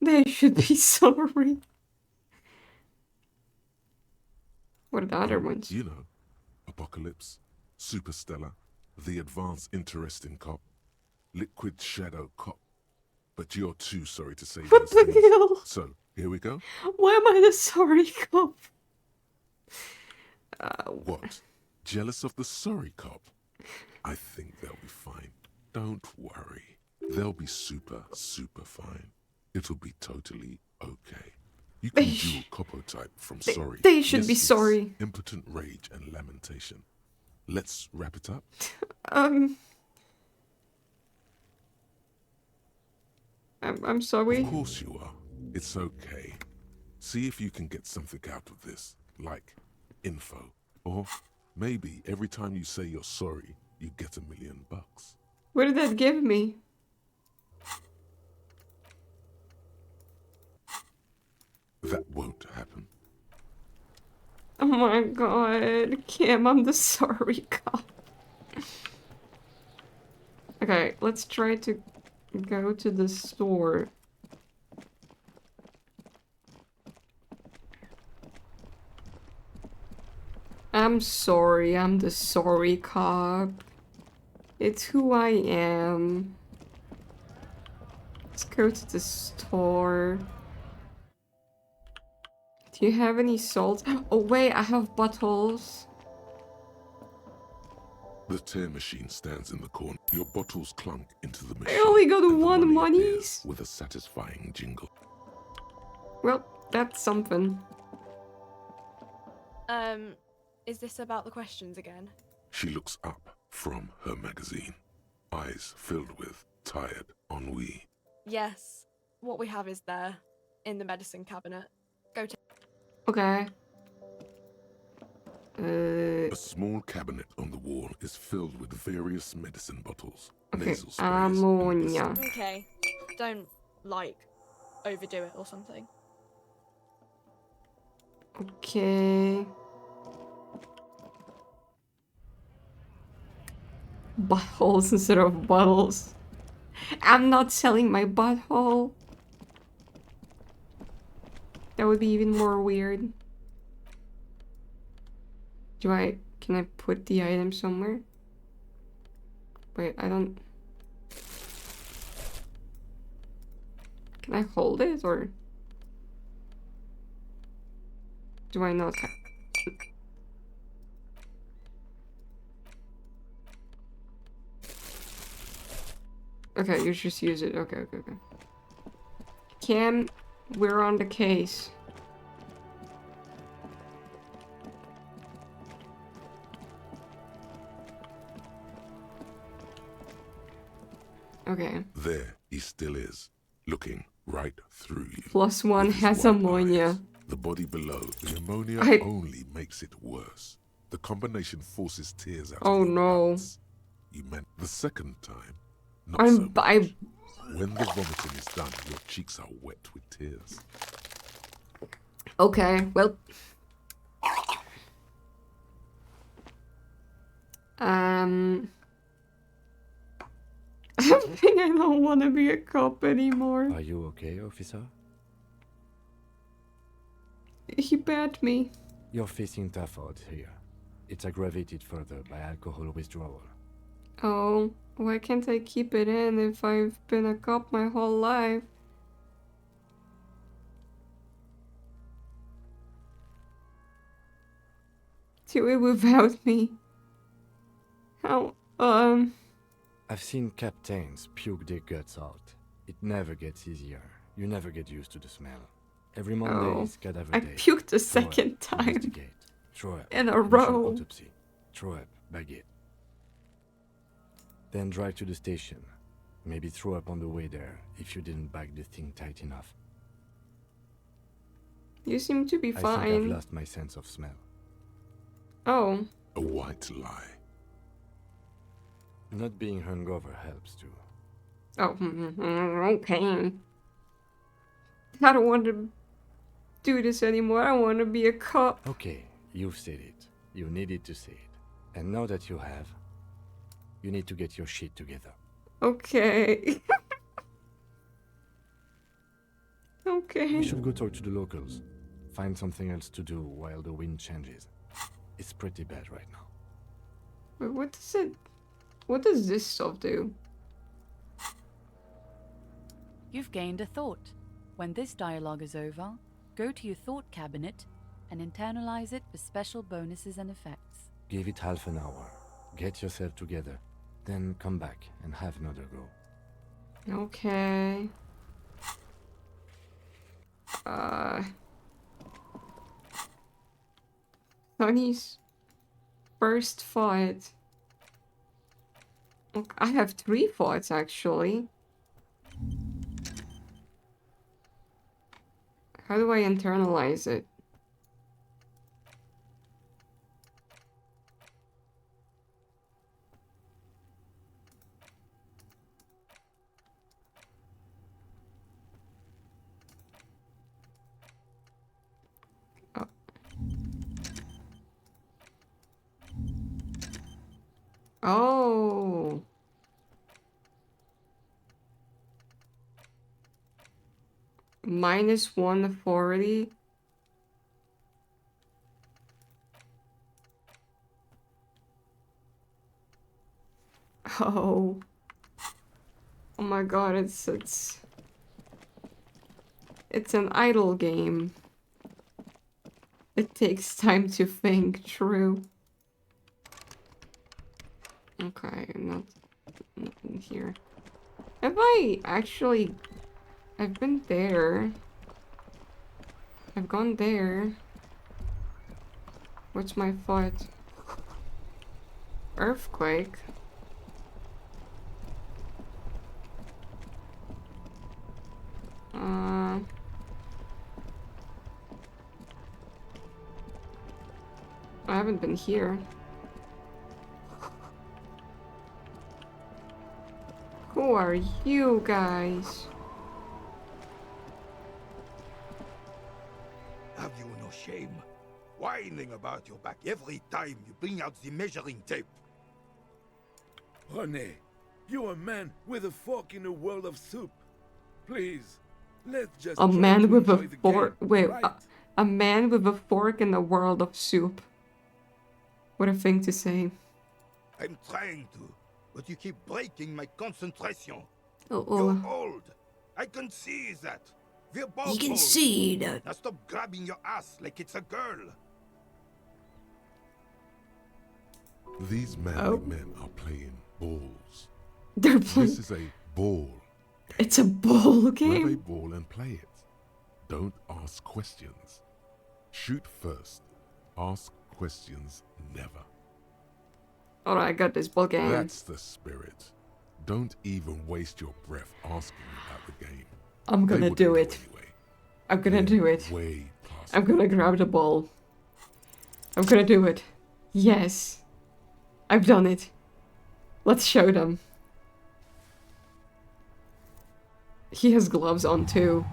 They should be sorry. What are the other ones? You know, Apocalypse, Superstellar, the Advanced Interesting Cop, Liquid Shadow Cop. But you're too sorry to say What those the things. hell? So, here we go. Why am I the sorry cop? What? Jealous of the sorry cop? I think they'll be fine. Don't worry. They'll be super, super fine. It'll be totally okay. You can dual copotype from sorry. They should yes, be yes, sorry. impotent rage and lamentation. Let's wrap it up. I'm sorry. Of course you are. It's okay. See if you can get something out of this, like info. Or maybe every time you say you're sorry, you get $1 million. What did that give me? That won't happen. Oh my god, Kim, I'm the sorry cop. Okay, let's try to go to the store. I'm sorry, I'm the sorry cop. It's who I am. Let's go to the store. Do you have any salt? Oh wait, I have bottles. The tear machine stands in the corner. Your bottles clunk into the machine. I only got and the one money monies. appears with a satisfying jingle. Well, that's something. Is this about the questions again? She looks up from her magazine, eyes filled with tired ennui. Yes. What we have is there, in the medicine cabinet. Go to. Okay. A small cabinet on the wall is filled with various medicine bottles, Okay, nasal sprays, ammonia. Okay. Don't, like, overdo it or something. Okay. Buttholes instead of bottles. I'm not selling my butthole. That would be even more weird. Can I put the item somewhere? Wait, I don't... Can I hold it, or... Do I not have... Okay, you just use it. Okay. Cam, we're on the case. Okay. There he still is, looking right through you. +1 has ammonia. The body below, the ammonia only makes it worse. The combination forces tears out of your mouths. You meant the second time. Not so much. When the vomiting is done, your cheeks are wet with tears. Okay, well... I think I don't want to be a cop anymore. Are you okay, officer? He bat me. You're facing tough odds here. It's aggravated further by alcohol withdrawal. Oh, why can't I keep it in if I've been a cop my whole life? Do it without me. How, I've seen captains puke their guts out. It never gets easier. You never get used to the smell. Every Monday is cadaver day. I puked a second time. Investigate. Throw up. In a Initial row. Autopsy. Throw up. Bag it. Then drive to the station. Maybe throw up on the way there if you didn't bag the thing tight enough. You seem to be I fine. think I've lost my sense of smell. Oh. A white lie. Not being hungover helps too. Oh, okay. I don't want to do this anymore. I want to be a cop. Okay, you've said it. You needed to say it. And now that you have, you need to get your shit together. Okay. Okay. We should go talk to the locals. Find something else to do while the wind changes. It's pretty bad right now. Wait, what does this stuff do? You've gained a thought. When this dialogue is over, go to your thought cabinet and internalize it for special bonuses and effects. Give it half an hour. Get yourself together. Then come back and have another go. Okay. Sonny's first fight. Look, I have 3 fights actually. How do I internalize it? Oh. Minus 140. Oh. Oh my god, it's an idle game. It takes time to think, true. Okay, nothing here. Have I actually... I've been there. I've gone there. What's my foot? Earthquake? I haven't been here. Who are you guys? Have you no shame? Whining about your back every time you bring out the measuring tape. René, you're a man with a fork in a world of soup. Please, let's just A try man to with a enjoy the fork. game, Wait, right? a man with a fork in the world of soup. What a thing to say. I'm trying to, but you keep breaking my concentration. Oh. You're old. I can see that. We're both You can old. see that. Now stop grabbing your ass like it's a girl. These manly men are playing balls. They're playing... This is a ball. It's a ball Grab a game? ball and play it. Don't ask questions. Shoot first. Ask questions never. Alright, I got this ball game. That's the spirit. Don't even waste your breath asking about the game. I'm gonna do it. I'm gonna do it. Way past I'm gonna grab the ball. I'm gonna do it. Yes. I've done it. Let's show them. He has gloves on too.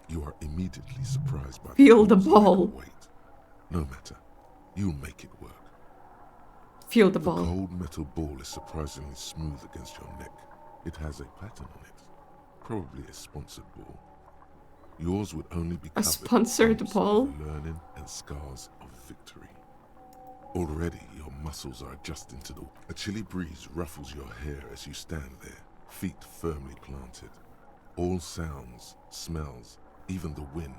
You are immediately surprised by Feel the ball's ball. lighter weight. No matter. You'll make it work. Feel the The ball. cold metal ball is surprisingly smooth against your neck. It has a pattern on it. Probably a sponsored ball. Yours would only be A covered sponsored with ball? bumps of learning and scars of victory. Already your muscles are adjusting to the... A chilly breeze ruffles your hair as you stand there, feet firmly planted. All sounds, smells, even the wind.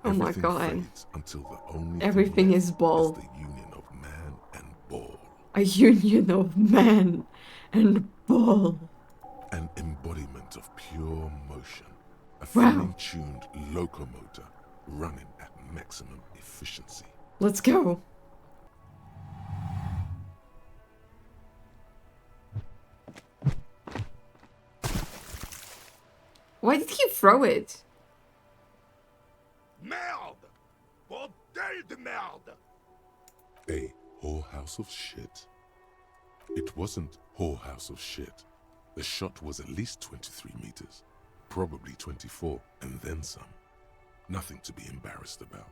Oh my Everything god. fades until the only Everything thing is left ball. is the union of man and ball. A union of man and ball. An embodiment of pure motion. A Wow. finely tuned locomotor running at maximum efficiency. Let's go. Why did he throw it? Merde! Bordel de merde! A whorehouse of shit? It wasn't whorehouse of shit. The shot was at least 23 meters. Probably 24, and then some. Nothing to be embarrassed about.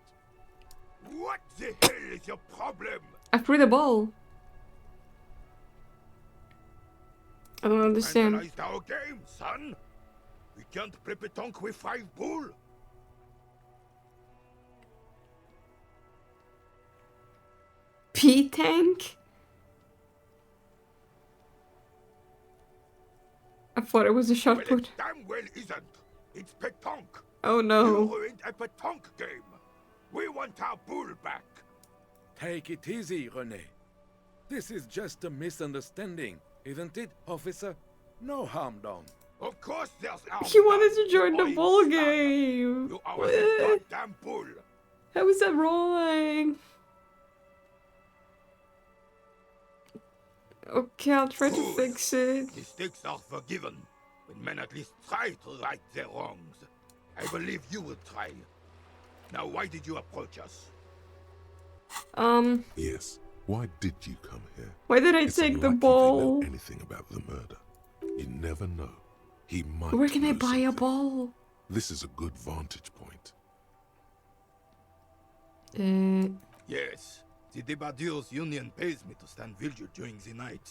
What the hell is your problem? I threw the ball. I don't understand. Analyzed our game, son. We can't play pétanque with 5 bull. P-Tank? I thought it was a shot Well, put. it damn well isn't. It's pétanque. Oh no. You ruined a pétanque game. We want our bull back. Take it easy, René. This is just a misunderstanding, isn't it, officer? No harm done. Of course there's harm He wanted done. to join the Oh, ball you game. You are a goddamn bull. How is that wrong? Okay, I'll try to Good. fix it. Mistakes are forgiven when men at least try to right their wrongs. I believe you will try. Now, why did you approach us? Yes. Why did you come here? Why did I It's take the unlikely they know ball? anything about the murder. You never know. He might Where can I know buy a something. ball? This is a good vantage point. Yes. The Debardeurs Union pays me to stand vigil during the night.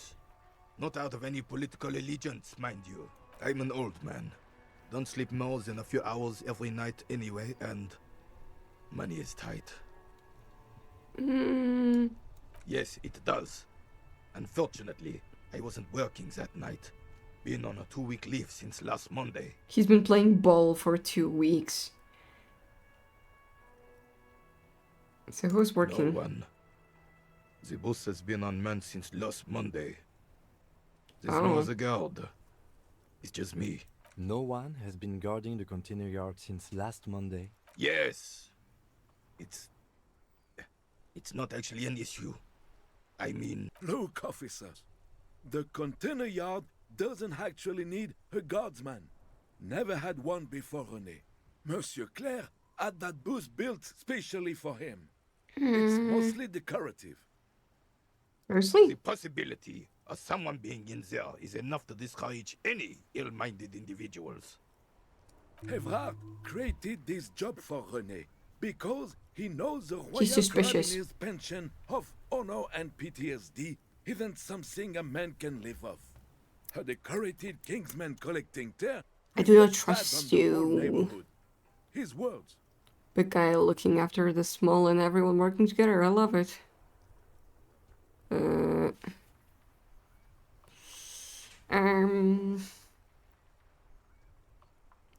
Not out of any political allegiance, mind you. I'm an old man. Don't sleep more than a few hours every night anyway, and money is tight. Yes, it does. Unfortunately, I wasn't working that night. Been on a 2-week leave since last Monday. He's been playing ball for 2 weeks. So who's working? No one. The boss has been unmanned since last Monday. There's no other guard. It's just me. No one has been guarding the container yard since last Monday. Yes. It's not actually an issue. I mean... Look, officers. The container yard doesn't actually need a guardsman. Never had one before, René. Monsieur Claire had that booth built specially for him. It's mostly decorative. Seriously? The possibility of someone being in there is enough to discourage any ill-minded individuals. Evrard created this job for René because he knows the royal He's suspicious. His pension of honor and PTSD isn't something a man can live off. A decorated kingsman collecting tear. I do not reflects that trust on the whole you. neighborhood. His words. Big guy looking after the small and everyone working together. I love it.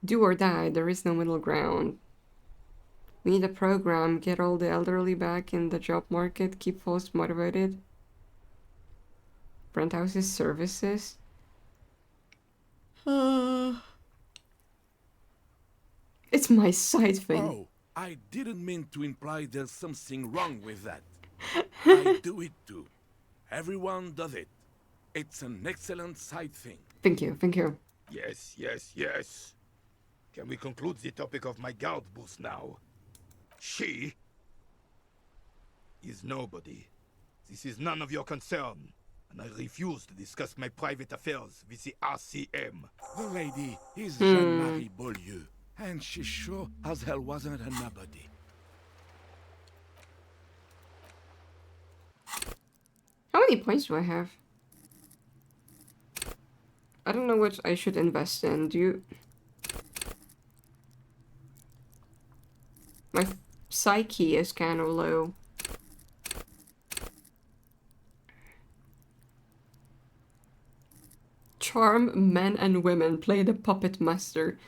Do or die. There is no middle ground. We need a program. Get all the elderly back in the job market. Keep folks motivated. Brent House's services. It's my side thing. Oh, I didn't mean to imply there's something wrong with that. I do it too. Everyone does it. It's an excellent side thing. Thank you, thank you. Yes, yes, yes. Can we conclude the topic of my guard booth now? She is nobody. This is none of your concern, and I refuse to discuss my private affairs with the RCM. The lady is Jeanne-Marie Beaulieu, and she sure as hell wasn't a nobody. How many points do I have? I don't know what I should invest in. Do you... My psyche is kind of low. Charm men and women. Play the puppet master.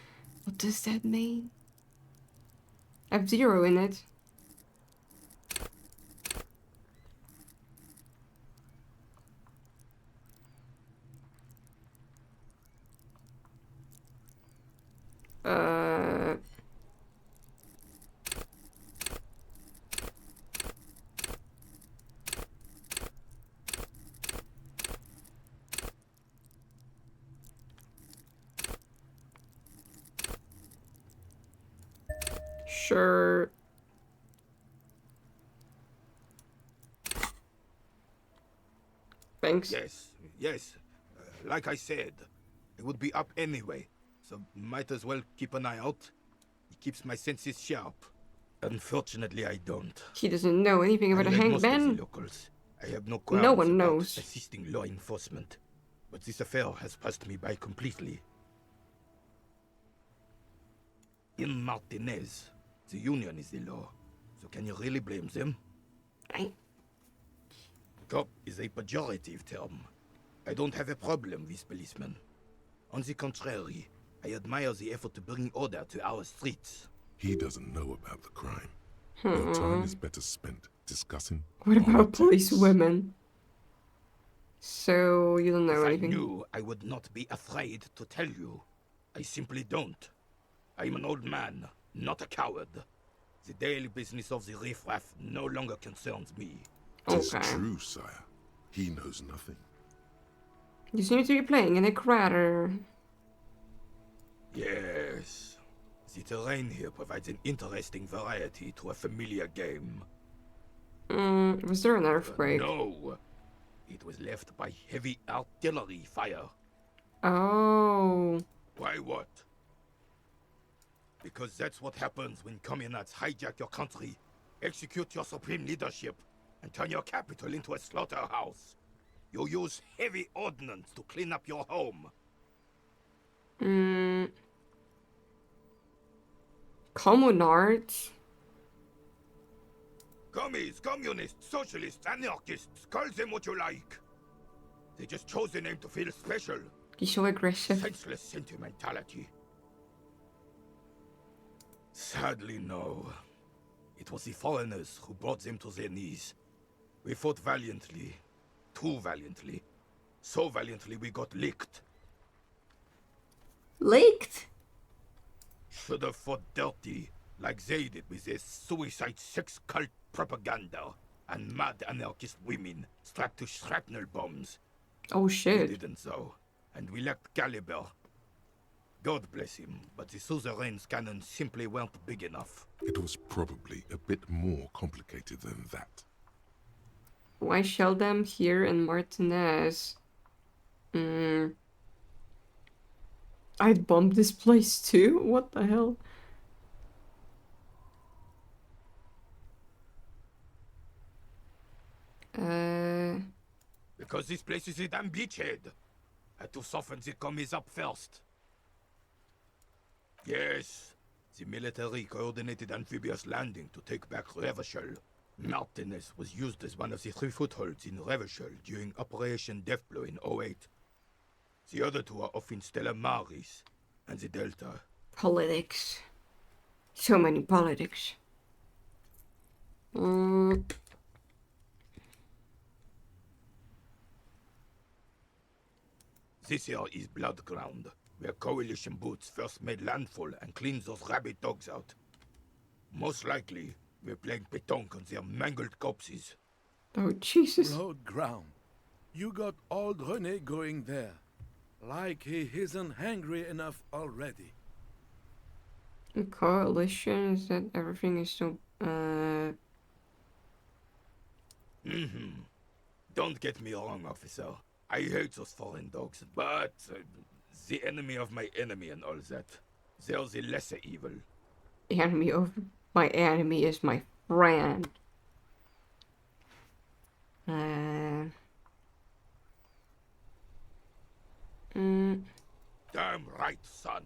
What does that mean? I have 0 in it. Sure. Thanks. Yes. Like I said, I would be up anyway, so might as well keep an eye out. It keeps my senses sharp. Unfortunately, I don't. He doesn't know anything about a Unlike most of hangman. the locals, I have no qualms No one about knows. assisting law enforcement, but this affair has passed me by completely. In Martinez, the union is the law, so can you really blame them? Cop is a pejorative term. I don't have a problem with policemen. On the contrary, I admire the effort to bring order to our streets. He doesn't know about the crime. Your time is better spent discussing. What about police women? So you don't know If anything? I knew, I would not be afraid to tell you. I simply don't. I'm an old man, not a coward. The daily business of the riffraff no longer concerns me. It's true, sire. He knows nothing. You seem to be playing in a crater. Yes. The terrain here provides an interesting variety to a familiar game. Was there an earthquake? No. It was left by heavy artillery fire. Oh. Why what? Because that's what happens when communists hijack your country, execute your supreme leadership, and turn your capital into a slaughterhouse. You use heavy ordnance to clean up your home. Communards? Commies, communists, socialists, anarchists, call them what you like. They just chose the name to feel special. He's so aggressive. Senseless sentimentality. Sadly, no. It was the foreigners who brought them to their knees. We fought valiantly. Too valiantly. So valiantly we got licked. Licked? Should have fought dirty, like they did with their suicide sex cult propaganda and mad anarchist women strapped to shrapnel bombs. Oh shit. We didn't though, and we lacked caliber. God bless him, but the suzerain's cannons simply weren't big enough. It was probably a bit more complicated than that. Why shell them here in Martinez? I'd bomb this place too? What the hell? Because this place is a damn beachhead. Had to soften the commies up first. Yes, the military coordinated amphibious landing to take back Revachol. Martinez was used as one of the 3 footholds in Revachol during Operation Deathblow in 08. The other 2 are off in Stella Maris and the Delta. Politics. So many politics. This here is Blood Ground, where coalition boots first made landfall and cleaned those rabid dogs out. Most likely, we're playing pétanque on their mangled corpses. Oh, Jesus. Blood ground. You got old René going there. Like he isn't hungry enough already. A coalition is that everything is so... Don't get me wrong, officer. I hate those foreign dogs, but the enemy of my enemy and all that. They're the lesser evil. The enemy of my enemy is my friend. Damn right, son.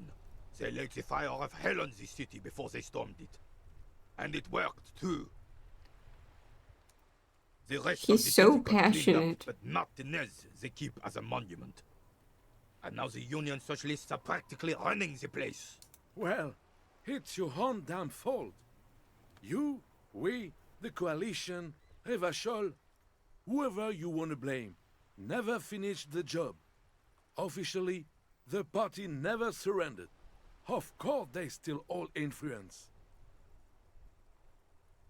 They lit the fire of hell on the city before they stormed it. And it worked, too. The rest of the He's so city got cleaned passionate. up, but Martinez they keep as a monument. And now the Union Socialists are practically running the place. Well, it's your own damn fault. You, we, the coalition, Revachol, whoever you want to blame, never finished the job. Officially, the party never surrendered. Of course they still all influence.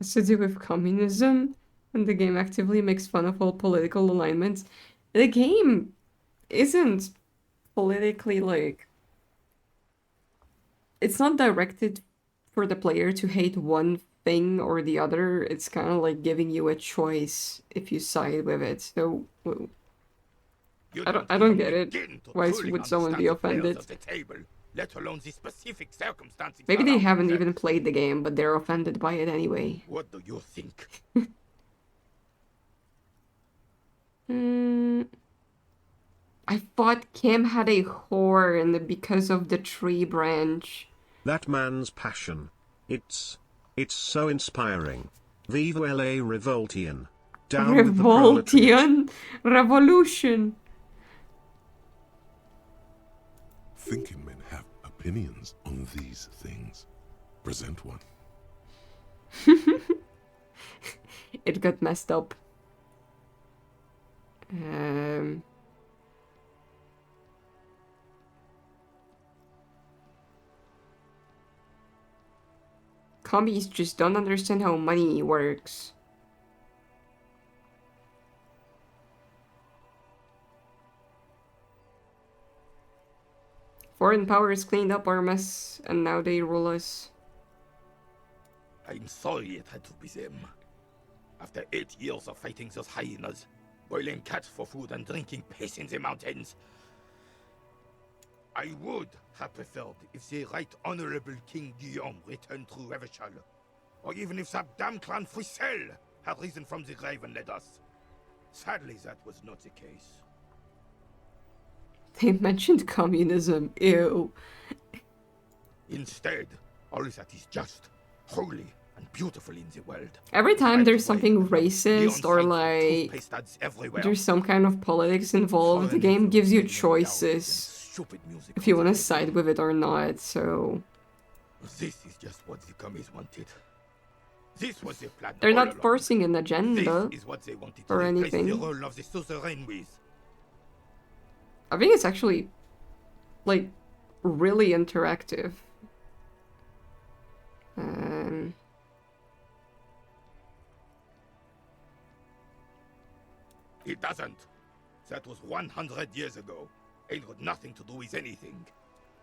It's to do with communism, and the game actively makes fun of all political alignments. The game isn't politically, like... It's not directed for the player to hate one thing or the other. It's kind of like giving you a choice if you side with it. So... I don't get it. Why would someone be offended? Let alone the specific circumstances. Maybe they haven't even played the game, but they're offended by it anyway. What do you think? I thought Kim had a horn because of the tree branch. That man's passion. It's so inspiring. Viva la Revoltian. Down with the Revoltian revolution. Thinking men have opinions on these things. Present one. It got messed up. Commies just don't understand how money works. Foreign powers cleaned up our mess, and now they rule us. I'm sorry it had to be them. After 8 years of fighting those hyenas, boiling cats for food and drinking piss in the mountains, I would have preferred if the Right Honorable King Guillaume returned through Revachol, or even if that damn clan Frisel had risen from the grave and led us. Sadly, that was not the case. They mentioned communism. Ew. Instead, all that is just, holy, and beautiful in the world. Every time there's something racist or Neon like toothpaste ads everywhere. there's some kind of politics involved, the game gives you choices if you want to side with it or not, so... This is just what the commies wanted. This was their plan. They're all not along. forcing an agenda This is what they wanted or to replace anything. the role of the suzerain with. I think it's actually, like, really interactive. It doesn't. That was 100 years ago. Ain't got nothing to do with anything.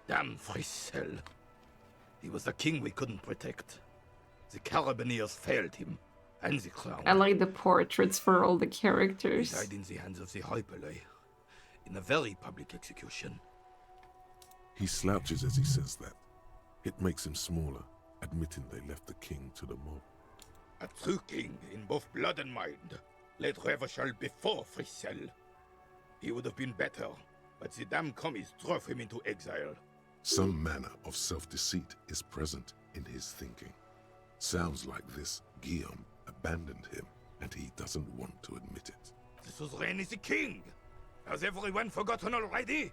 Damn Frisel. He was the king we couldn't protect. The Carabineers failed him, and the crown. I like the portraits for all the He characters. died in the hands of the Hyperlay, in a very public execution. He slouches as he says that. It makes him smaller, admitting they left the king to the mob. A true king in both blood and mind led Revachol before Frisel. He would have been better, but the damn commies drove him into exile. Some manner of self-deceit is present in his thinking. Sounds like this Guillaume abandoned him, and he doesn't want to admit it. The suzerain is the king! Has everyone forgotten already?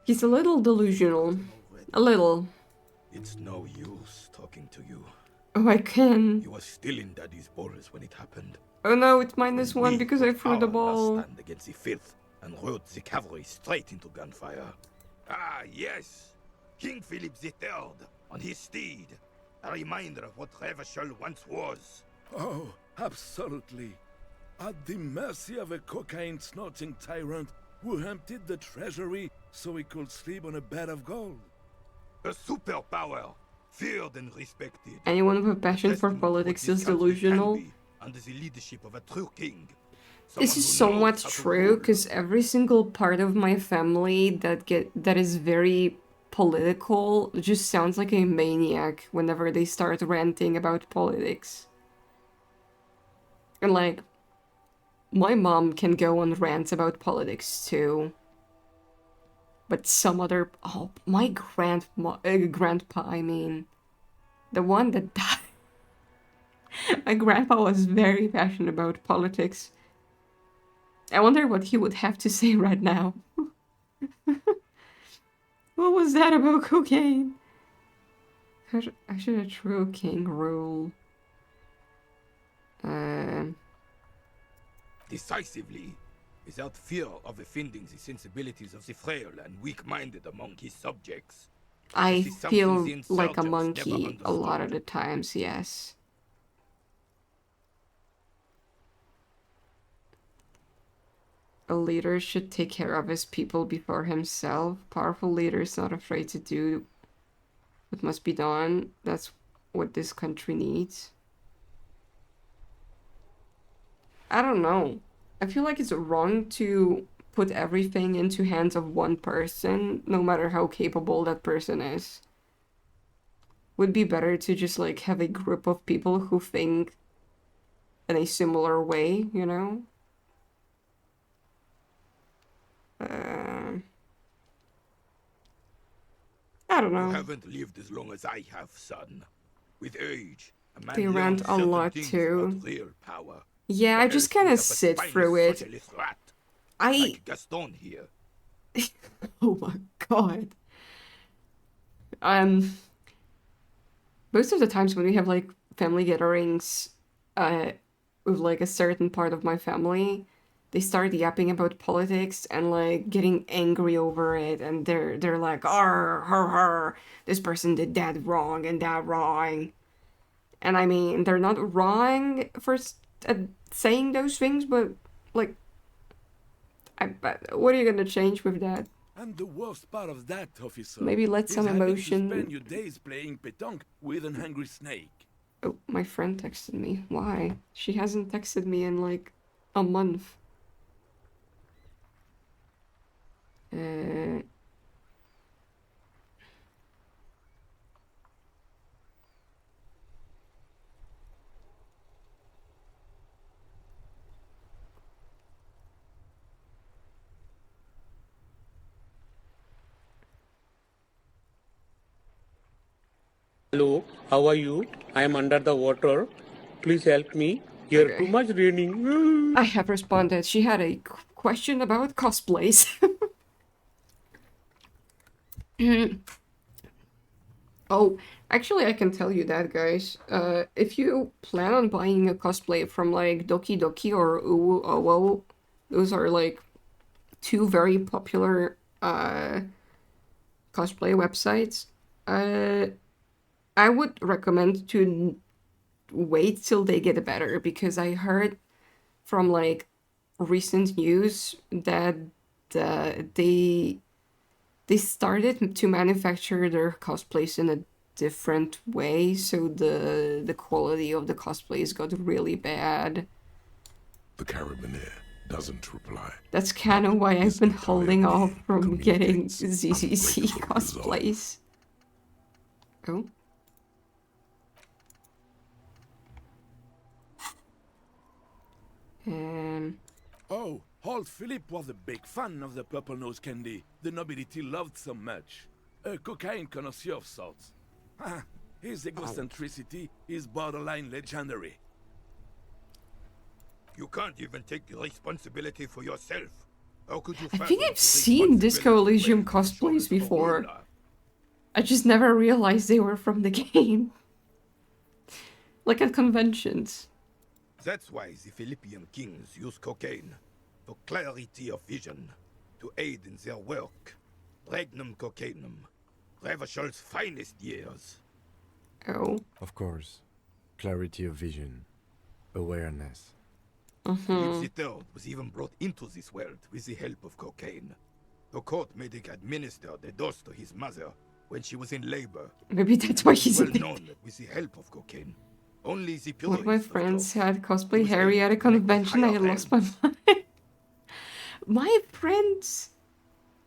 He's a little delusional. A little. It's no use talking to you. Oh, I can. You were still in Daddy's balls when it happened. Oh no, it's -1 because I threw the Our ball. last stand against the filth and rode the cavalry straight into gunfire. Ah, yes! King Philip III on his steed. A reminder of what Revachol once was. Oh, absolutely. At the mercy of a cocaine-snorting tyrant who emptied the treasury so he could sleep on a bed of gold. A superpower, feared and respected. Anyone with a passion for politics is delusional. Under the leadership of a true king. This is somewhat true, because every single part of my family that is very political just sounds like a maniac whenever they start ranting about politics. And like, my mom can go on rants about politics too. But some other... Oh, my grandpa, I mean. The one that died. My grandpa was very passionate about politics. I wonder what he would have to say right now. What was that about cocaine? I should have true king rule. Decisively, without fear of offending the sensibilities of the frail and weak-minded among his subjects. I This is something feel the like a insurgents monkey never a lot of understood. the times, yes. A leader should take care of his people before himself. Powerful leader is not afraid to do what must be done. That's what this country needs. I don't know. I feel like it's wrong to put everything into hands of one person, no matter how capable that person is. Would be better to just like have a group of people who think in a similar way, you know? I don't You know. haven't lived as long as I have, son. With age, a man They learns rant a certain lot things too. about real power. Yeah, Or I just else kind he's of up a sit spineless through it. socialist rat, I... like Gaston here. Oh my god. Most of the times when we have like family gatherings, with like a certain part of my family, they start yapping about politics and like getting angry over it, and they're like, "Arr, har, har, this person did that wrong and that wrong." And I mean, they're not wrong for saying those things, but like, what are you gonna change with that? And the worst part of that, officer, Maybe let is some having to emotion. spend your days playing pétanque with an angry snake. Oh, my friend texted me. Why? She hasn't texted me in like a month. Hello, how are you? I am under the water. Please help me. Here Okay. too much raining. I have responded. She had a question about cosplays. Oh, actually, I can tell you that, guys. If you plan on buying a cosplay from like Doki Doki or Uwu Owo, those are like two very popular cosplay websites. I would recommend to wait till they get better, because I heard from like recent news that they started to manufacture their cosplays in a different way, so the quality of the cosplays got really bad. The carabiner doesn't reply. That's kind of why I've been holding off from getting ZZC cosplays. Oh. Oh, old Philip was a big fan of the purple nose candy the nobility loved so much. A cocaine connoisseur of sorts. His egocentricity is borderline legendary. You can't even take responsibility for yourself. How could you I think fathom I've seen Disco Elysium cosplays before. I just never realized they were from the game. Like at conventions. That's why the Philippian kings use cocaine for clarity of vision, to aid in their work. Regnum cocainum, Revishal's finest years. Oh. Of course. Clarity of vision. Awareness. Philip III was even brought into this world with the help of cocaine. The court made him administer the dose to his mother when she was in labor. Maybe that's why he's well a bit... known that with the help of cocaine, only the One of my purest friends had cosplay Harry at a convention. I lost my mind. My friends,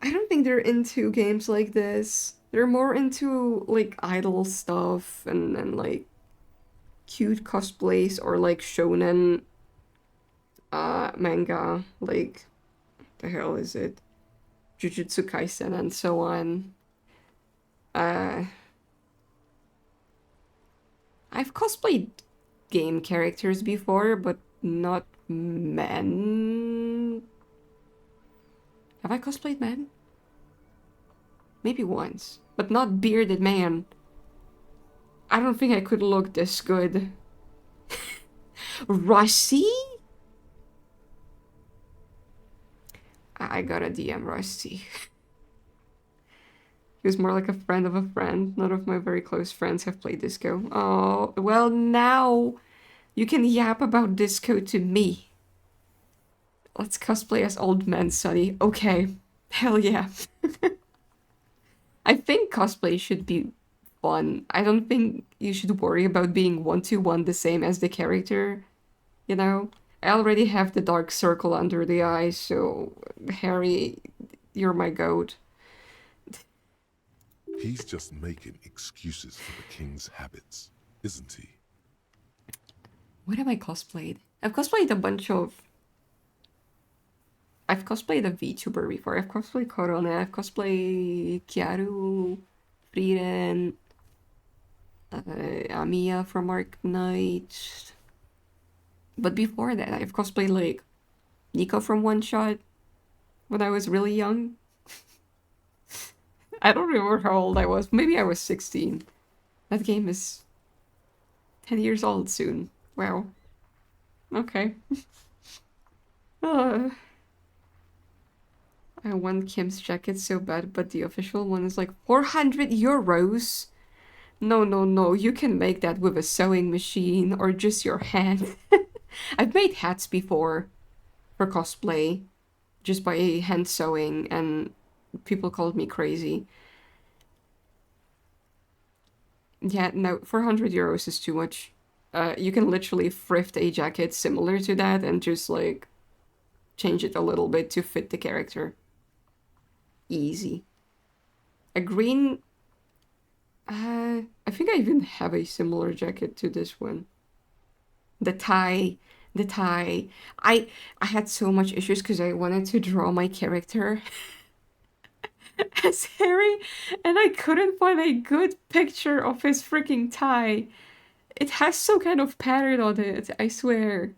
I don't think they're into games like this. They're more into like idol stuff and like cute cosplays or like shonen manga. Like, the hell is it? Jujutsu Kaisen and so on. I've cosplayed game characters before, but not men. Have I cosplayed men? Maybe once, but not bearded man. I don't think I could look this good. Rusty? I gotta DM Rusty. He was more like a friend of a friend. None of my very close friends have played Disco. Oh, well now you can yap about Disco to me. Let's cosplay as old men, Sonny. Okay. Hell yeah. I think cosplay should be fun. I don't think you should worry about being one-to-one the same as the character. You know? I already have the dark circle under the eye, so Harry, you're my goat. He's just making excuses for the king's habits, isn't he? What have I cosplayed? I've cosplayed a bunch of... I've cosplayed a VTuber before. I've cosplayed Corona, I've cosplayed Kiaru, Frieren, Amiya from Ark Knight. But before that, I've cosplayed like Nico from One Shot when I was really young. I don't remember how old I was. Maybe I was 16. That game is 10 years old soon. Wow. Okay. I want Kim's jacket so bad, but the official one is like 400 euros. No, no, no. You can make that with a sewing machine or just your hand. I've made hats before for cosplay just by hand sewing, and people called me crazy. Yeah, no, 400 euros is too much. You can literally thrift a jacket similar to that and just like change it a little bit to fit the character. Easy. A green... I think I even have a similar jacket to this one. The tie. I had so much issues because I wanted to draw my character as Harry, and I couldn't find a good picture of his freaking tie. It has some kind of pattern on it, I swear.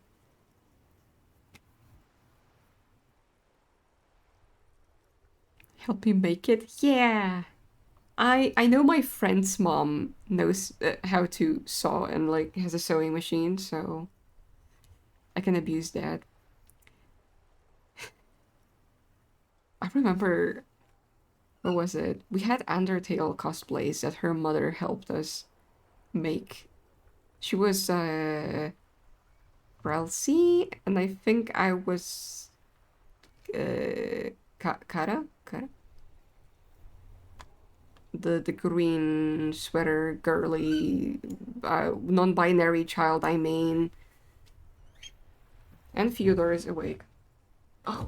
Help you make it? Yeah. I know my friend's mom knows how to sew and like has a sewing machine, so I can abuse that. I remember, what was it? We had Undertale cosplays that her mother helped us make. She was Ralsei, and I think I was Kara? The green sweater girly non-binary child, I mean. And Fyodor is awake. Oh.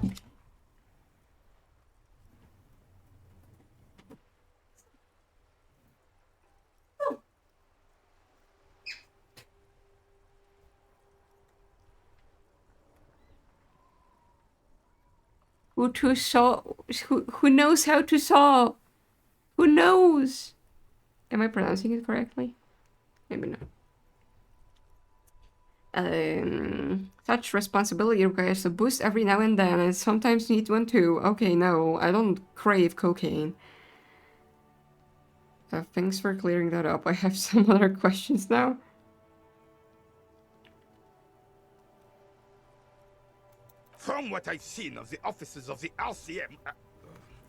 Who knows how to saw? Who knows? Am I pronouncing it correctly? Maybe not. Such responsibility requires a boost every now and then, and sometimes need one too. Okay, no, I don't crave cocaine. Thanks for clearing that up. I have some other questions now. From what I've seen of the offices of the Elysium...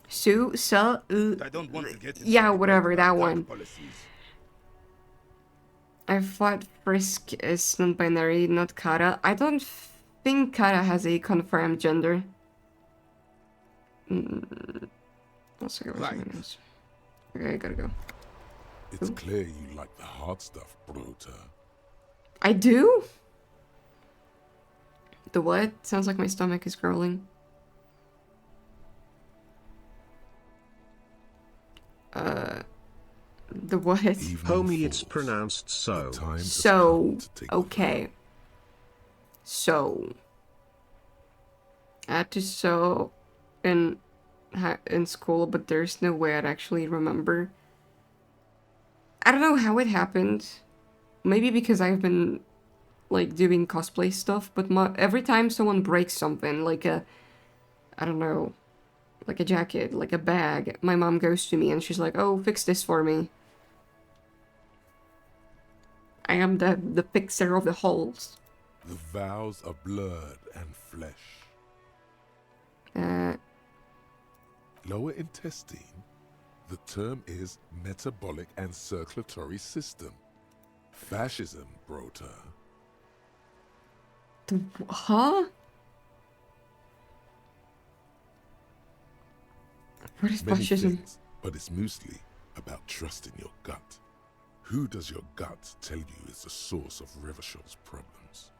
I don't want to get yeah, whatever, that one. Policies. I thought Frisk is non-binary, not Kara. I don't think Kara has a confirmed gender. Let's go. Right. Okay, I gotta go. It's clear you like the hard stuff, Bruta. I do? The what? Sounds like my stomach is growling. The what? Homie, it's pronounced so. So, okay. So, I had to sew in school, but there's no way I'd actually remember. I don't know how it happened. Maybe because I've been like doing cosplay stuff, but every time someone breaks something, like I don't know, like a jacket, like a bag, my mom goes to me and she's like, "Oh, fix this for me." I am the fixer of the holes. The vows are blood and flesh. Lower intestine. The term is metabolic and circulatory system. Fascism, Brota. Huh? What is Many fascism? things, but it's mostly about trusting your gut. Who does your gut tell you is the source of Revachel's problems?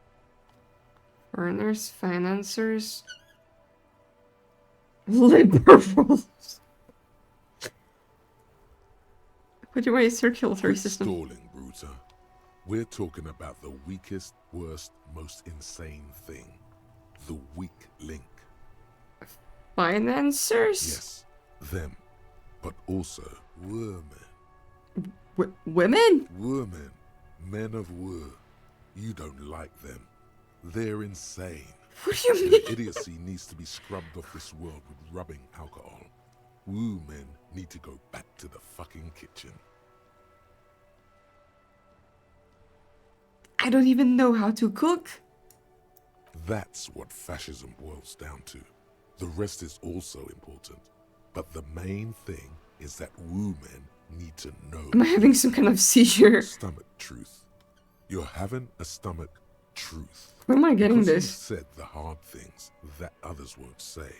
Foreigners, financiers, liberals. What do I circulatory Quit system? stalling, Bruta. We're talking about the weakest, worst, most insane thing. The weak link. Financiers? Yes, them. But also women. Women? Women. Men of war. You don't like them. They're insane. What do you mean? Their idiocy needs to be scrubbed off this world with rubbing alcohol. Woo men need to go back to the fucking kitchen. I don't even know how to cook. That's what fascism boils down to. The rest is also important. But the main thing is that women need to know. Am I having some kind of seizure? Stomach truth. You're having a stomach truth. Where am I getting Because this? You said the hard things that others won't say.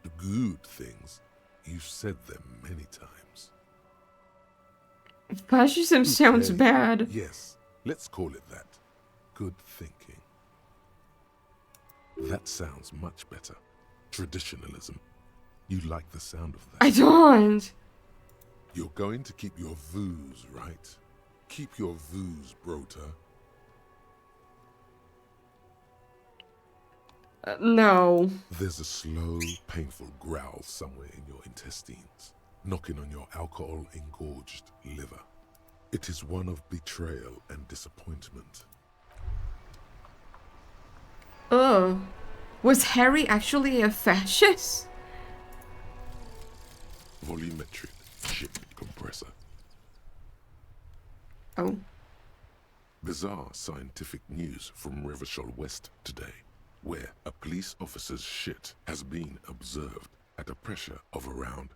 The good things You've said them many times. Fascism sounds bad. Yes, let's call it that. Good thinking. That sounds much better. Traditionalism. You like the sound of that? I don't. You're going to keep your vooz, right? Keep your vooz, Brota. No. There's a slow, painful growl somewhere in your intestines, knocking on your alcohol-engorged liver. It is one of betrayal and disappointment. Oh. Was Harry actually a fascist? Volumetric ship compressor. Oh. Bizarre scientific news from Revachol West today, where a police officer's shit has been observed at a pressure of around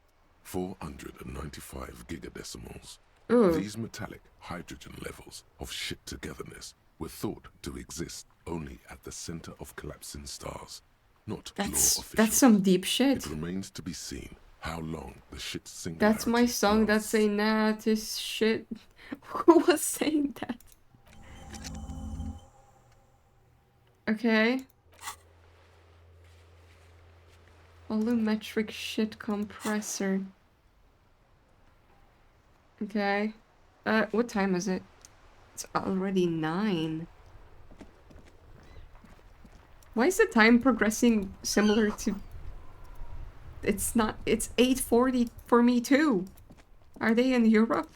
495 gigadecimals. Ooh. These metallic hydrogen levels of shit togetherness were thought to exist only at the center of collapsing stars, not law officials. That's some deep shit. It remains to be seen how long the shit singularity That's my song lasts. that's a nah, this shit. Who was saying that? Okay. Volumetric shit compressor. Okay. What time is it? It's already 9. Why is the time progressing similar to... It's not... It's 8:40 for me too. Are they in Europe?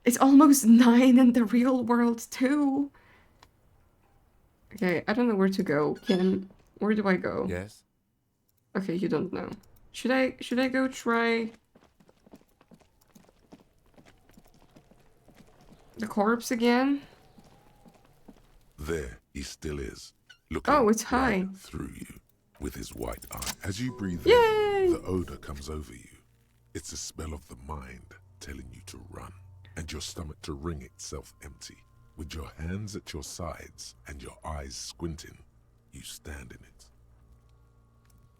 It's almost 9 in the real world too. Okay, I don't know where to go. Where do I go? Yes? Okay, you don't know. Should I go try... the corpse again? There he still is, looking Oh, it's high. right through you with his white eye. As you breathe Yay! in, the odor comes over you. It's a smell of the mind telling you to run, and your stomach to wring itself empty. With your hands at your sides and your eyes squinting, you stand in it.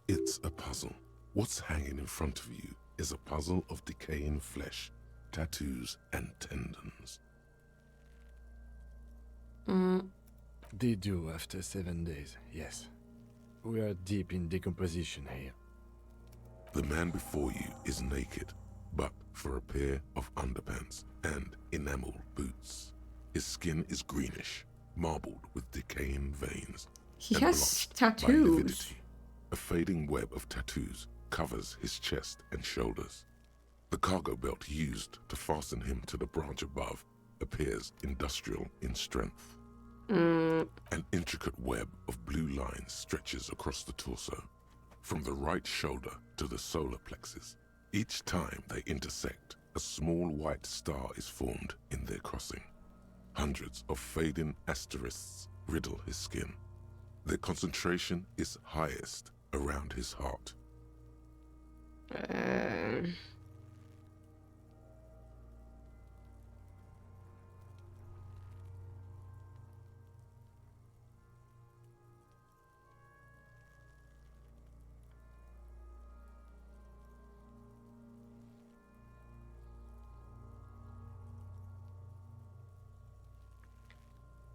It's a puzzle. What's hanging in front of you is a puzzle of decaying flesh, tattoos, and tendons. They do after 7 days, yes. We are deep in decomposition here. The man before you is naked, but for a pair of underpants and enamel boots. His skin is greenish, marbled with decaying veins. He and has blotched by tattoos. lividity. A fading web of tattoos covers his chest and shoulders. The cargo belt used to fasten him to the branch above appears industrial in strength. An intricate web of blue lines stretches across the torso, from the right shoulder to the solar plexus. Each time they intersect, a small white star is formed in their crossing. Hundreds of fading asterisks riddle his skin. Their concentration is highest around his heart.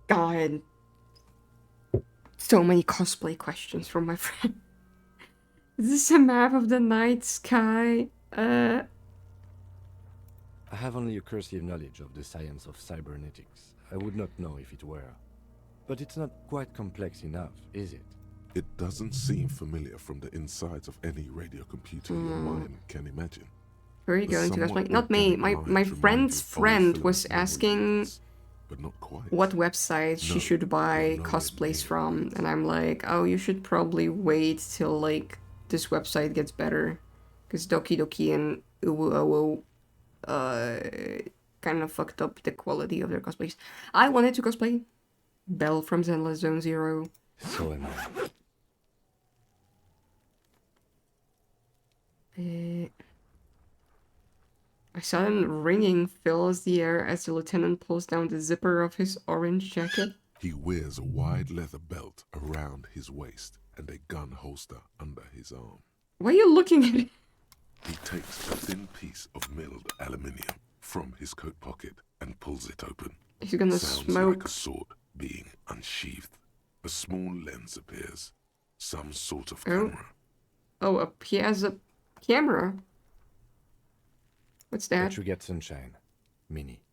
God. So many cosplay questions from my friend. Is this a map of the night sky? I have only a cursive knowledge of the science of cybernetics. I would not know if it were. But it's not quite complex enough, is it? It doesn't seem familiar from the insides of any radio computer your mind can imagine. Where are you The going to somewhat cosplay? Not me. My organic lines friend's remind you of friend old was films and asking movies, but not quite. what website she No, should buy you're nowhere cosplays near from, and I'm like, oh, you should probably wait till like this website gets better, because Doki Doki and Uwu kind of fucked up the quality of their cosplays. I wanted to cosplay Belle from Zenless Zone Zero. So am I. A sudden ringing fills the air as the lieutenant pulls down the zipper of his orange jacket. He wears a wide leather belt around his waist and a gun holster under his arm. Why are you looking at it? He takes a thin piece of milled aluminium from his coat pocket and pulls it open. He's gonna Sounds smoke. like a sword being unsheathed. A small lens appears. Some sort of camera. Oh, a Piazza camera. What's that? That you get Sunshine. Mini.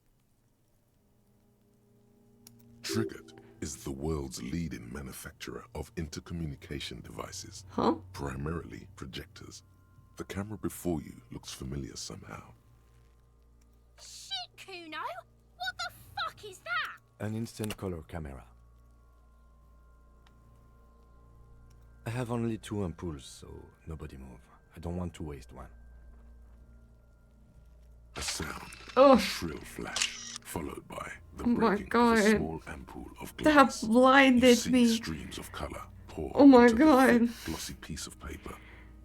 Triggered is the world's leading manufacturer of intercommunication devices. Huh? Primarily projectors. The camera before you looks familiar somehow. Shit, Kuno! What the fuck is that? An instant color camera. I have only 2 ampoules, so nobody move. I don't want to waste one. A sound. Oh. A shrill flash, followed by the Oh my breaking of a God. small ampoule of glass. That blinded You see me. streams of color pour Oh my into the God. thick, glossy piece of paper,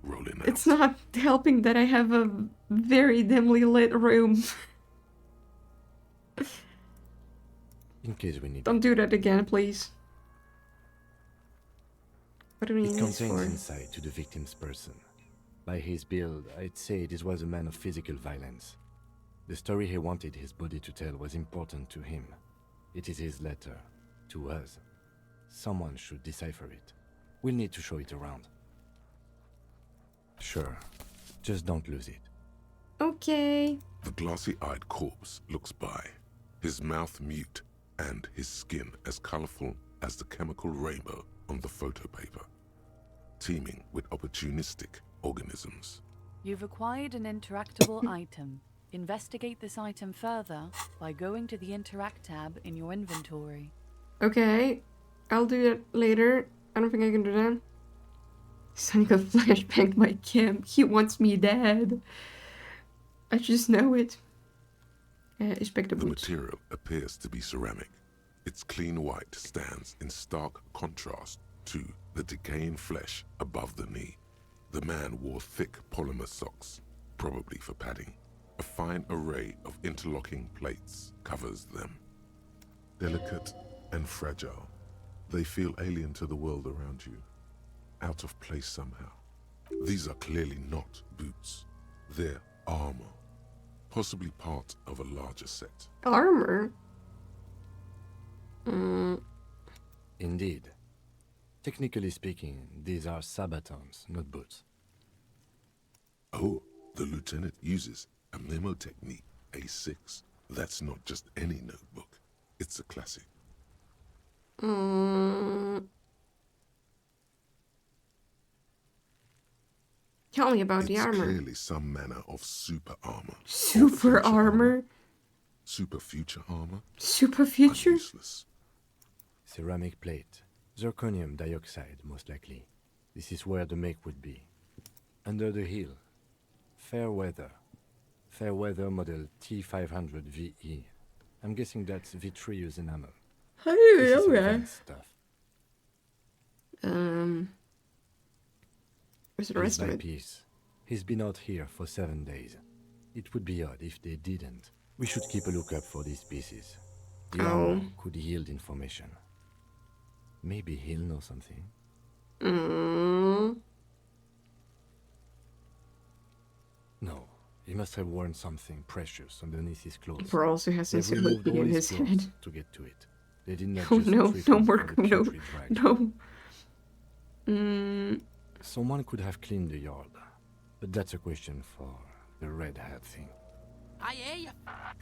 rolling out. It's not helping that I have a very dimly lit room. In case we need Don't do that again, please. What do we it. need It this contains for? insight to the victim's person. By his build, I'd say this was a man of physical violence. The story he wanted his body to tell was important to him. It is his letter. To us. Someone should decipher it. We'll need to show it around. Sure. Just don't lose it. Okay. The glossy-eyed corpse looks by, his mouth mute and his skin as colorful as the chemical rainbow on the photo paper, teeming with opportunistic organisms. You've acquired an interactable item. Investigate this item further by going to the Interact tab in your inventory. Okay. I'll do that later. I don't think I can do that. Sonic got flashbanged by Kim. He wants me dead. I just know it. Inspect the The boots. material appears to be ceramic. Its clean white stands in stark contrast to the decaying flesh above the knee. The man wore thick polymer socks, probably for padding. A fine array of interlocking plates covers them. Delicate and fragile, they feel alien to the world around you, out of place somehow. These are clearly not boots. They're armor, possibly part of a larger set. Armor? Indeed. Technically speaking, these are sabatons, not boots. Oh, the lieutenant uses a memo technique, A6. That's not just any notebook. It's a classic. Tell me about the It's armor. clearly some manner of super armor. or Super future armor? Super future armor? Super future? Useless. Ceramic plate. Zirconium dioxide, most likely. This is where the make would be. Under the hill. Fair weather. Fair weather model T500 VE. I'm guessing that's vitreous enamel. How do you This is know that? advanced stuff. Where's the Piece rest of by it? piece. He's been out here for 7 days. It would be odd if they didn't. We should keep a lookout for these pieces. The armor could yield information. Maybe he'll know something. No, he must have worn something precious underneath his clothes. Bro also has They've some removed liquid all in his his clothes head. to get to it. They did not Oh just no, strip no him more, from the no, putrid rag. no. Someone could have cleaned the yard, but that's a question for the red hat thing. I hear you,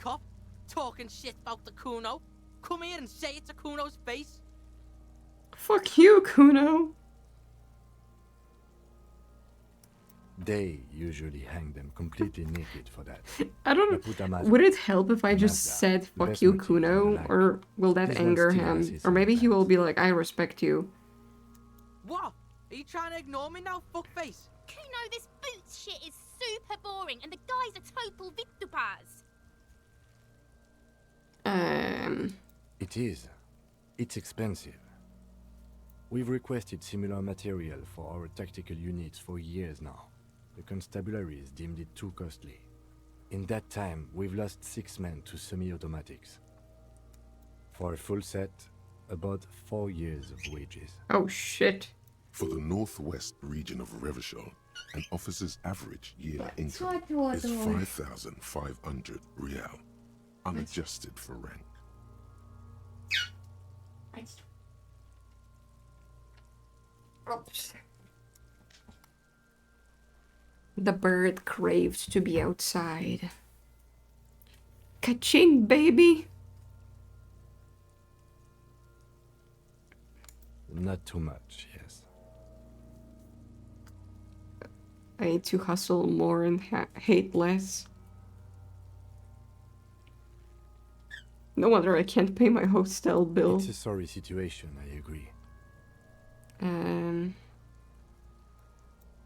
cop, talking shit about the Kuno. Come here and say it to Kuno's face. Fuck you, Kuno. They usually hang them completely naked for that. I don't. They put a mask- Would it help if I just Mazda, said the "fuck best you, material Kuno," black. or will that This one anger still him? has his Or maybe he own will be like, "I respect you." What? Are you trying to ignore me now, fuckface? Kuno, this boots shit is super boring, and the guy's a total Victopaz. It is. It's expensive. We've requested similar material for our tactical units for years now. The constabularies deemed it too costly. In that time, we've lost 6 men to semi-automatics. For a full set, about 4 years of wages. Oh shit. For the northwest region of Revachol, An officer's average yearly That's income what is I do. 5,500 real, unadjusted for rank. Oops. The bird craves to be outside. Ka-ching, baby! Not too much, yes. I need to hustle more and hate less. No wonder I can't pay my hostel bill. It's a sorry situation, I agree.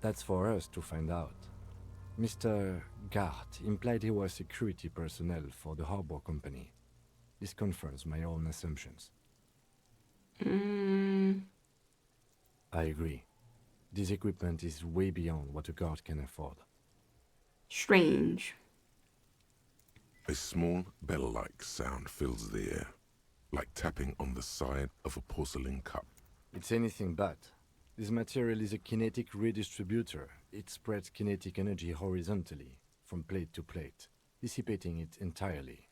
That's for us to find out. Mr. Gart implied he was security personnel for the harbor company. This confirms my own assumptions. I agree. This equipment is way beyond what a guard can afford. Strange. A small bell-like sound fills the air, like tapping on the side of a porcelain cup. It's anything but. This material is a kinetic redistributor. It spreads kinetic energy horizontally, from plate to plate, dissipating it entirely.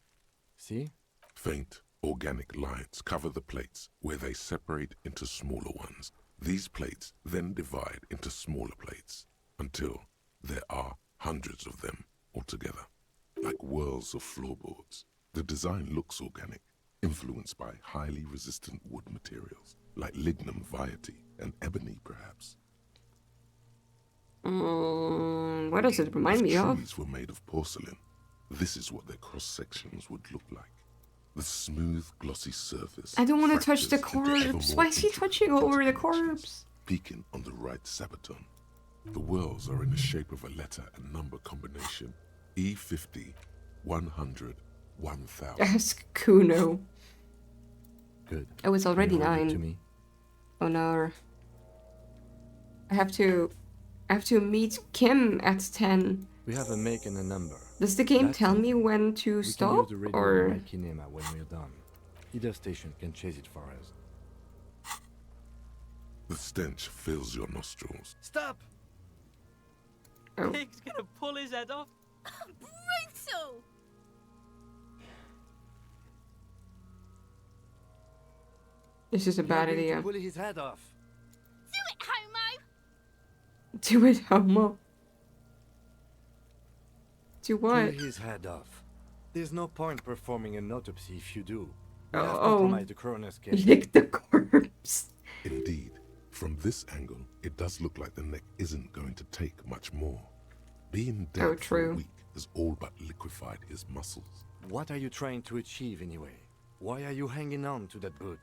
See? Faint, organic lines cover the plates where they separate into smaller ones. These plates then divide into smaller plates until there are hundreds of them altogether, like whirls of floorboards. The design looks organic, influenced by highly resistant wood materials, like lignum vitae and ebony, perhaps. What does it remind me of? If trees were made of porcelain, this is what their cross-sections would look like. The smooth, glossy surface. I don't want to touch the fractures into ever corpse. more Why is he intricate touching over the connections, corpse? peaking on the right sabaton. The whirls are in the shape of a letter and number combination. E50, 100, 1000. Ask Kuno. Good. Oh, it's already Can you read it to 9. me? Oh no. I have to meet Kim at 10. We have a make and a number. Does the game That's tell me something. when to We stop? can use the radio Or and my kinema when we're done. Either station can chase it for us. The stench fills your nostrils. Stop! Oh. Pig's gonna pull his head off. Brutal! this is a bad You're going to idea. pull his head off. Do it, homo! Do it, homo. Do what? Pull his head off. There's no point performing an autopsy if you do. We have Oh. compromised the coroner's case. Lick the corpse. Indeed, from this angle, it does look like the neck isn't going to take much more. Being dead for a true. week has all but liquefied his muscles. What are you trying to achieve anyway? Why are you hanging on to that boot?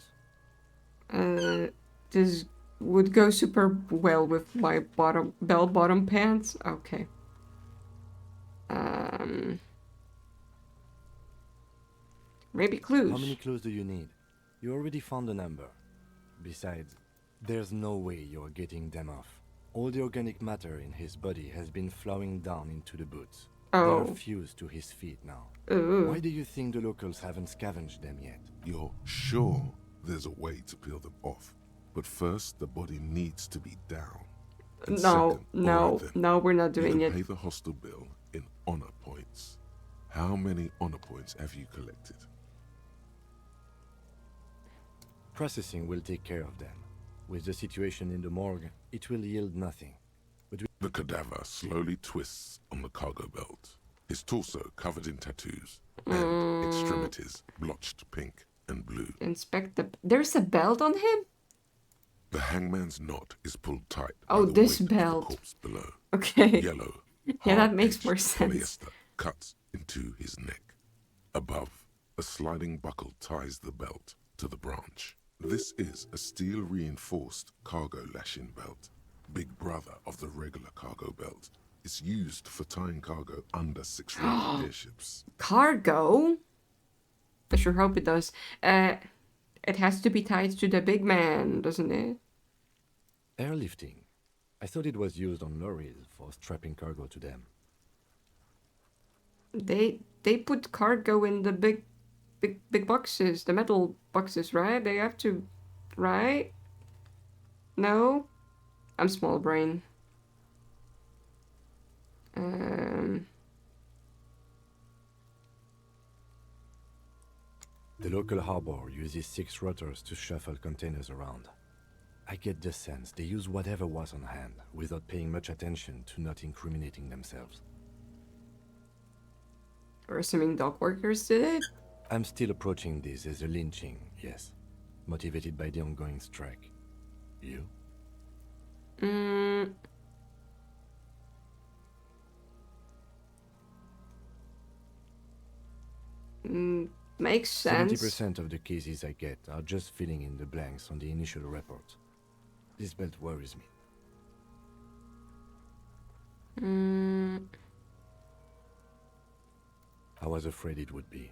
This would go super well with my bell-bottom pants. Okay. Maybe clues. How many clues do you need? You already found a number. Besides, there's no way you're getting them off. All the organic matter in his body has been flowing down into the boots. Oh. They're fused to his feet now. Ooh. Why do you think the locals haven't scavenged them yet? You're sure there's a way to peel them off, but first the body needs to be down. And second, all right then, no, we're not you doing can it. pay the hostel bill in honor points. How many honor points have you collected? Processing will take care of them. With the situation in the morgue, it will yield nothing. But The cadaver slowly twists on the cargo belt, his torso covered in tattoos, and extremities blotched pink and blue. Inspect the... There's a belt on him? The hangman's knot is pulled tight Oh, by the this weight of the belt. corpse below. Okay. Yellow, Yeah, that makes hard-edged more sense. polyester cuts into his neck. Above, a sliding buckle ties the belt to the branch. This is a steel-reinforced cargo lashing belt, big brother of the regular cargo belt. It's used for tying cargo under 6-rated airships. Cargo? I sure hope it does. It has to be tied to the big man, doesn't it? airlifting. I thought it was used on lorries for strapping cargo to them. They put cargo in the big boxes, the metal boxes, right? They have to, right? No? I'm small brain. local harbor uses 6 rotors to shuffle containers around. I get the sense they use whatever was on hand, without paying much attention to not incriminating themselves. We're assuming dock workers did it? I'm still approaching this as a lynching, yes. Motivated by the ongoing strike. You? Makes sense. 70% of the cases I get are just filling in the blanks on the initial report. This belt worries me. I was afraid it would be.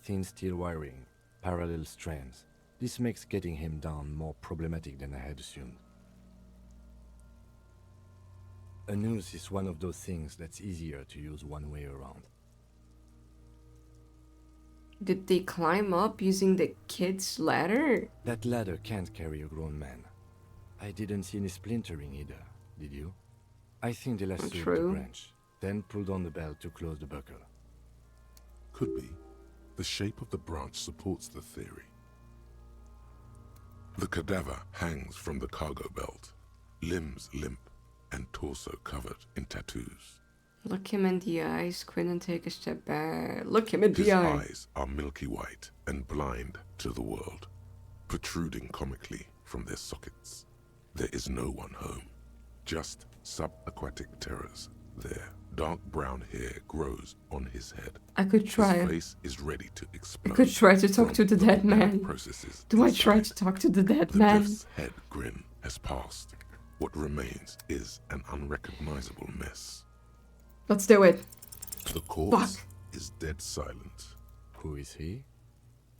Thin steel wiring, parallel strands. This makes getting him down more problematic than I had assumed. A noose is one of those things that's easier to use one way around. Did they climb up using the kid's ladder? That ladder can't carry a grown man. I didn't see any splintering either, did you? I think they lassoed the branch, then pulled on the belt to close the buckle. Could be. The shape of the branch supports the theory. The cadaver hangs from the cargo belt, limbs limp and torso covered in tattoos. Look him in the eyes, Quinn, and take a step back. Look him in the eye. His eyes are milky white and blind to the world, protruding comically from their sockets. There is no one home, just subaquatic terrors there. Dark brown hair grows on his head. I could try. His face is ready to explode. I could try to talk to the dead man. Do I try to talk to the dead man? The Death's Head grin has passed. What remains is an unrecognizable mess. Let's do it. The corpse is dead silent. Who is he?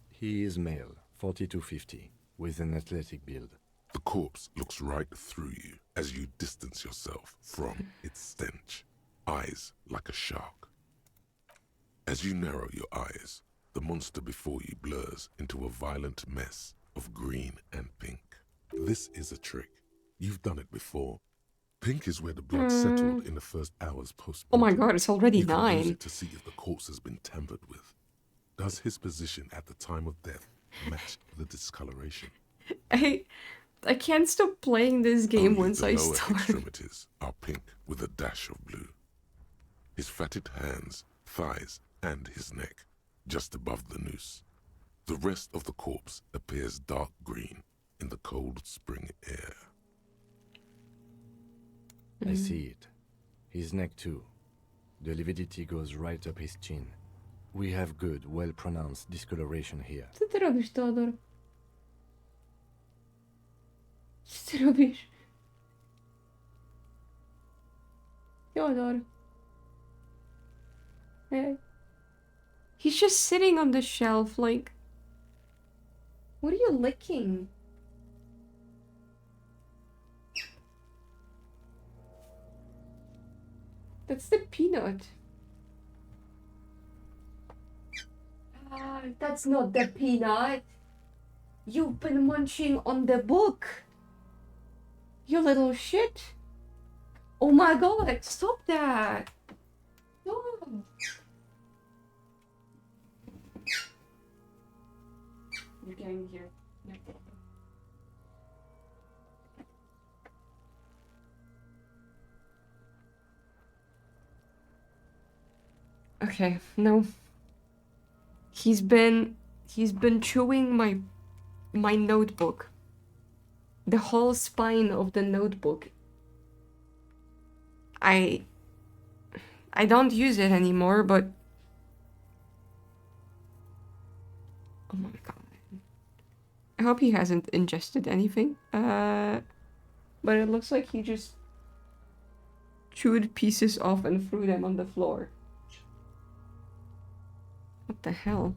He is male, 40 to 50, with an athletic build. The corpse looks right through you as you distance yourself from its stench. Eyes like a shark. As you narrow your eyes, the monster before you blurs into a violent mess of green and pink. This is a trick. You've done it before. Pink is where the blood settled in the first hours post-mortem. Oh my god, it's already you 9. can use it to see if the corpse has been tampered with. Does his position at the time of death match the discoloration? I can't stop playing this game Only once the I lower start. extremities are pink with a dash of blue. His fatted hands, thighs, and his neck, just above the noose. The rest of the corpse appears dark green in the cold spring air. I see it. His neck too. The lividity goes right up his chin. We have good, well-pronounced discoloration here. Co ty robisz, Teodor? Co ty robisz? Teodor. Hey. He's just sitting on the shelf, like... What are you licking? That's the peanut. Ah, that's not the peanut. You've been munching on the book. You little shit. Oh my god, stop that. No. You're getting here. No. Okay, no. He's been chewing my notebook. The whole spine of the notebook. I don't use it anymore, but oh my god. I hope he hasn't ingested anything. But it looks like he just chewed pieces off and threw them on the floor. What the hell?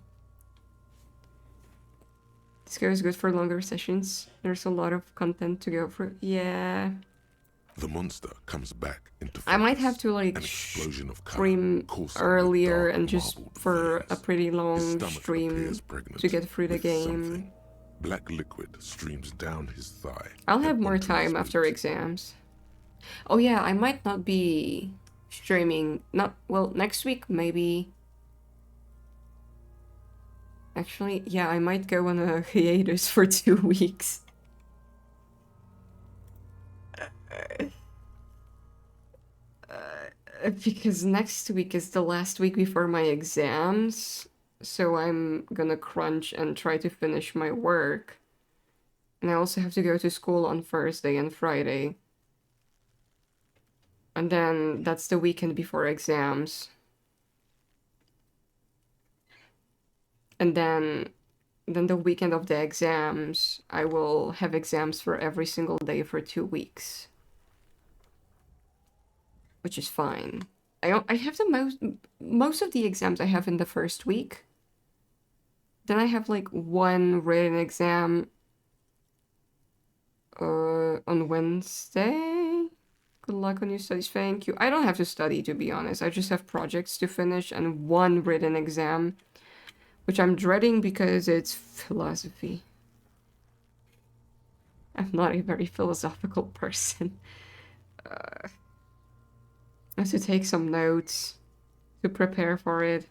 This game is good for longer sessions. There's a lot of content to go through. Yeah. The monster comes back into focus. I might have to like An explosion of stream earlier and just for a pretty long stream to get through the game. Black liquid streams down his thigh. I'll have more time after exams. Oh yeah, I might not be streaming. Next week maybe. Actually, yeah, I might go on a hiatus for 2 weeks. Because next week is the last week before my exams, so I'm gonna crunch and try to finish my work. And I also have to go to school on Thursday and Friday. And then that's the weekend before exams. And then the weekend of the exams, I will have exams for every single day for 2 weeks. Which is fine. I have the most of the exams I have in the first week. Then I have like one written exam on Wednesday. Good luck on your studies, thank you. I don't have to study, to be honest. I just have projects to finish and one written exam, which I'm dreading because it's philosophy. I'm not a very philosophical person. I have to take some notes to prepare for it.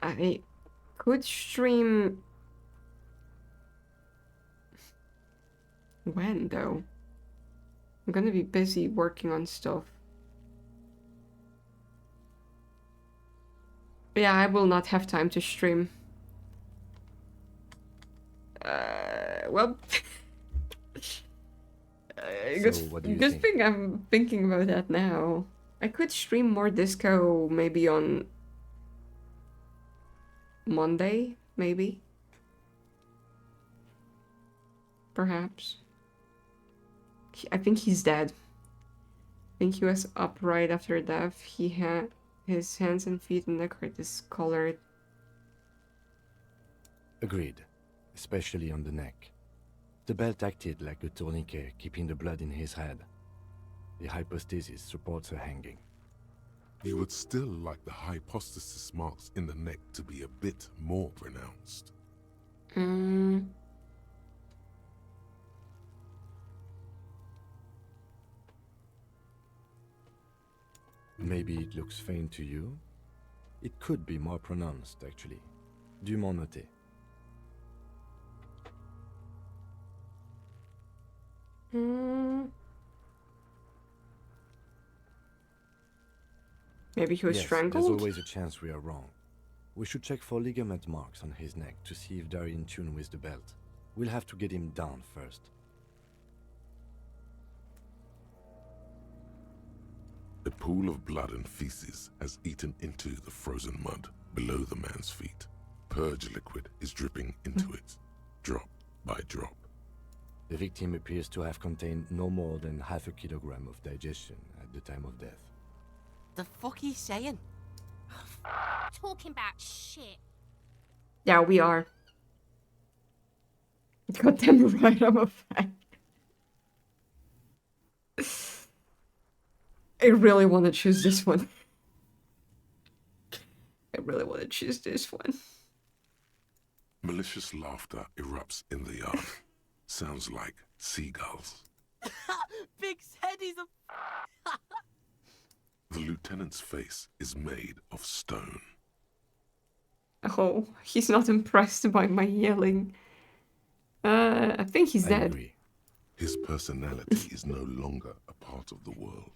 I could stream... When, though? I'm gonna be busy working on stuff. Yeah, I will not have time to stream. Well... So, what do you good think? thing I'm thinking about that now. I could stream more disco maybe on Monday, maybe. Perhaps. I think he's dead. I think he was up right after death. He had his hands and feet and neck are discolored. Agreed, especially on the neck. The belt acted like a tourniquet, keeping the blood in his head. The hypostasis supports her hanging. He would still like the hypostasis marks in the neck to be a bit more pronounced. Maybe it looks faint to you? It could be more pronounced, actually. Dûment noté. Maybe he was Yes, strangled? there's always a chance we are wrong. We should check for ligament marks on his neck to see if they're in tune with the belt. We'll have to get him down first. A pool of blood and feces has eaten into the frozen mud below the man's feet. Purge liquid is dripping into it, drop by drop. The victim appears to have contained no more than half a kilogram of digestion at the time of death. The fuck he's saying? Talking about shit. Yeah, we are. Goddamn right, I'm a fan. I really want to choose this one. I really want to choose this one. Malicious laughter erupts in the yard. Sounds like seagulls. Big said he's a... The lieutenant's face is made of stone. Oh, he's not impressed by my yelling. I think he's dead. Agree. His personality is no longer a part of the world.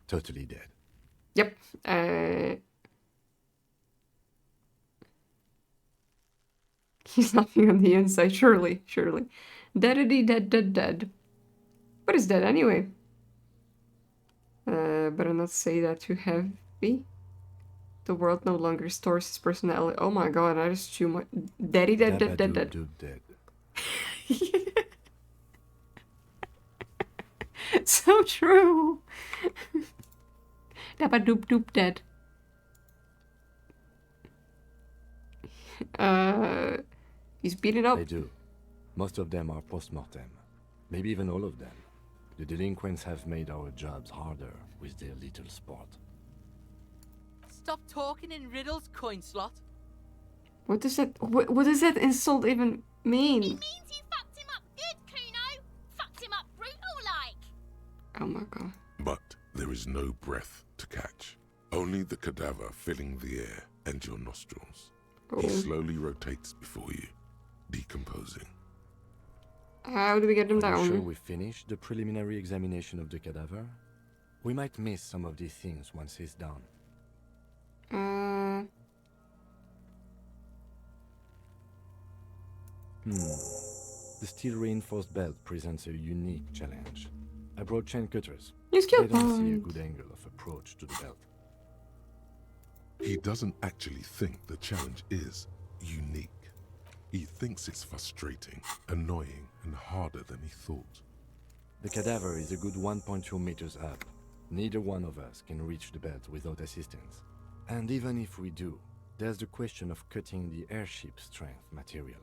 Totally dead. Yep. He's nothing on the inside, surely. Deadity dead. What is dead anyway? Better not say that too heavy. The world no longer stores his personality. Oh my god, I just too much. Dead. Dead. So true. Dabba-doop dead. He's beaten up. They do. Most of them are post-mortem. Maybe even all of them. The delinquents have made our jobs harder with their little sport. Stop talking in riddles, coin slot. What does that? What does that insult even mean? It means you fucked him up good, Kuno. Fucked him up brutal like. Oh my god. But there is no breath to catch. Only the cadaver filling the air and your nostrils. He Oh. slowly rotates before you, decomposing. How do we get him Are you down? sure we finished the preliminary examination of the cadaver? We might miss some of these things once he's done. The steel-reinforced belt presents a unique challenge. I brought chain cutters. You I skill don't see a point. good angle of approach to the belt. He doesn't actually think the challenge is unique. He thinks it's frustrating, annoying, and harder than he thought. The cadaver is a good 1.2 meters up. Neither one of us can reach the belt without assistance. And even if we do, there's the question of cutting the airship strength material.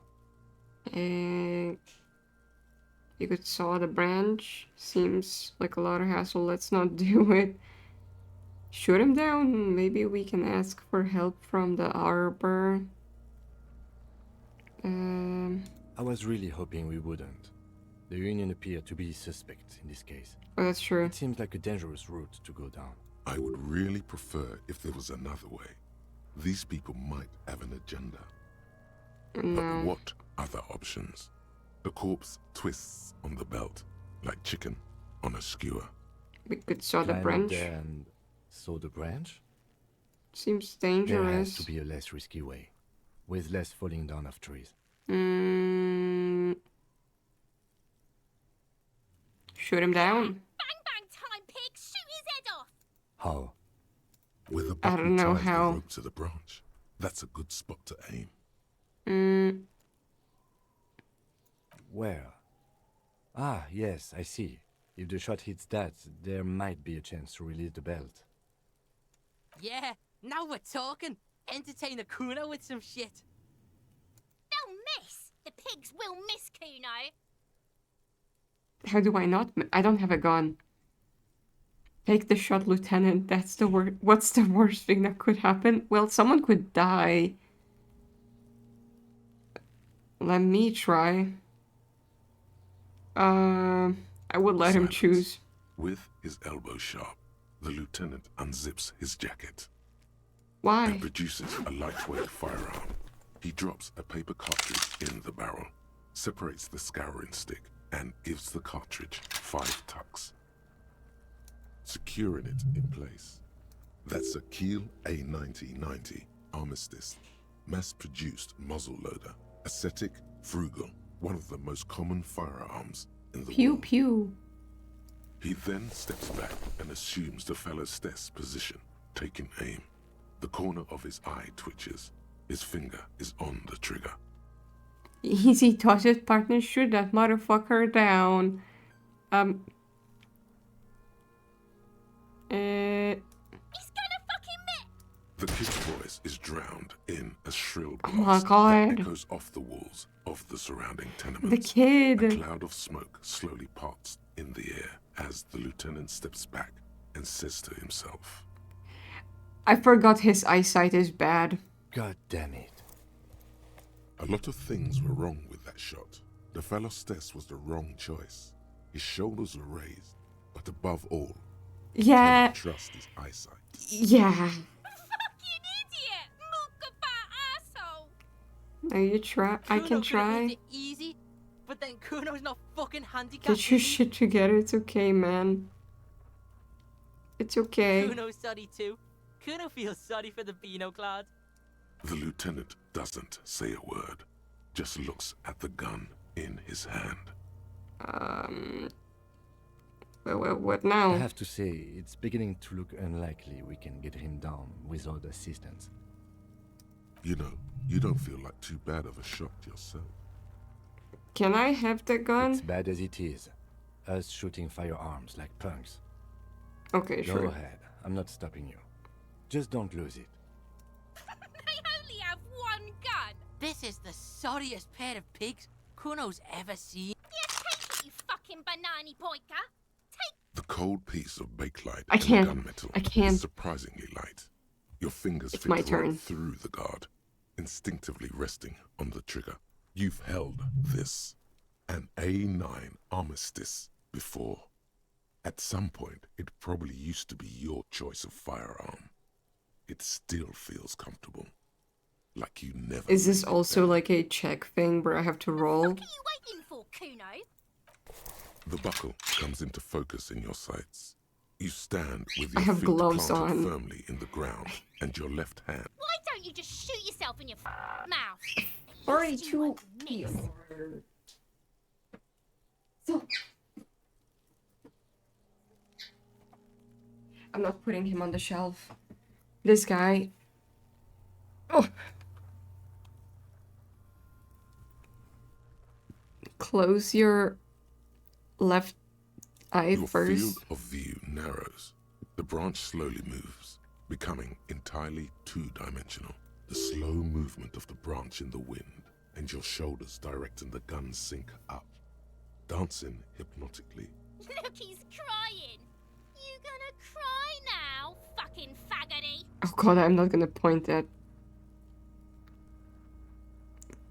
You could saw the branch. Seems like a lot of hassle. Let's not do it. Shoot him down. Maybe we can ask for help from the arbor. I was really hoping we wouldn't. The Union appeared to be suspect in this case. Oh, that's true. It seems like a dangerous route to go down. I would really prefer if there was another way. These people might have an agenda. No. But what other options? The corpse twists on the belt, like chicken on a skewer. We could saw the Climb branch. there and saw the branch? Seems There has dangerous. to be a less risky way, with less falling down of trees. Shoot him down. Bang bang time, pig! Shoot his head off! How? With a I button don't know ties how. the rope to the branch. That's a good spot to aim. Where? Ah, yes, I see. If the shot hits that, there might be a chance to release the belt. Yeah, now we're talking. Entertain a Kuno with some shit. They'll miss! The pigs will miss Kuno! How do I not? I don't have a gun. Take the shot, Lieutenant. That's the worst. What's the worst thing that could happen? Well, someone could die. Let me try. I would let him Silence. choose. With his elbow sharp, the lieutenant unzips his jacket Why? and produces a lightweight firearm. He drops a paper cartridge in the barrel, separates the scouring stick, and gives the cartridge 5 tucks, securing it in place. That's a Kiel A9090 Armistice, mass-produced muzzleloader, ascetic, frugal, one of the most common firearms in the Pew world. pew. He then steps back and assumes the fellow's desk position, taking aim. The corner of his eye twitches. His finger is on the trigger. Easy touches, partner. Shoot that motherfucker down. He's gonna fucking miss! The kid's voice is drowned in a shrill Oh my blast God. that echoes off the walls of the surrounding tenements. The kid. A cloud of smoke slowly parts in the air as the lieutenant steps back and says to himself, I forgot his eyesight is bad. God damn it. a lot of things were wrong with that shot. The fellow's test was the wrong choice. His shoulders were raised, but above all, Yeah. he trust his eyesight. Yeah. Fucking idiot! Mookabat asshole! Now you try. I Kuno can could have hit try. it easy, but then Kuno's not fucking handicapped. Get your shit together. It's okay, man. It's okay. Kuno's sorry too. Kuno feels sorry for the Beano Cloud. The lieutenant doesn't say a word, just looks at the gun in his hand. Well, what I now? have to say, it's beginning to look unlikely we can get him down without assistance. You know, you don't feel like too bad of a shot yourself. Can I have the It's gun? bad as it is. Us shooting firearms like punks. Okay, Go sure. ahead. I'm not stopping you. Just don't lose it. They only have one gun! This is the sorriest pair of pigs Kuno's ever seen. Yeah, take it, you fucking banani poika! The cold piece of bakelite I and can't. gunmetal I can't. is surprisingly light. Your fingers It's fit my right turn. through the guard, instinctively resting on the trigger. You've held this, an A9 Armistice, before. At some point, it probably used to be your choice of firearm. it still feels comfortable. Like you never. Is this laid it also down. like a check thing where I have to roll? What are you waiting for, Kuno? The buckle comes into focus in your sights. You stand with I your have feet gloves planted on. firmly in the ground and your left hand. Why don't you just shoot yourself in your mouth? 42 Miss. So I'm not putting him on the shelf. This guy. Oh. Close your left eye Your first. field of view narrows. The branch slowly moves, becoming entirely two-dimensional. The slow movement of the branch in the wind and your shoulders directing the gun sink up, dancing hypnotically. Look, he's crying. You gonna cry now, fucking faggoty? Oh god, I'm not gonna point that.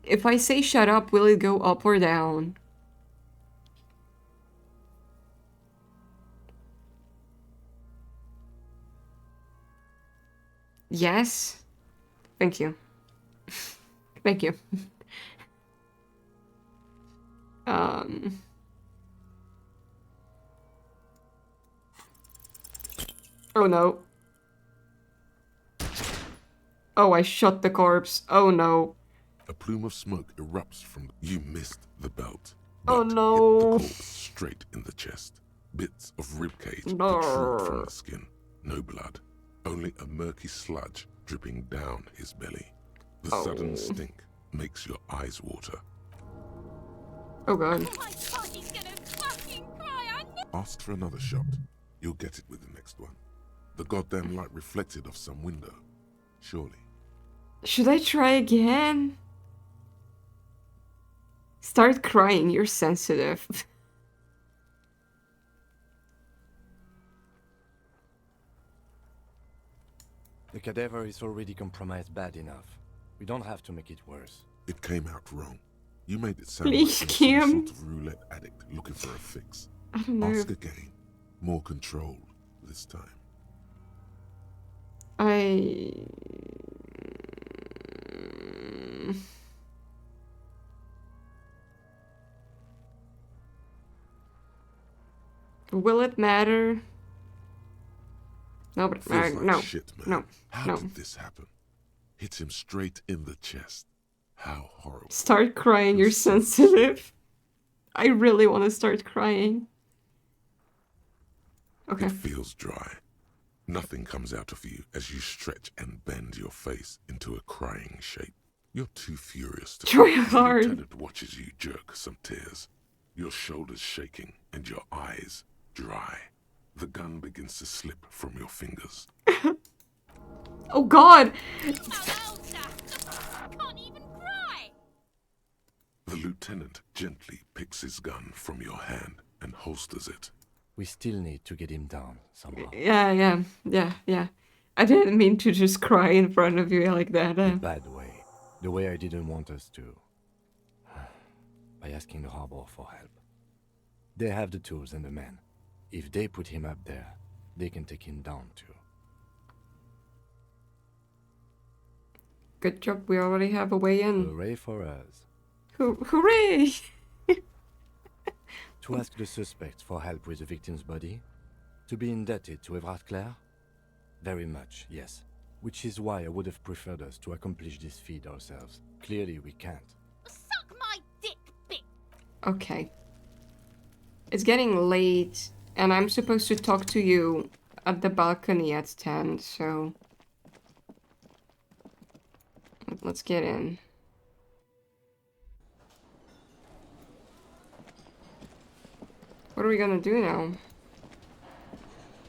If I say shut up, will it go up or down? Yes? Thank you. Thank you. Oh no. Oh, I shot the corpse. Oh no. A plume of smoke erupts from you. Missed the belt, Oh but hit the no. corpse straight in the chest. Bits of ribcage No. protrude from the skin. No blood, only a murky sludge dripping down his belly. The sudden stink makes your eyes water. Oh god. Oh my god, he's gonna fucking cry. I know. Ask for another shot. You'll get it with the next one. The goddamn light reflected off some window. Surely. Should I try again? Start crying, you're sensitive. The cadaver is already compromised bad enough. We don't have to make it worse. It came out wrong. You made it sound Please, like Kim. some sort of roulette addict looking for a fix. I don't know. Ask again. More controlled this time. Will it matter? No, but Feels like no, shit, man. no, How no. did this happen? Hit him straight in the chest. How horrible. Start crying, you're sensitive. I really want to start crying. Okay. It feels dry. Nothing comes out of you as you stretch and bend your face into a crying shape. You're too furious to Try The hard. lieutenant watches you jerk some tears, your shoulders shaking and your eyes dry. The gun begins to slip from your fingers. Oh god! The lieutenant gently picks his gun from your hand and holsters it. We still need to get him down somehow. Yeah. I didn't mean to just cry in front of you like that. The bad way. The way I didn't want us to. By asking the harbor for help. They have the tools and the men. If they put him up there, they can take him down too. Good job, we already have a way in. Hooray for us. Hooray! To ask the suspects for help with the victim's body? To be indebted to Evrard Clare? Very much, yes. Which is why I would have preferred us to accomplish this feat ourselves. Clearly we can't. Suck my dick, bitch. Okay. It's getting late, and I'm supposed to talk to you at the balcony at 10, so... Let's get in. What are we gonna do now?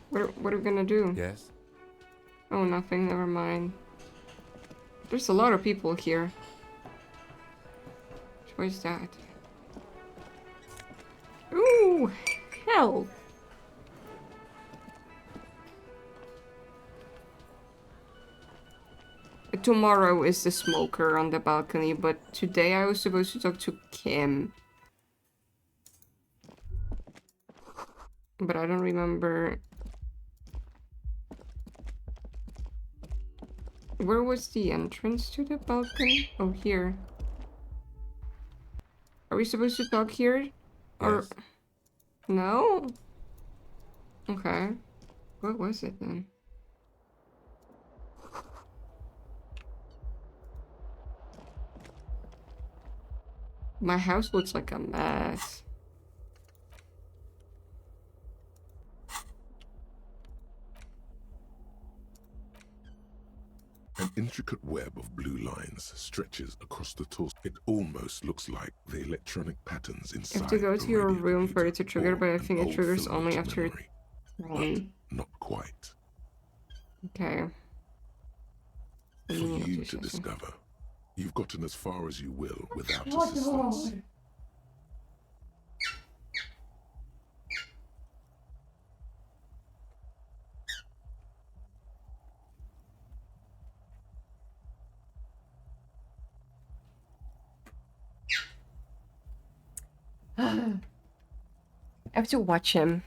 What are we gonna do? Yes? Oh, nothing, never mind. There's a lot of people here. Where's that? Ooh! Hell! Tomorrow is the smoker on the balcony, but today I was supposed to talk to Kim. But I don't remember Where was the entrance to the balcony? Oh, here. Are we supposed to talk here? Or... Yes. No? Okay. What was it then? My house looks like a mess. An intricate web of blue lines stretches across the torso. It almost looks like the electronic patterns You inside have to go to a your radio room for computer it to trigger, or but I an think it old triggers only filament after... memory. But not quite. Okay. For you to discover. You've gotten as far as you will without Oh, assistance. God. I have to watch him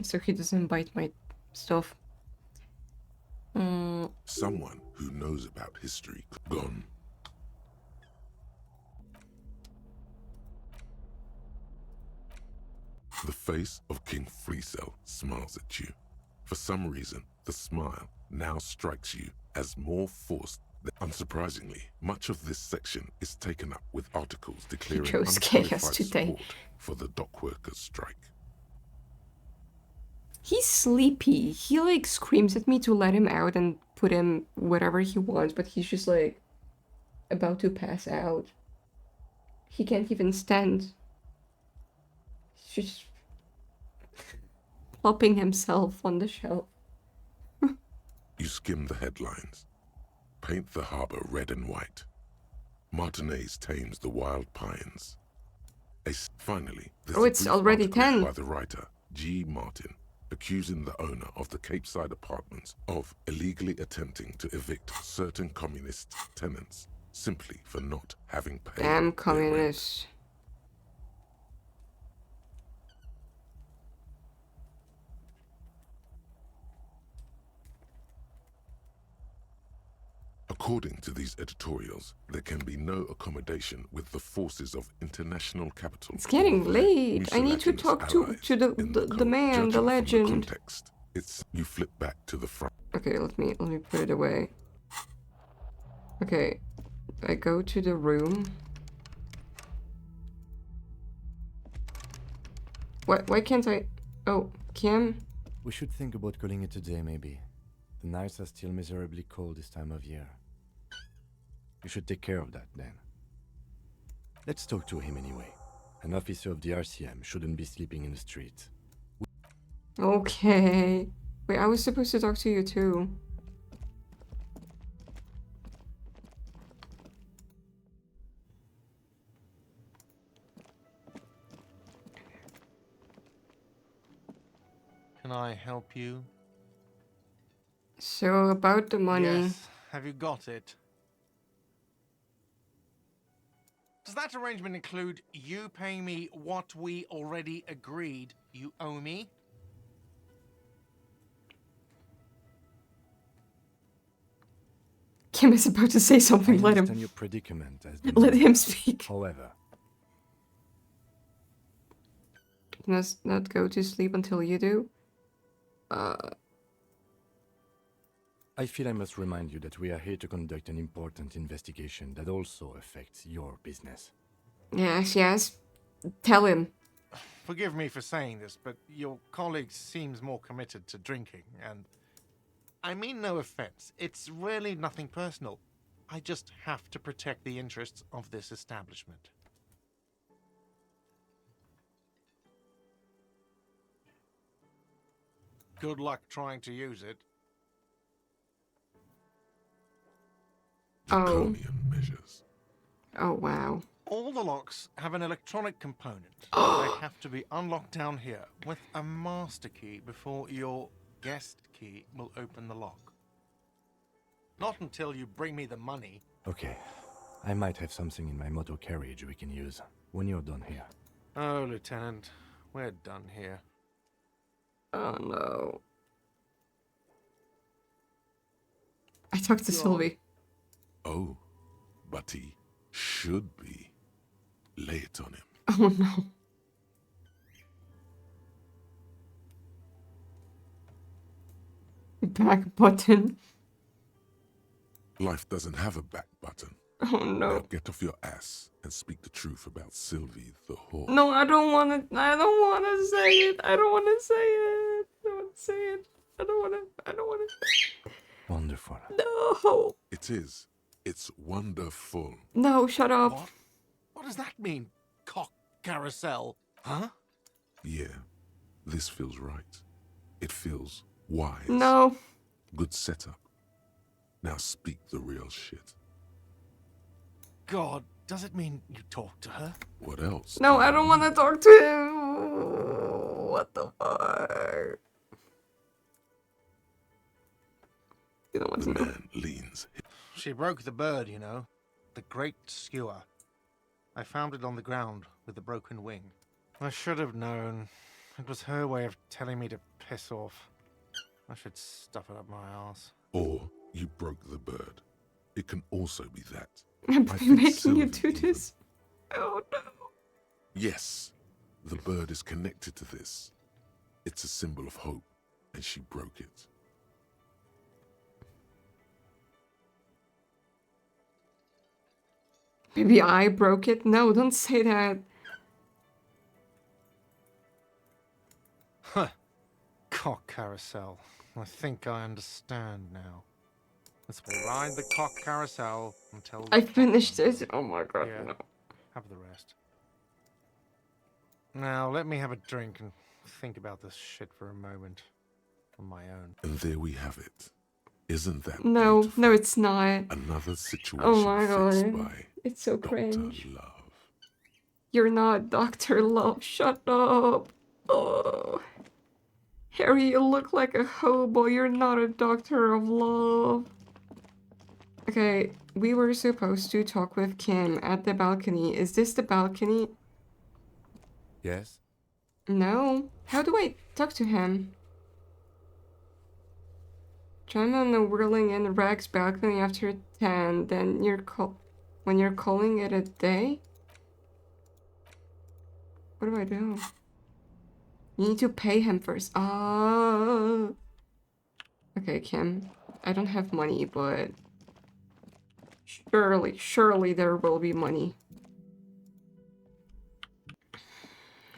so he doesn't bite my stuff. Someone who knows about history gone. The face of King Fleecell smiles at you. For some reason, the smile now strikes you as more forced. Unsurprisingly, much of this section is taken up with articles declaring chose chaos unqualified today. support for the dock workers' strike. He's sleepy. He like screams at me to let him out and put him whatever he wants, but he's just like about to pass out. He can't even stand. He's just plopping himself on the shelf. You skim the headlines. Paint the harbor red and white. Martinez tames the wild pines. Finally, there's Oh, a it's brief already article 10. by the writer G. Martin, accusing the owner of the Cape Side apartments of illegally attempting to evict certain communist tenants simply for not having paid Damn their rent. communists. According to these editorials, there can be no accommodation with the forces of international capital. It's getting or their late. I need to mucilaginous talk to allies the in the man, Judging the from legend. context, it's you flip back to the front. Okay, let me put it away. Okay, I go to the room. Why can't I? Oh, Kim. We should think about calling it a day, maybe. The nights are still miserably cold this time of year. You should take care of that, then. Let's talk to him anyway. An officer of the RCM shouldn't be sleeping in the street. Okay. Wait, I was supposed to talk to you too. Can I help you? So about the money. Yes. Have you got it? Does that arrangement include you paying me what we already agreed you owe me? Kim is about to say something. I Let understand him. your predicament as the Let man. him speak. However, Must not go to sleep until you do. I feel I must remind you that we are here to conduct an important investigation that also affects your business. Yes. Tell him. Forgive me for saying this, but your colleague seems more committed to drinking, and I mean no offense. It's really nothing personal. I just have to protect the interests of this establishment. Good luck trying to use it. Draconian measures. Oh, wow. All the locks have an electronic component. They have to be unlocked down here with a master key before your guest key will open the lock. Not until you bring me the money. Okay. I might have something in my motor carriage we can use when you're done here. Oh, Lieutenant, we're done here. Oh no. I talk to Sylvie. Oh, but he should be. Lay it on him. Oh no. Back button. Life doesn't have a back button. Oh no. Now get off your ass and speak the truth about Sylvie the whore. No, I don't want to. I don't want to say it. I don't want to say it. I don't want to say it. I don't want to. I don't want to. Wonderful. No. It is. It's wonderful. No, shut up. What? What does that mean? Cock carousel? Huh? Yeah, this feels right. It feels wise. No. Good setup. Now speak the real shit. God, does it mean you talked to her? What else? No, I don't want to talk to him. What the fuck? You don't want to know. Man leans. She broke the bird, you know. The great skewer. I found it on the ground with the broken wing. I should have known. It was her way of telling me to piss off. I should stuff it up my ass. Or you broke the bird. It can also be that. I'm I think making you Sylvie do this. Oh no. Yes, the bird is connected to this. It's a symbol of hope, and she broke it. Maybe I broke it? No, don't say that. Huh. Cock carousel. I think I understand now. Let's ride the cock carousel until... I finished it. Oh my god, Yeah. no. Have the rest. Now, let me have a drink and think about this shit for a moment. On my own. And there we have it. Isn't that No, beautiful? no, it's not. Another situation Oh my fixed god. by It's so Dr. cringe. Love. You're not Dr. Love. Shut up. Oh. Harry, you look like a hobo. You're not a doctor of love. Okay, we were supposed to talk with Kim at the balcony. Is this the balcony? Yes? No. How do I talk to him? Chime on the whirling in Rags balcony after 10, then when you're calling it a day? What do I do? You need to pay him first. Ah. Okay, Kim. I don't have money, but surely there will be money.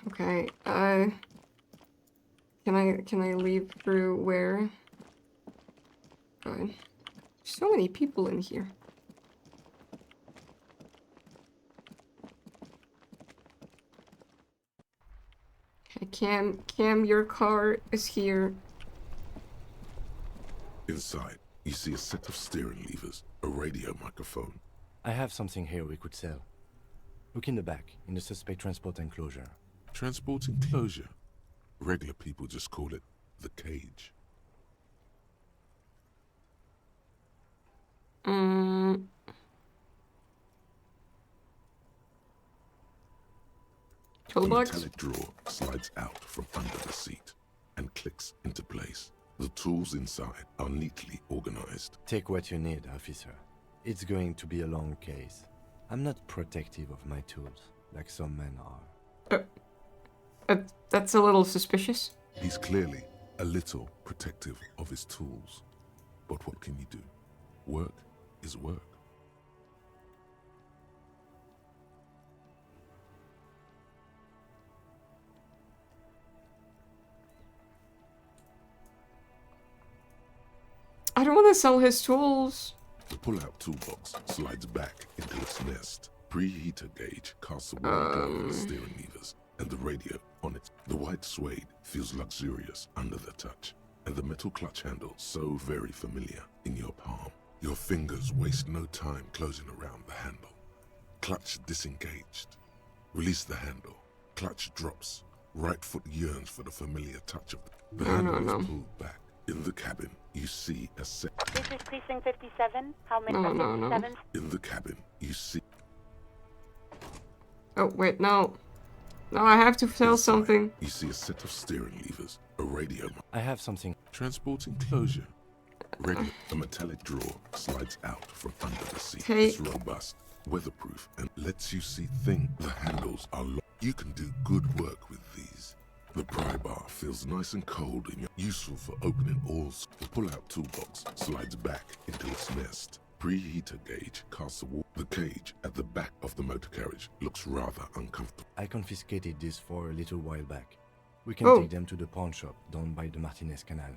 Okay, can I leave through where? God. So many people in here. Okay, Cam, your car is here. Inside, you see a set of steering levers, a radio microphone. I have something here we could sell. Look in the back, in the suspect transport enclosure. Transport enclosure? Regular people just call it the cage. A Toolbox? metallic drawer slides out from under the seat and clicks into place. The tools inside are neatly organized. Take what you need, officer. It's going to be a long case. I'm not protective of my tools, like some men are. That's a little suspicious. He's clearly a little protective of his tools. But what can you do? Work is work. I don't want to sell his tools. The pull-out toolbox slides back into its nest. Preheater gauge casts a white light on the steering levers and the radio on it. The white suede feels luxurious under the touch, and the metal clutch handle so very familiar in your palm. Your fingers waste no time closing around the handle. Clutch disengaged. Release the handle. Clutch drops. Right foot yearns for the familiar touch of the handle is pulled back. In the cabin, you see a set. This is Precinct 57. How many No. 57? In the cabin, you see. Oh, wait, no. No, I have to sell something. You see a set of steering levers, a radio. I have something. Transport enclosure. Ready, a metallic drawer slides out from under the seat. Okay. It's robust, weatherproof, and lets you see things. The handles are locked. You can do good work with these. The pry bar feels nice and cold and useful for opening all. The pull-out toolbox slides back into its nest. Preheater gauge casts a wall. The cage at the back of the motor carriage looks rather uncomfortable. I confiscated this for a little while back. We can Oh. take them to the pawn shop down by the Martinez Canal.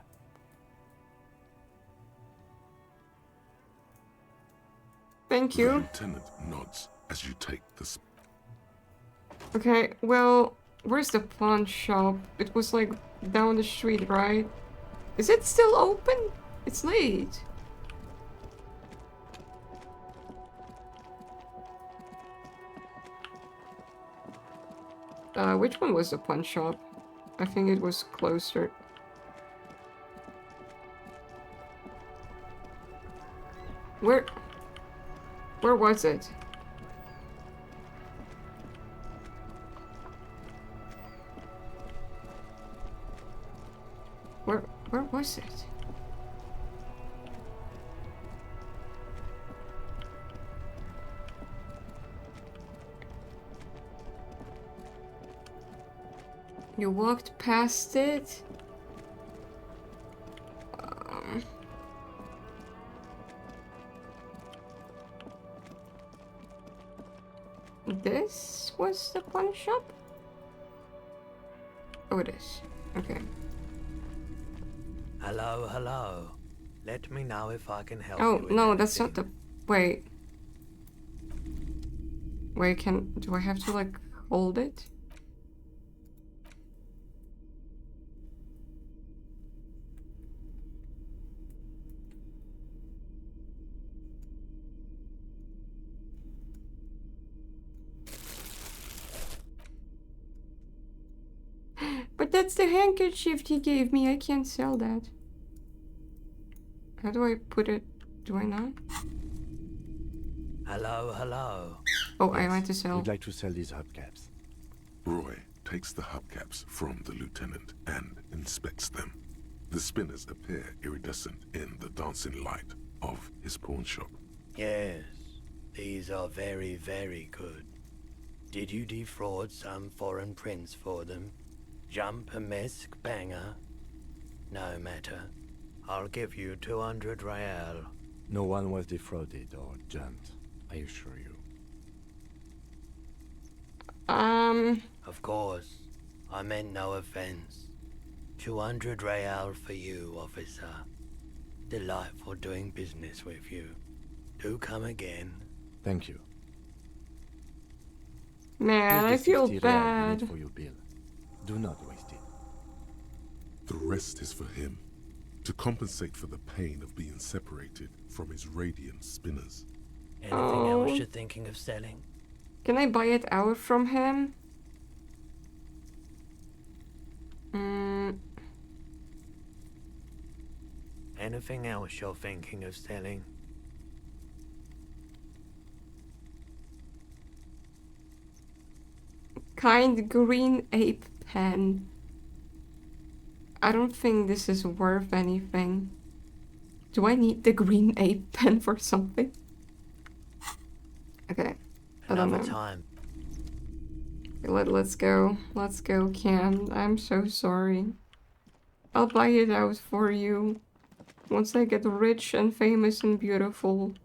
Thank The you. lieutenant nods as you take the. Okay, well, where's the pawn shop? It was like down the street, right? Is it still open? It's late. Which one was the pawn shop? I think it was closer. Where was it? Where was it? You walked past it? This was the pawn shop? Oh, it is. Okay. Hello, hello. Let me know if I can help Oh, you with no, that's anything. not the... Wait. Wait, do I have to, like, hold it? But that's the handkerchief he gave me. I can't sell that. How do I put it? Do I not? Hello, hello. Oh, I want to sell. We'd like to sell these hubcaps. Roy takes the hubcaps from the lieutenant and inspects them. The spinners appear iridescent in the dancing light of his pawn shop. Yes, these are very, very good. Did you defraud some foreign prince for them? Jump a mesk banger? No matter. I'll give you 200 real. No one was defrauded or jumped, I assure you. Of course, I meant no offense. 200 real for you, officer. Delightful doing business with you. Do come again. Thank you. Man, I Here's the feel 60 real you bad. need for your bill. Do not waste it. The rest is for him, to compensate for the pain of being separated from his radiant spinners. Anything Oh. else you're thinking of selling? Can I buy it out from him? Anything else you're thinking of selling? Kind green ape pen. I don't think this is worth anything. Do I need the green ape pen for something? Okay. I don't Another know. time. Let's go. Let's go, Cam. I'm so sorry. I'll buy it out for you. Once I get rich and famous and beautiful.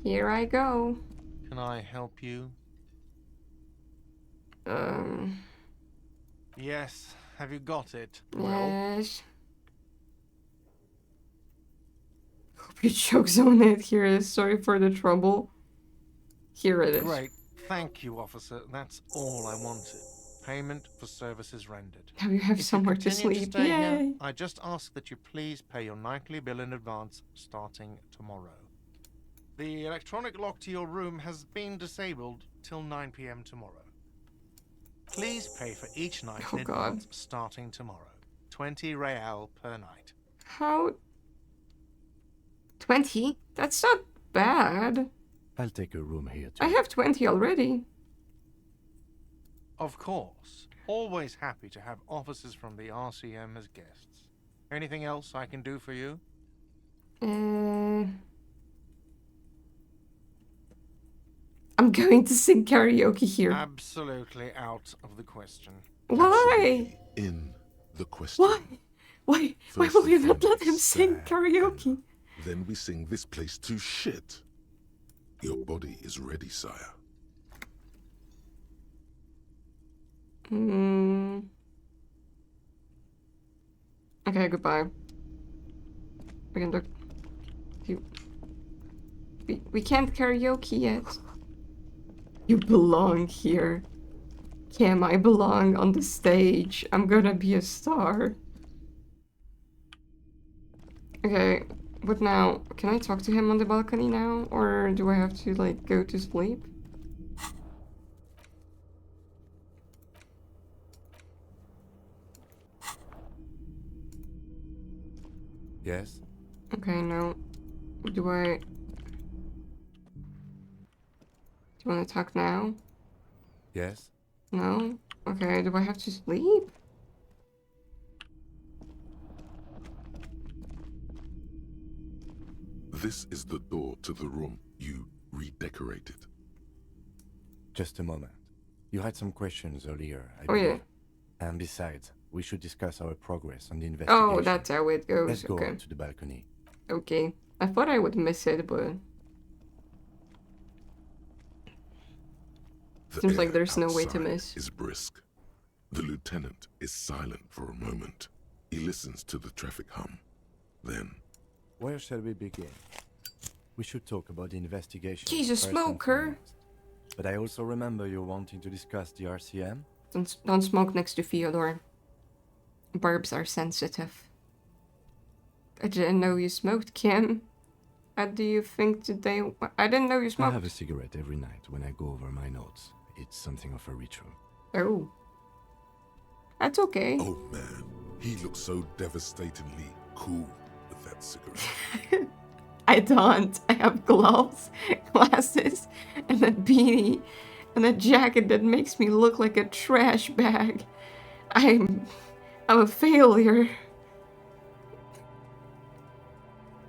Here I go. Can I help you? Yes. Have you got it? Yes. Hope you chokes on it. Here it is. Sorry for the trouble. Here it is. Great. Thank you, officer. That's all I wanted. Payment for services rendered. Now you have If somewhere to continue sleep. stay here, Yay. I just ask that you please pay your nightly bill in advance starting tomorrow. The electronic lock to your room has been disabled till 9 p.m. tomorrow. Please pay for each night Oh in God. advance starting tomorrow. 20 real per night. How? 20? That's not bad. I'll take a room here too. I have 20 already. Of course. Always happy to have officers from the RCM as guests. Anything else I can do for you? I'm going to sing karaoke here. Absolutely out of the question. Why? In the question. Why First will we you not find let him sing sad karaoke? Then we sing this place to shit. Your body is ready, sire. Okay, goodbye. We can look. We can't karaoke yet. You belong here. Cam, I belong on the stage. I'm gonna be a star. Okay, but now, can I talk to him on the balcony now? Or do I have to, like, go to sleep? Yes? Okay, no. Do I... Do you want to talk now? Yes? No? Okay, do I have to sleep? This is the door to the room you redecorated. Just a moment. You had some questions earlier, I Oh, yeah. believe. And besides, we should discuss our progress on the investigation. Oh, that's how it goes. Let's go Okay. out to the balcony. Okay. I thought I would miss it, but... The Seems like air there's no way to outside miss. is brisk. The lieutenant is silent for a moment. He listens to the traffic hum. Then... Where shall we begin? We should talk about the investigation. He's a first and smoker. foremost. But I also remember you wanting to discuss the RCM. Don't smoke next to Fyodor. Barbs are sensitive. I didn't know you smoked, Kim. How do you think today... I didn't know you I smoked. have a cigarette every night when I go over my notes. It's something of a ritual. Oh. That's okay. Oh man, he looks so devastatingly cool with that cigarette. I don't. I have gloves, glasses, and a beanie, and a jacket that makes me look like a trash bag. I'm a failure.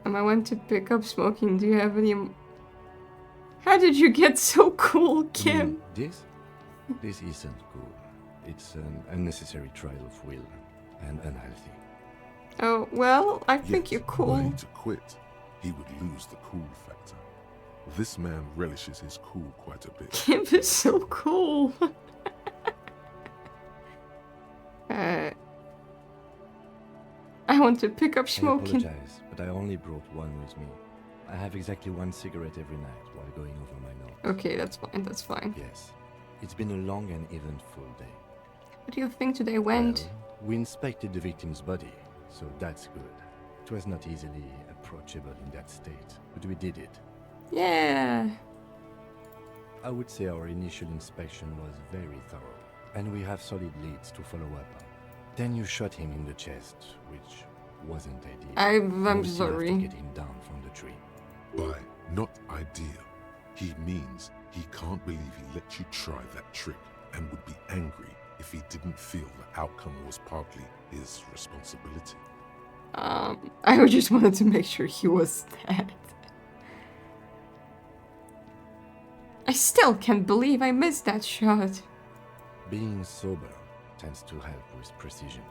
I went to pick up smoking. Do you have any... How did you get so cool, Kim? This? This isn't cool. It's an unnecessary trial of will and unhealthy. Oh, well, I think Yet, you're cool. Were he to quit, he would lose the cool factor. This man relishes his cool quite a bit. Kim is so cool. I want to pick up smoking. I apologize, but I only brought one with me. I have exactly one cigarette every night while going over my notes. Okay, that's fine, that's fine. Yes. It's been a long and eventful day. What do you think today went? Well, we inspected the victim's body, so that's good. It was not easily approachable in that state, but we did it. Yeah. I would say our initial inspection was very thorough, and we have solid leads to follow up on. Then you shot him in the chest, which wasn't ideal. I'm We still have sorry. to get him down from the tree. By not ideal, he means he can't believe he let you try that trick and would be angry if he didn't feel the outcome was partly his responsibility. I just wanted to make sure he was dead. I still can't believe I missed that shot. Being sober tends to help with precision.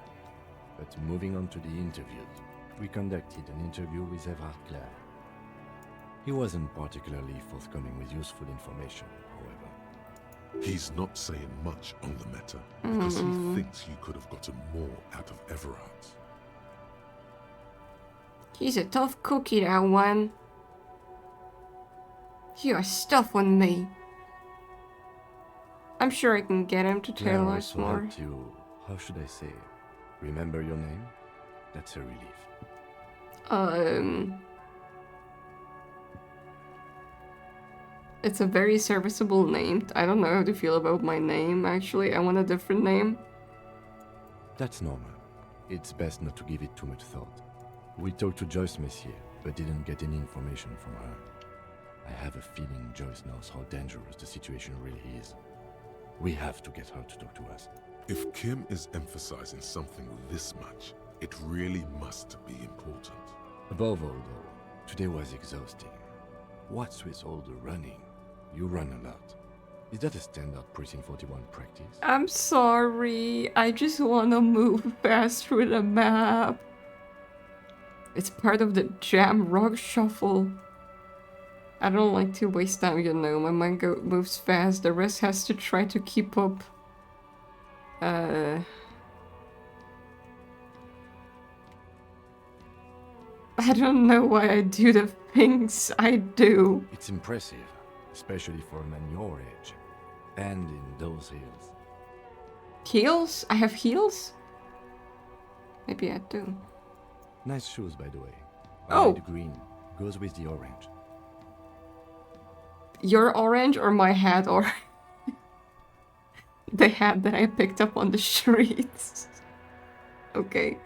But moving on to the interviews, we conducted an interview with Everard Clare. He wasn't particularly forthcoming with useful information, however. He's not saying much on the matter because he thinks you could have gotten more out of Everard. He's a tough cookie, that one. You're stuff on me. I'm sure I can get him to Claire tell us also more. helped you, how should I say, remember your name? That's a relief. It's a very serviceable name. I don't know how to feel about my name, actually. I want a different name. That's normal. It's best not to give it too much thought. We talked to Joyce Messier, but didn't get any information from her. I have a feeling Joyce knows how dangerous the situation really is. We have to get her to talk to us. If Kim is emphasizing something this much, it really must be important. Above all, though, today was exhausting. What's with all the running? You run a lot. Is that a standard Precinct 41 practice? I'm sorry. I just want to move fast through the map. It's part of the jam rock shuffle. I don't like to waste time, you know. My mind moves fast. The rest has to try to keep up. I don't know why I do the things I do. It's impressive, especially for a man your age. And in those heels. Heels? I have heels? Maybe I do. Nice shoes, by the way. Oh! The green goes with the orange. Your orange or my hat or... the hat that I picked up on the streets. Okay.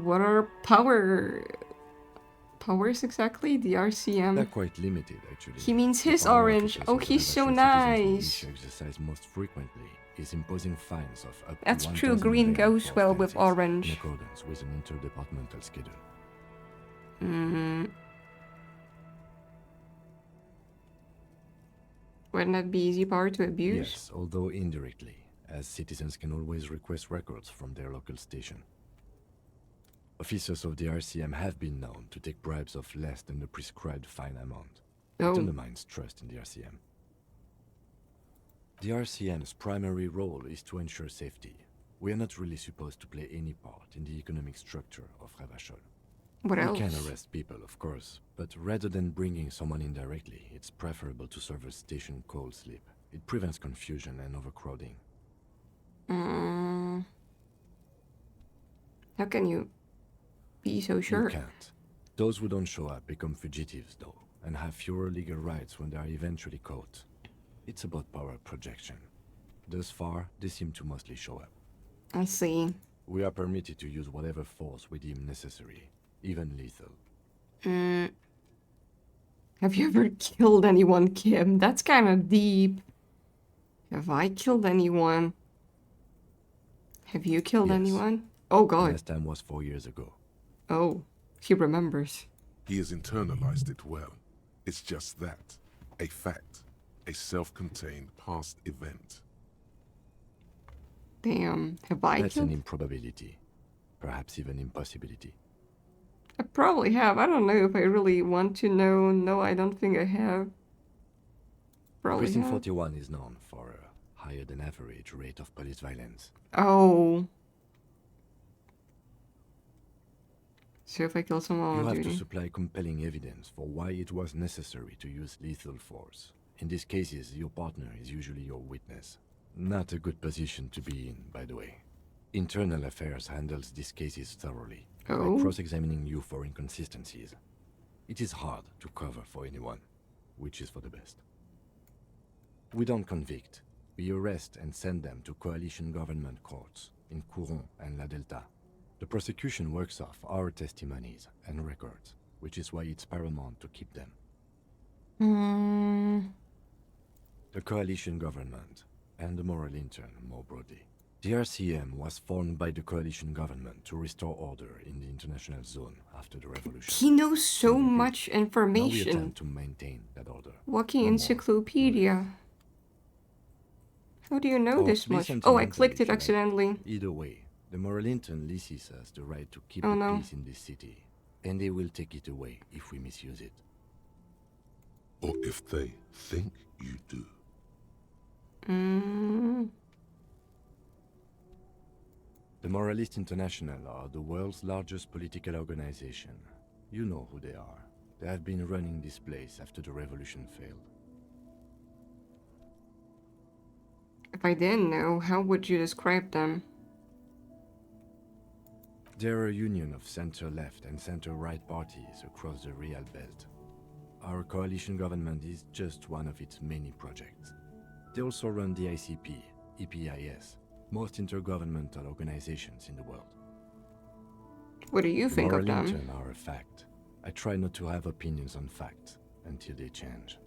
What are powers exactly? The RCM? They're quite limited, actually. He means his orange. Oh, he's so nice. Exercise most frequently is imposing fines of up That's to true. 1,000 Green rand goes for well with offences, orange. in accordance with an interdepartmental schedule. Wouldn't that be easy power to abuse? Yes, although indirectly, as citizens can always request records from their local station. Officers of the RCM have been known to take bribes of less than the prescribed fine amount. Oh. It undermines trust in the RCM. The RCM's primary role is to ensure safety. We are not really supposed to play any part in the economic structure of Ravachol. What else? We can arrest people, of course, but rather than bringing someone in directly, it's preferable to serve a station cold sleep. It prevents confusion and overcrowding. How can you be so sure? You can't. Those who don't show up become fugitives, though, and have fewer legal rights when they are eventually caught. It's about power projection. Thus far, they seem to mostly show up. I see. We are permitted to use whatever force we deem necessary, even lethal. Have you ever killed anyone, Kim? That's kind of deep. Have I killed anyone? Have you killed Yes. anyone? Oh god. Last time was 4 years ago. Oh, he remembers. He has internalized it well. It's just that. A fact. A self-contained past event. Damn, have I That's killed? an improbability. Perhaps even impossibility. I probably have. I don't know if I really want to know. No, I don't think I have. Probably Precinct have. 41 is known for a higher than average rate of police violence. Oh. So if I kill someone You on have duty. to supply compelling evidence for why it was necessary to use lethal force. In these cases, your partner is usually your witness. Not a good position to be in, by the way. Internal Affairs handles these cases thoroughly, Oh. by cross-examining you for inconsistencies. It is hard to cover for anyone, which is for the best. We don't convict. We arrest and send them to coalition government courts in Couron and La Delta. The prosecution works off our testimonies and records, which is why it's paramount to keep them. The coalition government, and the moral intern more broadly. The RCM was formed by the coalition government to restore order in the international zone after the revolution. He knows so much Now we information. attempt to maintain that order. Walking encyclopedia. How do you know Or this be much? Oh, I sentimental clicked if it you like. accidentally. Either way, the moral intern leases us the right to keep Oh, the no. peace in this city, and they will take it away if we misuse it. Or if they think you do. The Moralist International are the world's largest political organization. You know who they are. They have been running this place after the revolution failed. If I didn't know, how would you describe them? They're a union of center-left and center-right parties across the Real Belt. Our coalition government is just one of its many projects. They also run the ICP, EPIS, most intergovernmental organizations in the world. What do you The think of moral them? in turn are a fact. I try not to have opinions on facts until they change.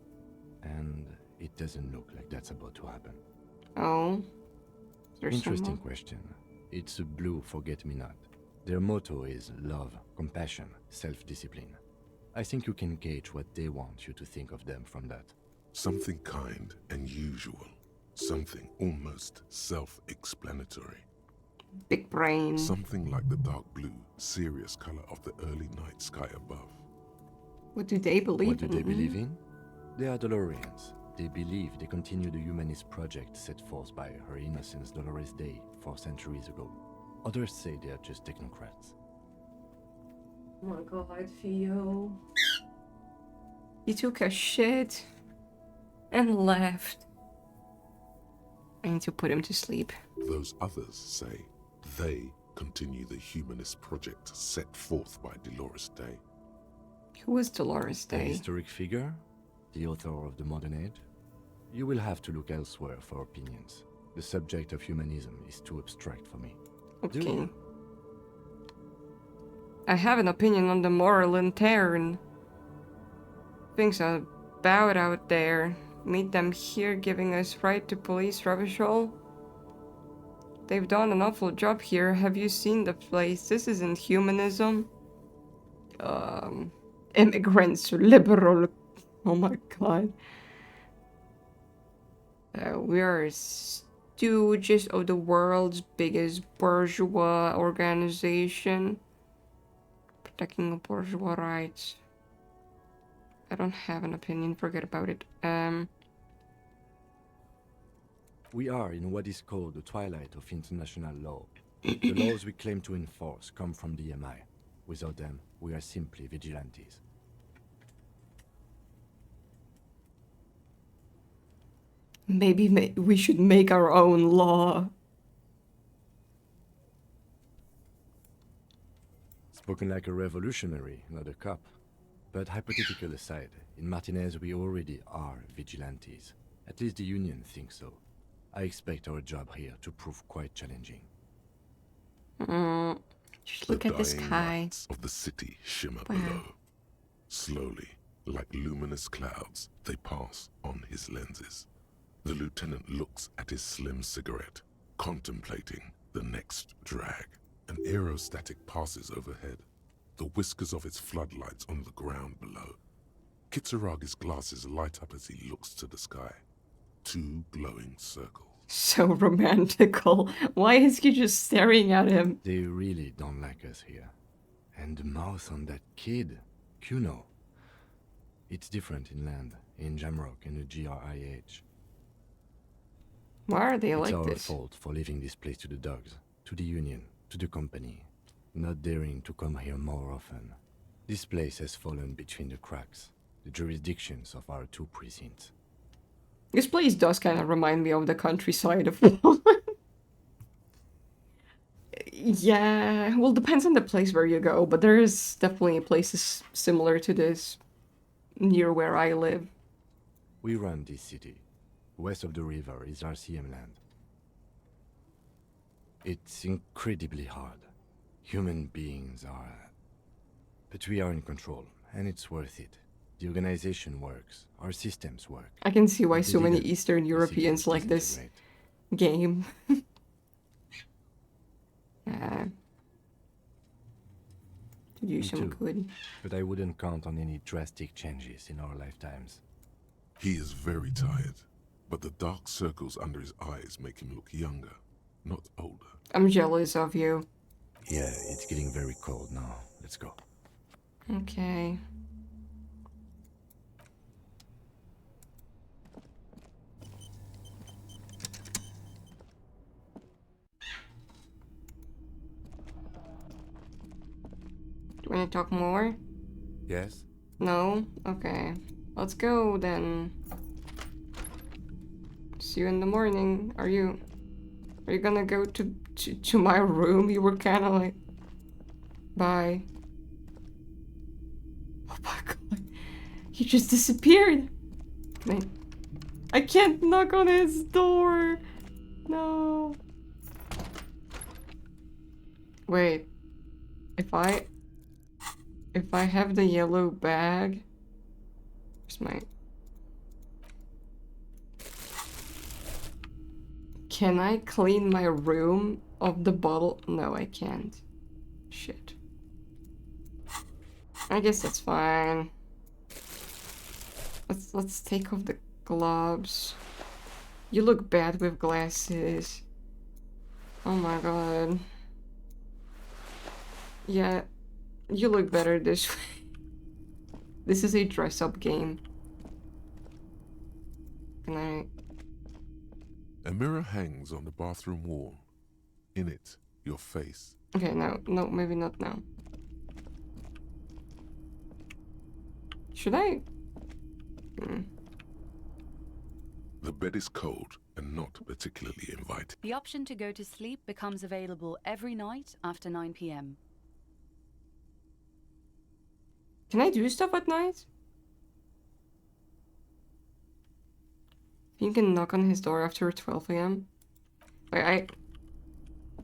And it doesn't look like that's about to happen. Oh. There's Interesting question. It's a blue forget-me-not. Their motto is love, compassion, self-discipline. I think you can gauge what they want you to think of them from that. Something kind and usual. Something almost self-explanatory. Big brain. Something like the dark blue, serious color of the early night sky above. What do they believe What do in? they believe in? They are Dolorians. They believe they continue the humanist project set forth by Her Innocence Dolores Day 4 centuries ago. Others say they are just technocrats. Oh my god, Theo. He took a shit and left. I need to put him to sleep. Those others say they continue the humanist project set forth by Dolores Day. Who was Dolores A Day? historic figure? The author of the modern age? You will have to look elsewhere for opinions. The subject of humanism is too abstract for me. Do Okay. you? I have an opinion on the moral intern. Things are bad out there. Meet them here giving us right to police rubbish all. They've done an awful job here. Have you seen the place? This isn't humanism. Immigrants, liberal. Oh my god. We are stooges of the world's biggest bourgeois organization. Protecting bourgeois rights. I don't have an opinion, forget about it. We are in what is called the twilight of international law. The laws we claim to enforce come from the MI. Without them, we are simply vigilantes. Maybe we should make our own law. Spoken like a revolutionary, not a cop. But hypothetical aside, in Martinez we already are vigilantes. At least the Union thinks so. I expect our job here to prove quite challenging. Just look at the sky. Lights of the city shimmer Wow. below. Slowly, like luminous clouds, they pass on his lenses. The lieutenant looks at his slim cigarette, contemplating the next drag. An aerostatic passes overhead, the whiskers of its floodlights on the ground below. Kitsuragi's glasses light up as he looks to the sky. Two glowing circles. So romantical. Why is he just staring at him? They really don't like us here. And the mouth on that kid, Kuno. It's different inland, in Jamrock and the GRIH. Why are they It's like our this? fault for leaving this place to the dogs, to the Union, to the company. Not daring to come here more often. This place has fallen between the cracks, the jurisdictions of our two precincts. This place does kind of remind me of the countryside of Yeah, well, depends on the place where you go, but there is definitely places similar to this near where I live. We run this city. West of the river is RCM land. It's incredibly hard. Human beings are... But we are in control, and it's worth it. The organization works. Our systems work. I can see why If they so many didn't, Eastern the city Europeans would like this disintegrate. game. To do Me some too. good. But I wouldn't count on any drastic changes in our lifetimes. He is very tired, but the dark circles under his eyes make him look younger, not older. I'm jealous of you. Yeah, it's getting very cold now. Let's go. Okay. Do you want to talk more? Yes? No? Okay. Let's go then. See you in the morning. Are you gonna go to my room? You were kind of like... Bye. Oh my god. He just disappeared. I can't knock on his door. No. Wait. If I have the yellow bag, where's my... Can I clean my room of the bottle? No, I can't. Shit. I guess that's fine. Let's take off the gloves. You look bad with glasses. Oh my god. Yeah, you look better this way. This is a dress-up game. Can I... A mirror hangs on the bathroom wall. In it, your face. Okay, no, maybe not now. Should I? The bed is cold and not particularly inviting. The option to go to sleep becomes available every night after 9 p.m. Can I do stuff at night? You can knock on his door after 12 a.m. Like,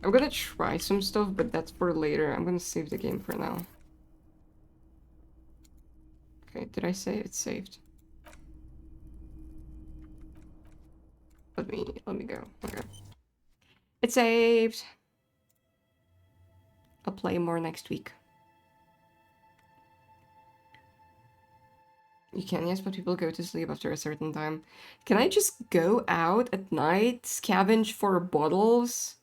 I'm gonna try some stuff, but that's for later. I'm gonna save the game for now. Okay, did I say it's saved? Let me go. Okay. It's saved. I'll play more next week. You can, yes, but people go to sleep after a certain time. Can I just go out at night, scavenge for bottles?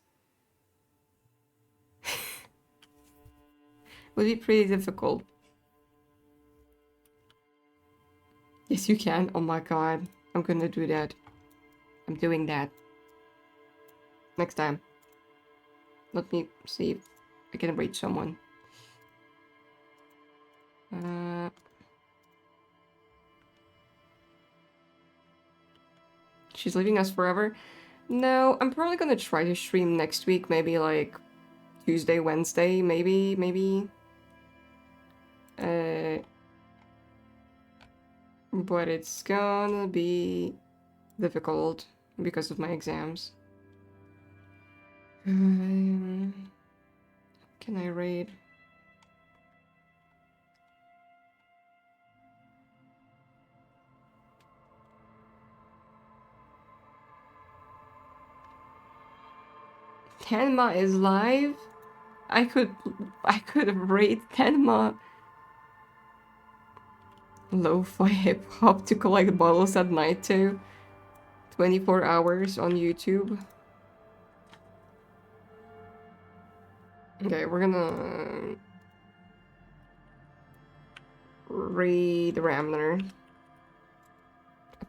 Would be pretty difficult. Yes, you can. Oh my god. I'm gonna do that. I'm doing that. Next time. Let me see if I can reach someone. She's leaving us forever? No, I'm probably gonna try to stream next week, maybe like Tuesday, Wednesday, maybe. But it's gonna be difficult because of my exams. Can I raid? Tenma is live? I could raid Tenma. Lo-fi hip-hop to collect bottles at night too. 24 hours on YouTube. Okay, we're gonna raid Ramner.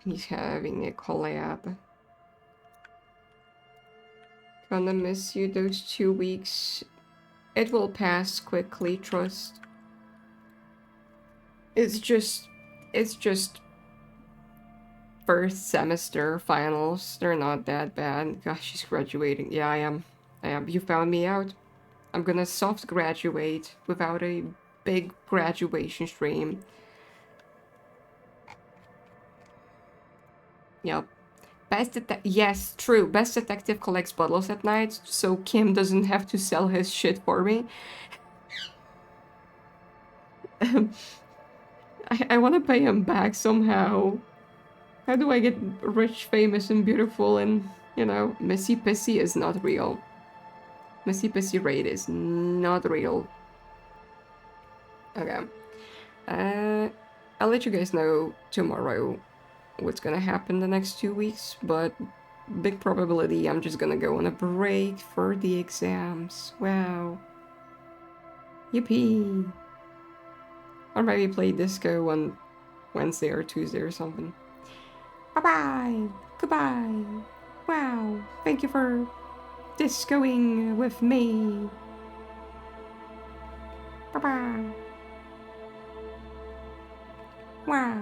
He's having a collab. Gonna miss you those 2 weeks. It will pass quickly, trust. It's just first semester finals. They're not that bad. Gosh, she's graduating. Yeah, I am. You found me out. I'm gonna soft graduate without a big graduation stream. Yep. Yes, true. Best detective collects bottles at night, so Kim doesn't have to sell his shit for me. I want to pay him back somehow. How do I get rich, famous, and beautiful and, you know, Missy Pissy is not real. Missy Pissy raid is not real. Okay. I'll let you guys know tomorrow what's gonna happen the next 2 weeks, but big probability I'm just gonna go on a break for the exams. Wow. Yippee. Or maybe play disco on Wednesday or Tuesday or something. Bye-bye. Goodbye. Wow. Thank you for discoing with me. Bye-bye. Wow.